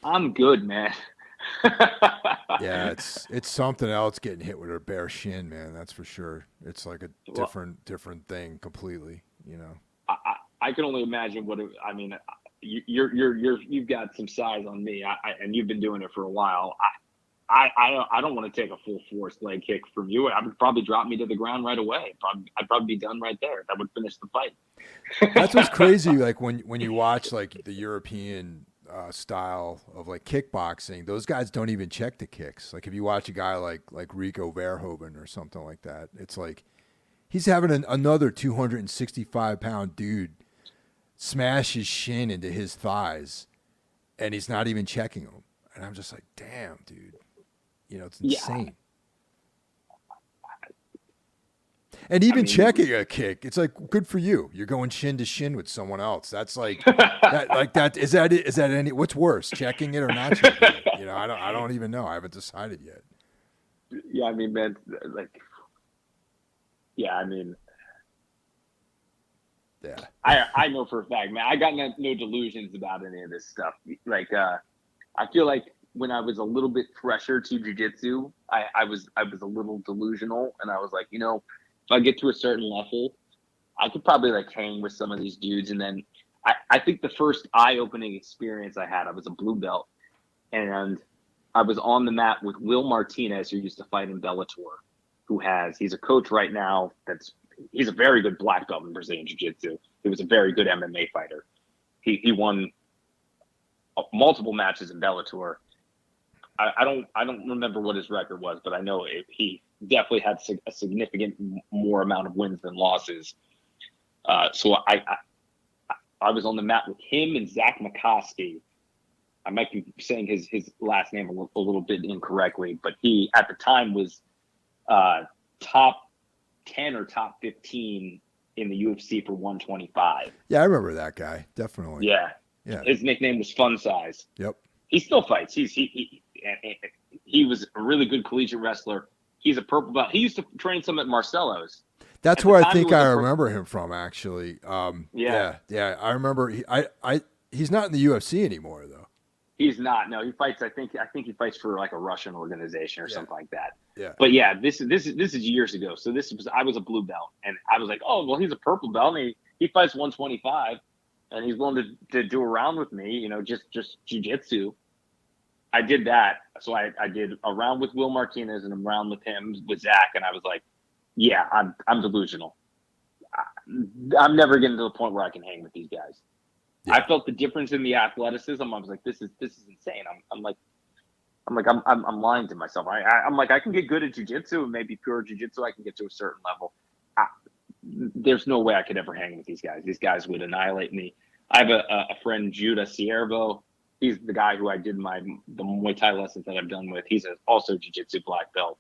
I'm good, man. Yeah, it's something else getting hit with a bare shin, man. That's for sure. It's like a different thing completely. I can only imagine what I mean. You've got some size on me, and you've been doing it for a while. I don't want to take a full force leg kick from you. I would probably drop me to the ground right away. I'd probably be done right there. That would finish the fight. That's what's crazy. Like when you watch like the European style of like kickboxing, those guys don't even check the kicks. Like if you watch a guy like Rico Verhoeven or something like that, it's like he's having another 265-pound dude smash his shin into his thighs, and he's not even checking him. And I'm just like, damn, dude. It's insane. And even checking a kick, it's like, good for you. You're going shin to shin with someone else. That's like that. Like that. Is that any? What's worse, checking it or not checking it? I don't even know. I haven't decided yet. Yeah, I mean, man, like, yeah, I mean, yeah. I know for a fact, man. I got no delusions about any of this stuff. Like, I feel like when I was a little bit fresher to jiu-jitsu, I was a little delusional, and I was like, if I get to a certain level, I could probably like hang with some of these dudes. And then I think the first eye-opening experience I had, I was a blue belt, and I was on the mat with Will Martinez, who used to fight in Bellator, he's a coach right now. He's a very good black belt in Brazilian Jiu-Jitsu. He was a very good MMA fighter. He won multiple matches in Bellator. I don't remember what his record was, but I know he definitely had a significant more amount of wins than losses. So I was on the mat with him and Zach McCoskey. I might be saying his last name a little bit incorrectly, but he at the time was top 10 or top 15 in the UFC for 125. Yeah, I remember that guy. Definitely. Yeah. His nickname was Fun Size. Yep. He still fights. He was a really good collegiate wrestler. He's a purple belt. He used to train some at Marcelo's. That's where I think I remember him from, actually. Yeah. I remember. He's not in the UFC anymore, though. He's not. No, he fights. I think he fights for like a Russian organization or something like that. Yeah. But yeah, this is years ago. So I was a blue belt, and I was like, oh well, he's a purple belt, and he fights 125, and he's willing to do a round with me. Just jiu-jitsu. I did that. So I did a round with Will Martinez and a round with him with Zach, and I was like, yeah, I'm delusional. I'm never getting to the point where I can hang with these guys. Yeah. I felt the difference in the athleticism. I was like, this is insane. I'm lying to myself. I'm like, I can get good at jiu-jitsu, and maybe pure jiu-jitsu I can get to a certain level. There's no way I could ever hang with these guys. These guys would annihilate me. I have a friend, Judah Siervo. He's the guy who I did the Muay Thai lessons that I've done with. He's also jiu-jitsu black belt.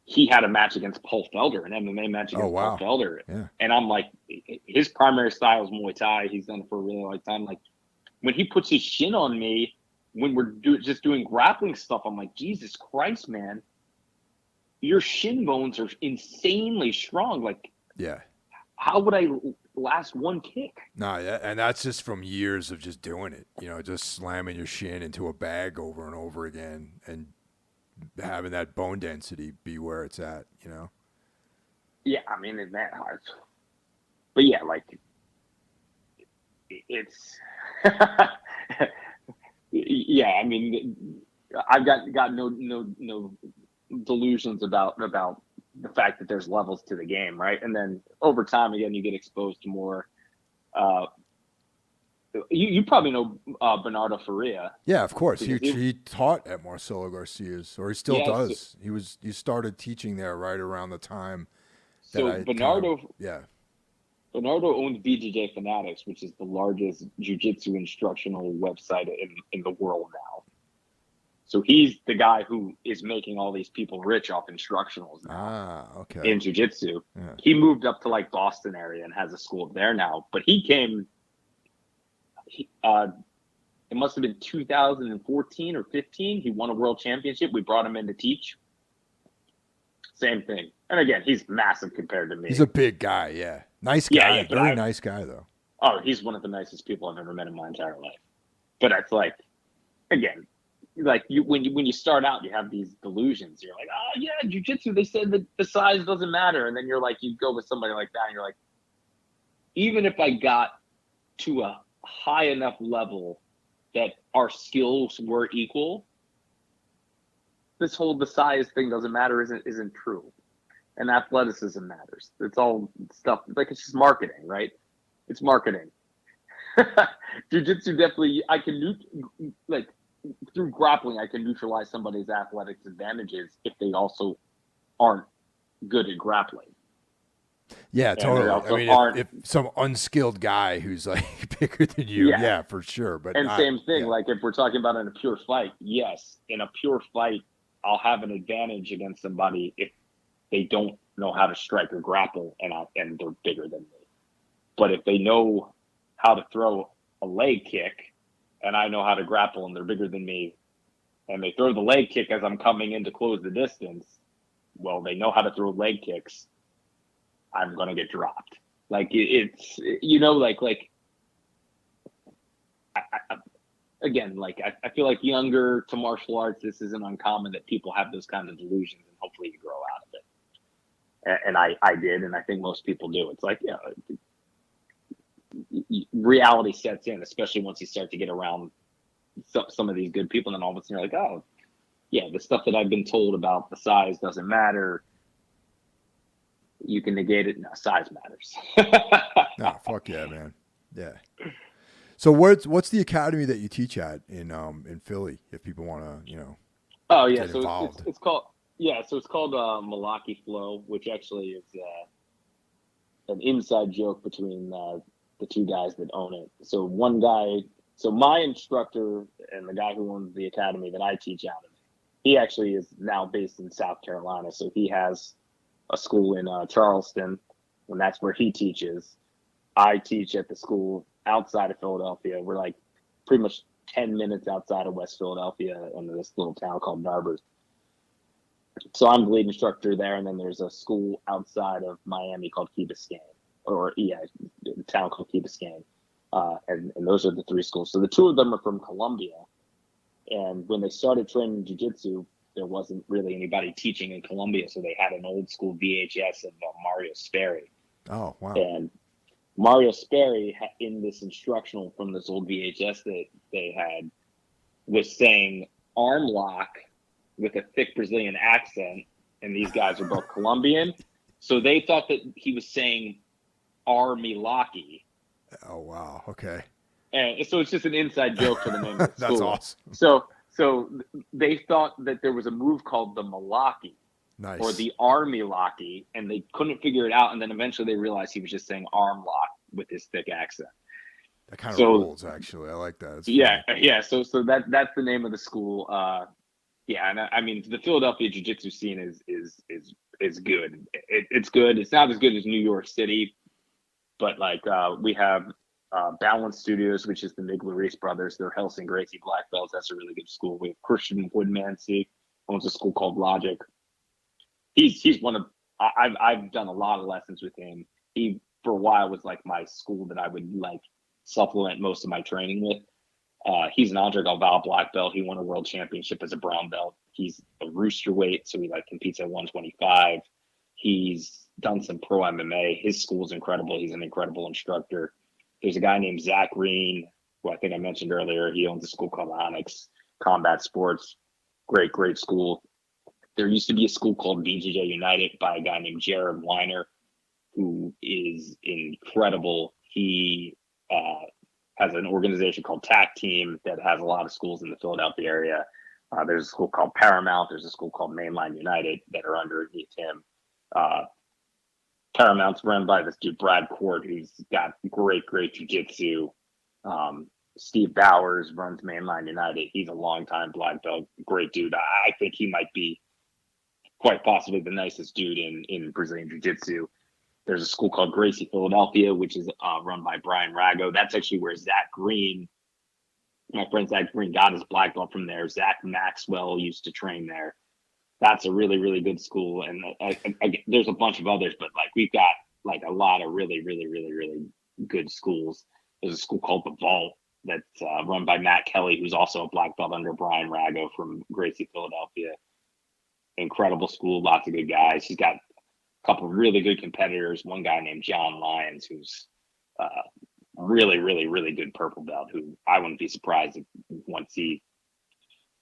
He had a match against Paul Felder, an MMA match against Paul Felder. Yeah. And I'm like, his primary style is Muay Thai. He's done it for a really long time. Like, when he puts his shin on me, when we're just doing grappling stuff, I'm like, Jesus Christ, man. Your shin bones are insanely strong. Like, yeah. How would I last one kick? No, yeah, and that's just from years of just doing it. Just slamming your shin into a bag over and over again and having that bone density be where it's at, Yeah, I mean, it's that hard. But yeah, like, it's yeah, I mean, I've got no delusions about the fact that there's levels to the game, right? And then over time, again, you get exposed to more. You probably know Bernardo Faria. Yeah, of course. He taught at Marcelo Garcia's, or he still does. So, he started teaching there right around the time. Bernardo owns BJJ Fanatics, which is the largest jiu-jitsu instructional website in the world now. So he's the guy who is making all these people rich off instructionals now in jiu-jitsu. Yeah. He moved up to like Boston area and has a school there now. But he came, it must have been 2014 or 15. He won a world championship. We brought him in to teach. Same thing. And again, he's massive compared to me. He's a big guy, yeah. Nice guy. Yeah, very nice guy, though. Oh, he's one of the nicest people I've ever met in my entire life. But it's like, again, like when you start out, you have these delusions. You're like, oh yeah, jiu-jitsu, they said that the size doesn't matter. And then you're like, you go with somebody like that and you're like, even if I got to a high enough level that our skills were equal, this whole the size thing doesn't matter isn't true. And athleticism matters. It's all stuff, like, it's just marketing, right? It's marketing. Jiu-jitsu definitely, I can through grappling, I can neutralize somebody's athletic advantages if they also aren't good at grappling. Yeah, And there totally. I also mean, aren't, if some unskilled guy who's like bigger than you, yeah. yeah, for sure. But And not, same thing, yeah, like if we're talking about in a pure fight, yes, in a pure fight, I'll have an advantage against somebody if they don't know how to strike or grapple and they're bigger than me. But if they know how to throw a leg kick and I know how to grapple and they're bigger than me and they throw the leg kick as I'm coming in to close the distance, well, they know how to throw leg kicks. I'm going to get dropped. Like it's, like again, like I feel like younger to martial arts, this isn't uncommon that people have those kinds of delusions and hopefully you grow out of it. And I did, and I think most people do. It's like, reality sets in, especially once you start to get around some of these good people, and then all of a sudden you're like, oh, yeah, the stuff that I've been told about the size doesn't matter. You can negate it. No, size matters. no, fuck yeah, man, yeah. So what's the academy that you teach at in Philly? If people want to Oh yeah, get so involved. it's called Malaki Flow, which actually is an inside joke between the two guys that own it. So one guy, so my instructor and the guy who owns the academy that I teach out of, he actually is now based in South Carolina. So he has a school in Charleston, and that's where he teaches. I teach at the school outside of Philadelphia. We're like pretty much 10 minutes outside of West Philadelphia in this little town called Narberth. So I'm the lead instructor there, and then there's a school outside of Miami called Key Biscayne, a town called Key Biscayne. And those are the three schools. So the two of them are from Colombia. And when they started training jiu-jitsu, there wasn't really anybody teaching in Colombia. So they had an old school VHS of Mario Sperry. Oh wow. And Mario Sperry, in this instructional from this old VHS that they had, was saying arm lock with a thick Brazilian accent, and these guys are both Colombian. So they thought that he was saying army locky. Oh wow. Okay. And so it's just an inside joke for the name of the That's school. awesome. So they thought that there was a move called the Malaki. Nice. Or the army locky, and they couldn't figure it out. And then eventually they realized he was just saying arm lock with his thick accent. That kind of rolls, actually. I like that. Yeah. So that's the name of the school. And I mean the Philadelphia jiu-jitsu scene is good. It's good. It's not as good as New York City, but like we have Balance Studios, which is the Miglerese brothers. They're Helsing Gracie black belts. That's a really good school. We have Christian Woodmansey, owns a school called Logic. He's one of I've done a lot of lessons with him. He for a while was like my school that I would like supplement most of my training with. He's an Andre Galval black belt. He won a world championship as a brown belt. He's a rooster weight, so he like competes at 125. He's done some pro MMA. His school's incredible. He's an incredible instructor. There's a guy named Zach Green, who I think I mentioned earlier. He owns a school called Onyx Combat Sports. Great school. There used to be a school called BJJ United by a guy named Jared Weiner, who is incredible. He has an organization called TAC Team that has a lot of schools in the Philadelphia area. There's a school called Paramount. There's a school called Mainline United that are underneath him. Paramount's run by this dude, Brad Court, who's got great jiu-jitsu. Steve Bowers runs Mainline United. He's a longtime black belt. Great dude. I think he might be quite possibly the nicest dude in Brazilian Jiu-Jitsu. There's a school called Gracie Philadelphia, which is run by Brian Rago. That's actually where Zach Green, my friend Zach Green, got his black belt from there. Zach Maxwell used to train there. That's a really good school. And there's a bunch of others, but like we've got like a lot of really good schools. There's a school called The Vault that's run by Matt Kelly, who's also a black belt under Brian Rago from Gracie Philadelphia. Incredible school, lots of good guys. He's got a couple of really good competitors. One guy named John Lyons, who's really good purple belt, who I wouldn't be surprised if once he,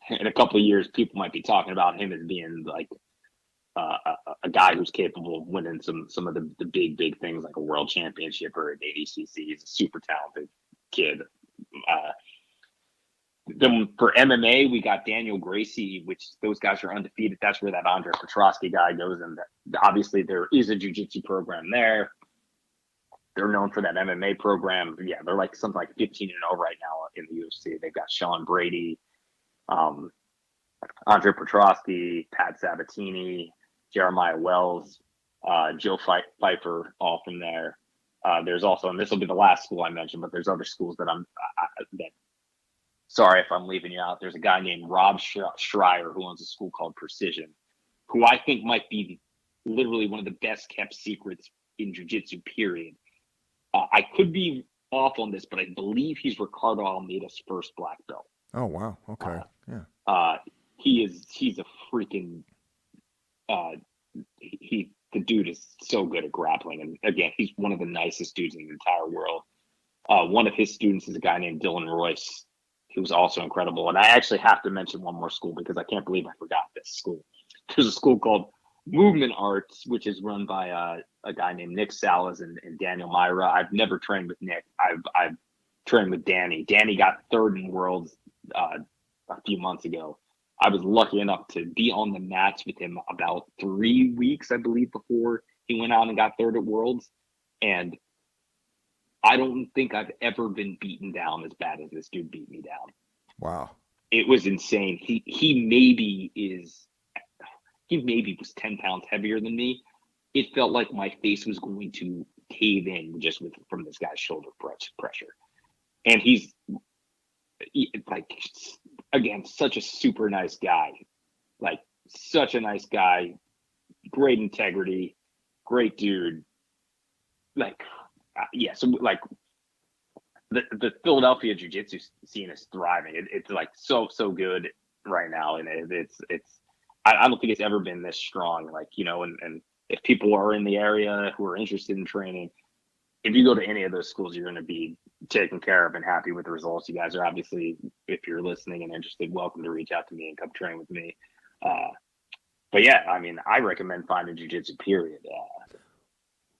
in a couple of years, people might be talking about him as being like a guy who's capable of winning some of the big things like a world championship or an ADCC. He's a super talented kid. Then for MMA, we got Daniel Gracie, which those guys are undefeated. That's where that Andre Petrosky guy goes. And obviously there is a jiu-jitsu program there. They're known for that MMA program. Yeah, they're like something like 15-0 right now in the UFC. They've got Sean Brady, Andre Petrosky, Pat Sabatini, Jeremiah Wells, Joe Pfeiffer, all from there. There's also, and this will be the last school I mentioned, but there's other schools that sorry if I'm leaving you out. There's a guy named Rob Schreier who owns a school called Precision, who I think might be literally one of the best kept secrets in jiu-jitsu, period. I could be off on this, but I believe he's Ricardo Almeida's first black belt. Oh, wow. Okay. Yeah. He's a freaking, the dude is so good at grappling. And again, he's one of the nicest dudes in the entire world. One of his students is a guy named Dylan Royce, who's also incredible. And I actually have to mention one more school because I can't believe I forgot this school. There's a school called Movement Arts, which is run by a guy named Nick Salas and Daniel Myra. I've never trained with Nick. I've trained with Danny. Danny got third in Worlds a few months ago. I was lucky enough to be on the mats with him about 3 weeks, I believe, before he went out and got third at Worlds. And I don't think I've ever been beaten down as bad as this dude beat me down. Wow. It was insane. He maybe was 10 pounds heavier than me. It felt like my face was going to cave in just from this guy's shoulder pressure. And he's like, again, such a super nice guy. Like, such a nice guy. Great integrity. Great dude. Like, yeah, so like the Philadelphia jiu-jitsu scene is thriving. It's like so good right now, and it's I don't think it's ever been this strong. Like, you know, and if people are in the area who are interested in training, if you go to any of those schools, you're going to be taken care of and happy with the results. You guys are obviously, if you're listening and interested, welcome to reach out to me and come train with me. But yeah, I mean, I recommend finding jiu-jitsu, period.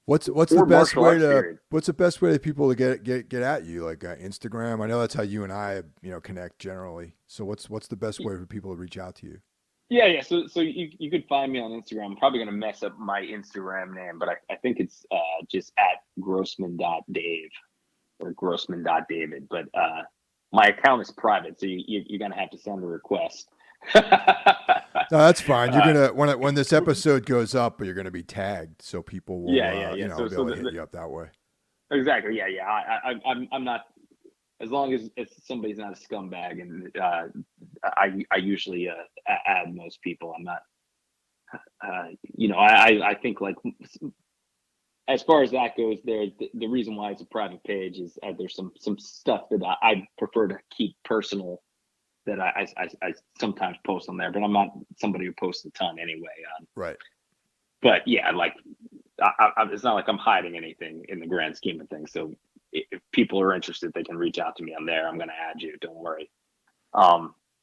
What's the best way to people to get at you, like Instagram? I know that's how you and I connect generally. So what's the best way for people to reach out to you? Yeah. So you could find me on Instagram. I'm probably gonna mess up my Instagram name, but I think it's just at grossman.dave or grossman.david. But my account is private, so you're gonna have to send a request. No, that's fine. You're gonna when this episode goes up, you're gonna be tagged, so people will be able to hit you up that way. Exactly. Yeah. I'm not, as long as somebody's not a scumbag, and I usually add most people. I'm not. I think, like, as far as that goes, the reason why it's a private page is there's some stuff that I prefer to keep personal, that I sometimes post on there, but I'm not somebody who posts a ton anyway. Right. But yeah, like, it's not like I'm hiding anything in the grand scheme of things. So if people are interested, they can reach out to me on there. I'm going to add you. Don't worry.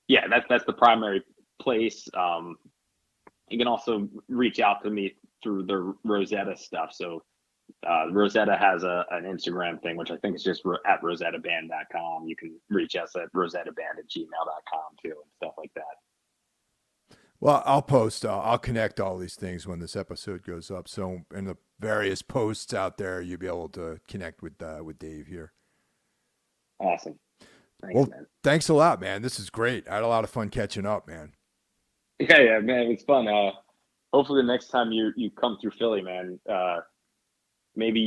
Yeah, that's the primary place. You can also reach out to me through the Rosetta stuff. So Rosetta has an Instagram thing, which I think is just at rosettaband.com. You can reach us at rosettaband@gmail.com too, and stuff like that. Well, I'll connect all these things when this episode goes up. So in the various posts out there, you'll be able to connect with Dave here. Awesome. Thanks, man. Thanks a lot, man. This is great. I had a lot of fun catching up, man. Yeah, man. It's fun. Hopefully the next time you come through Philly, man, maybe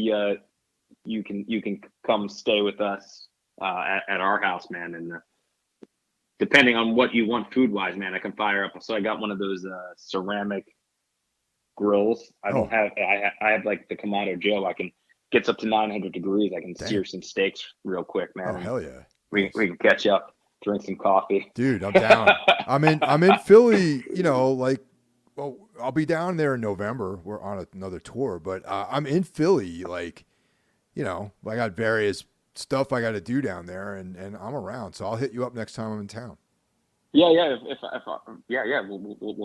you can come stay with us at our house, man. And depending on what you want food wise, man, I can fire up. So I got one of those ceramic grills. I have like the Kamado Joe. Gets up to 900 degrees. I can sear some steaks real quick, man. Oh, hell yeah. We can catch up, drink some coffee. Dude, I'm down. I'm in Philly, I'll be down there in November. We're on another tour, but I'm in Philly, I got various stuff I got to do down there, and I'm around. So I'll hit you up next time I'm in town. Yeah. We'll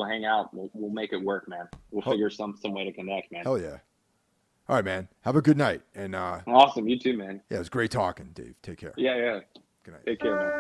hang out. We'll make it work, man. We'll figure some way to connect, man. Hell yeah. All right, man. Have a good night. And awesome. You too, man. Yeah, it was great talking, Dave. Take care. Yeah. Good night. Take care, man.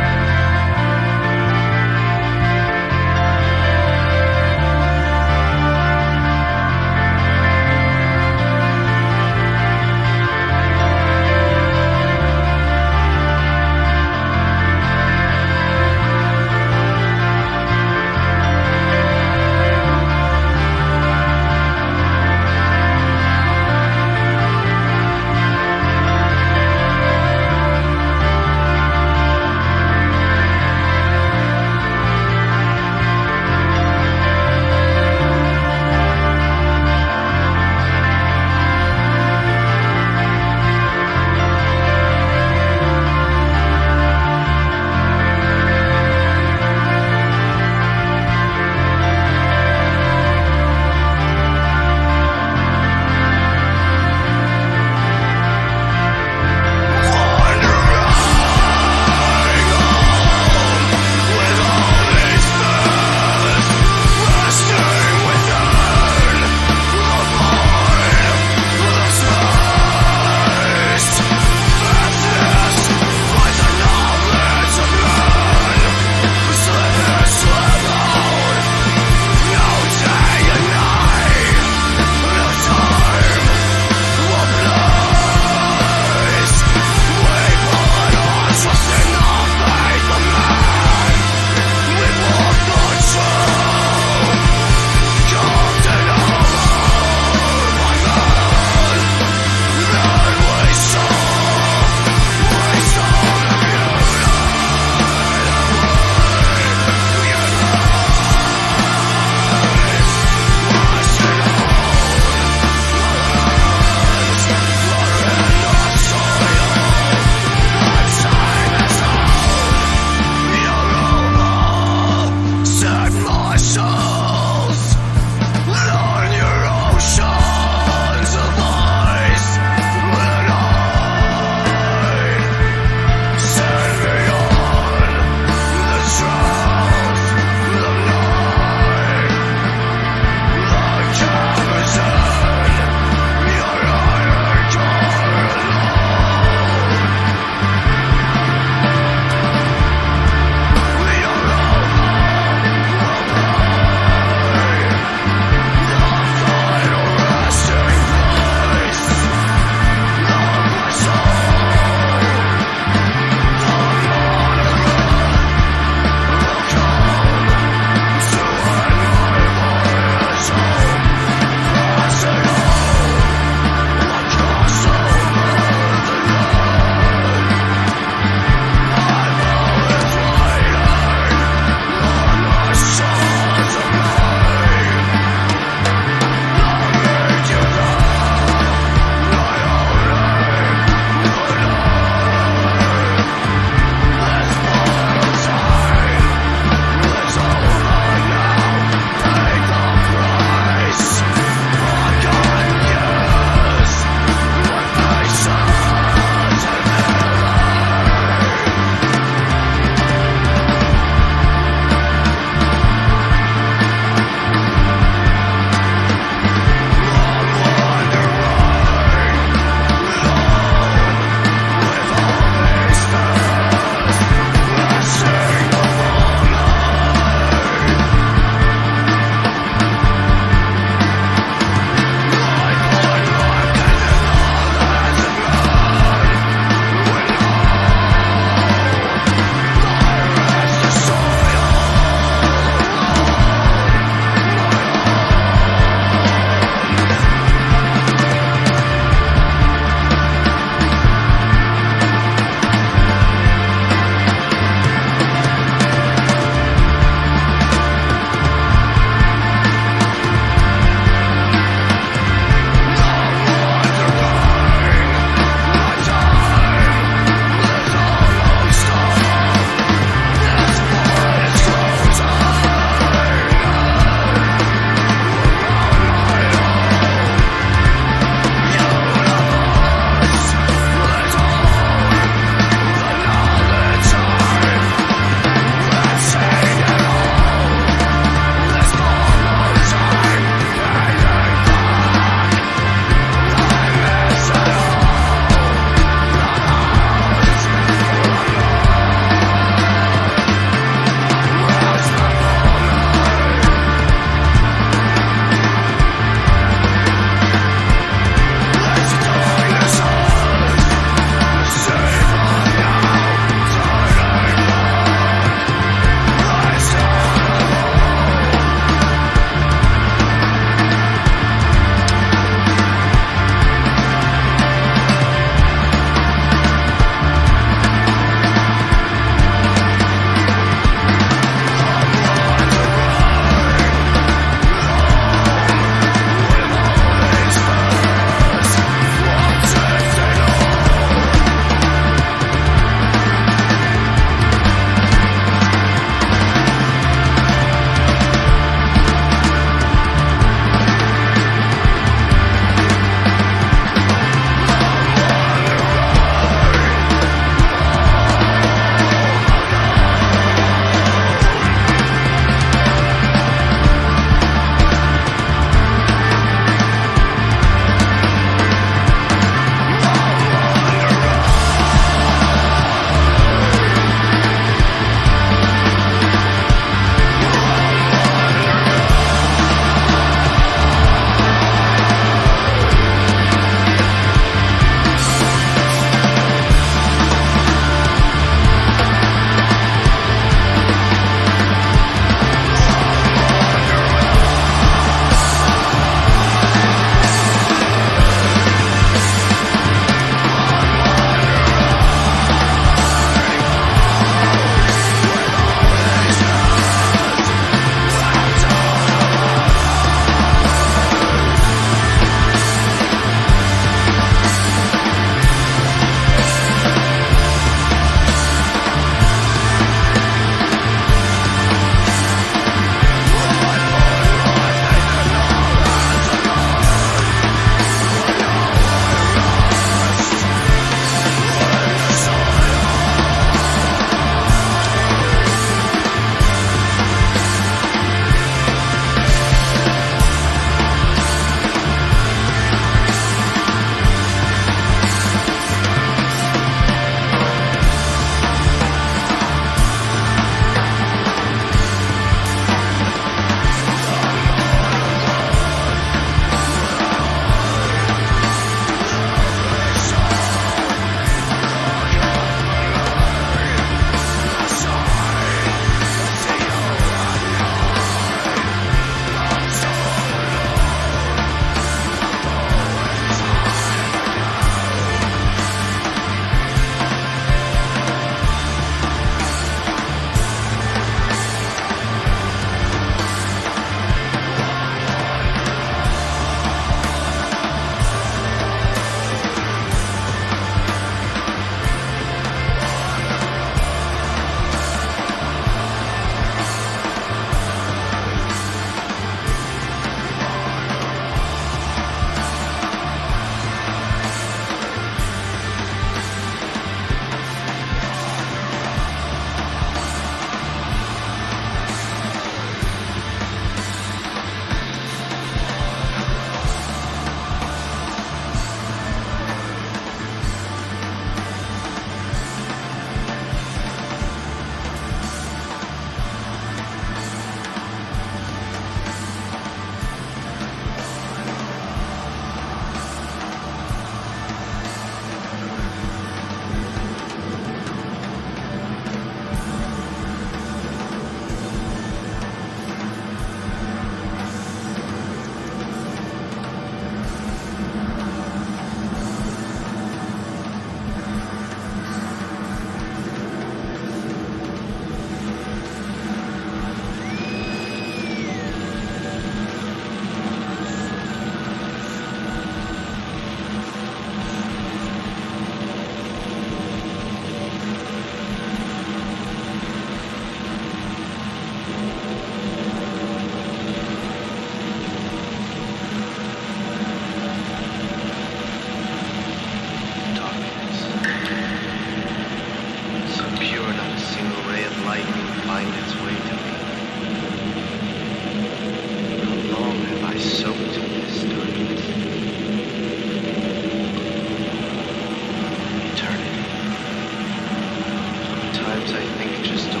sometimes I think just a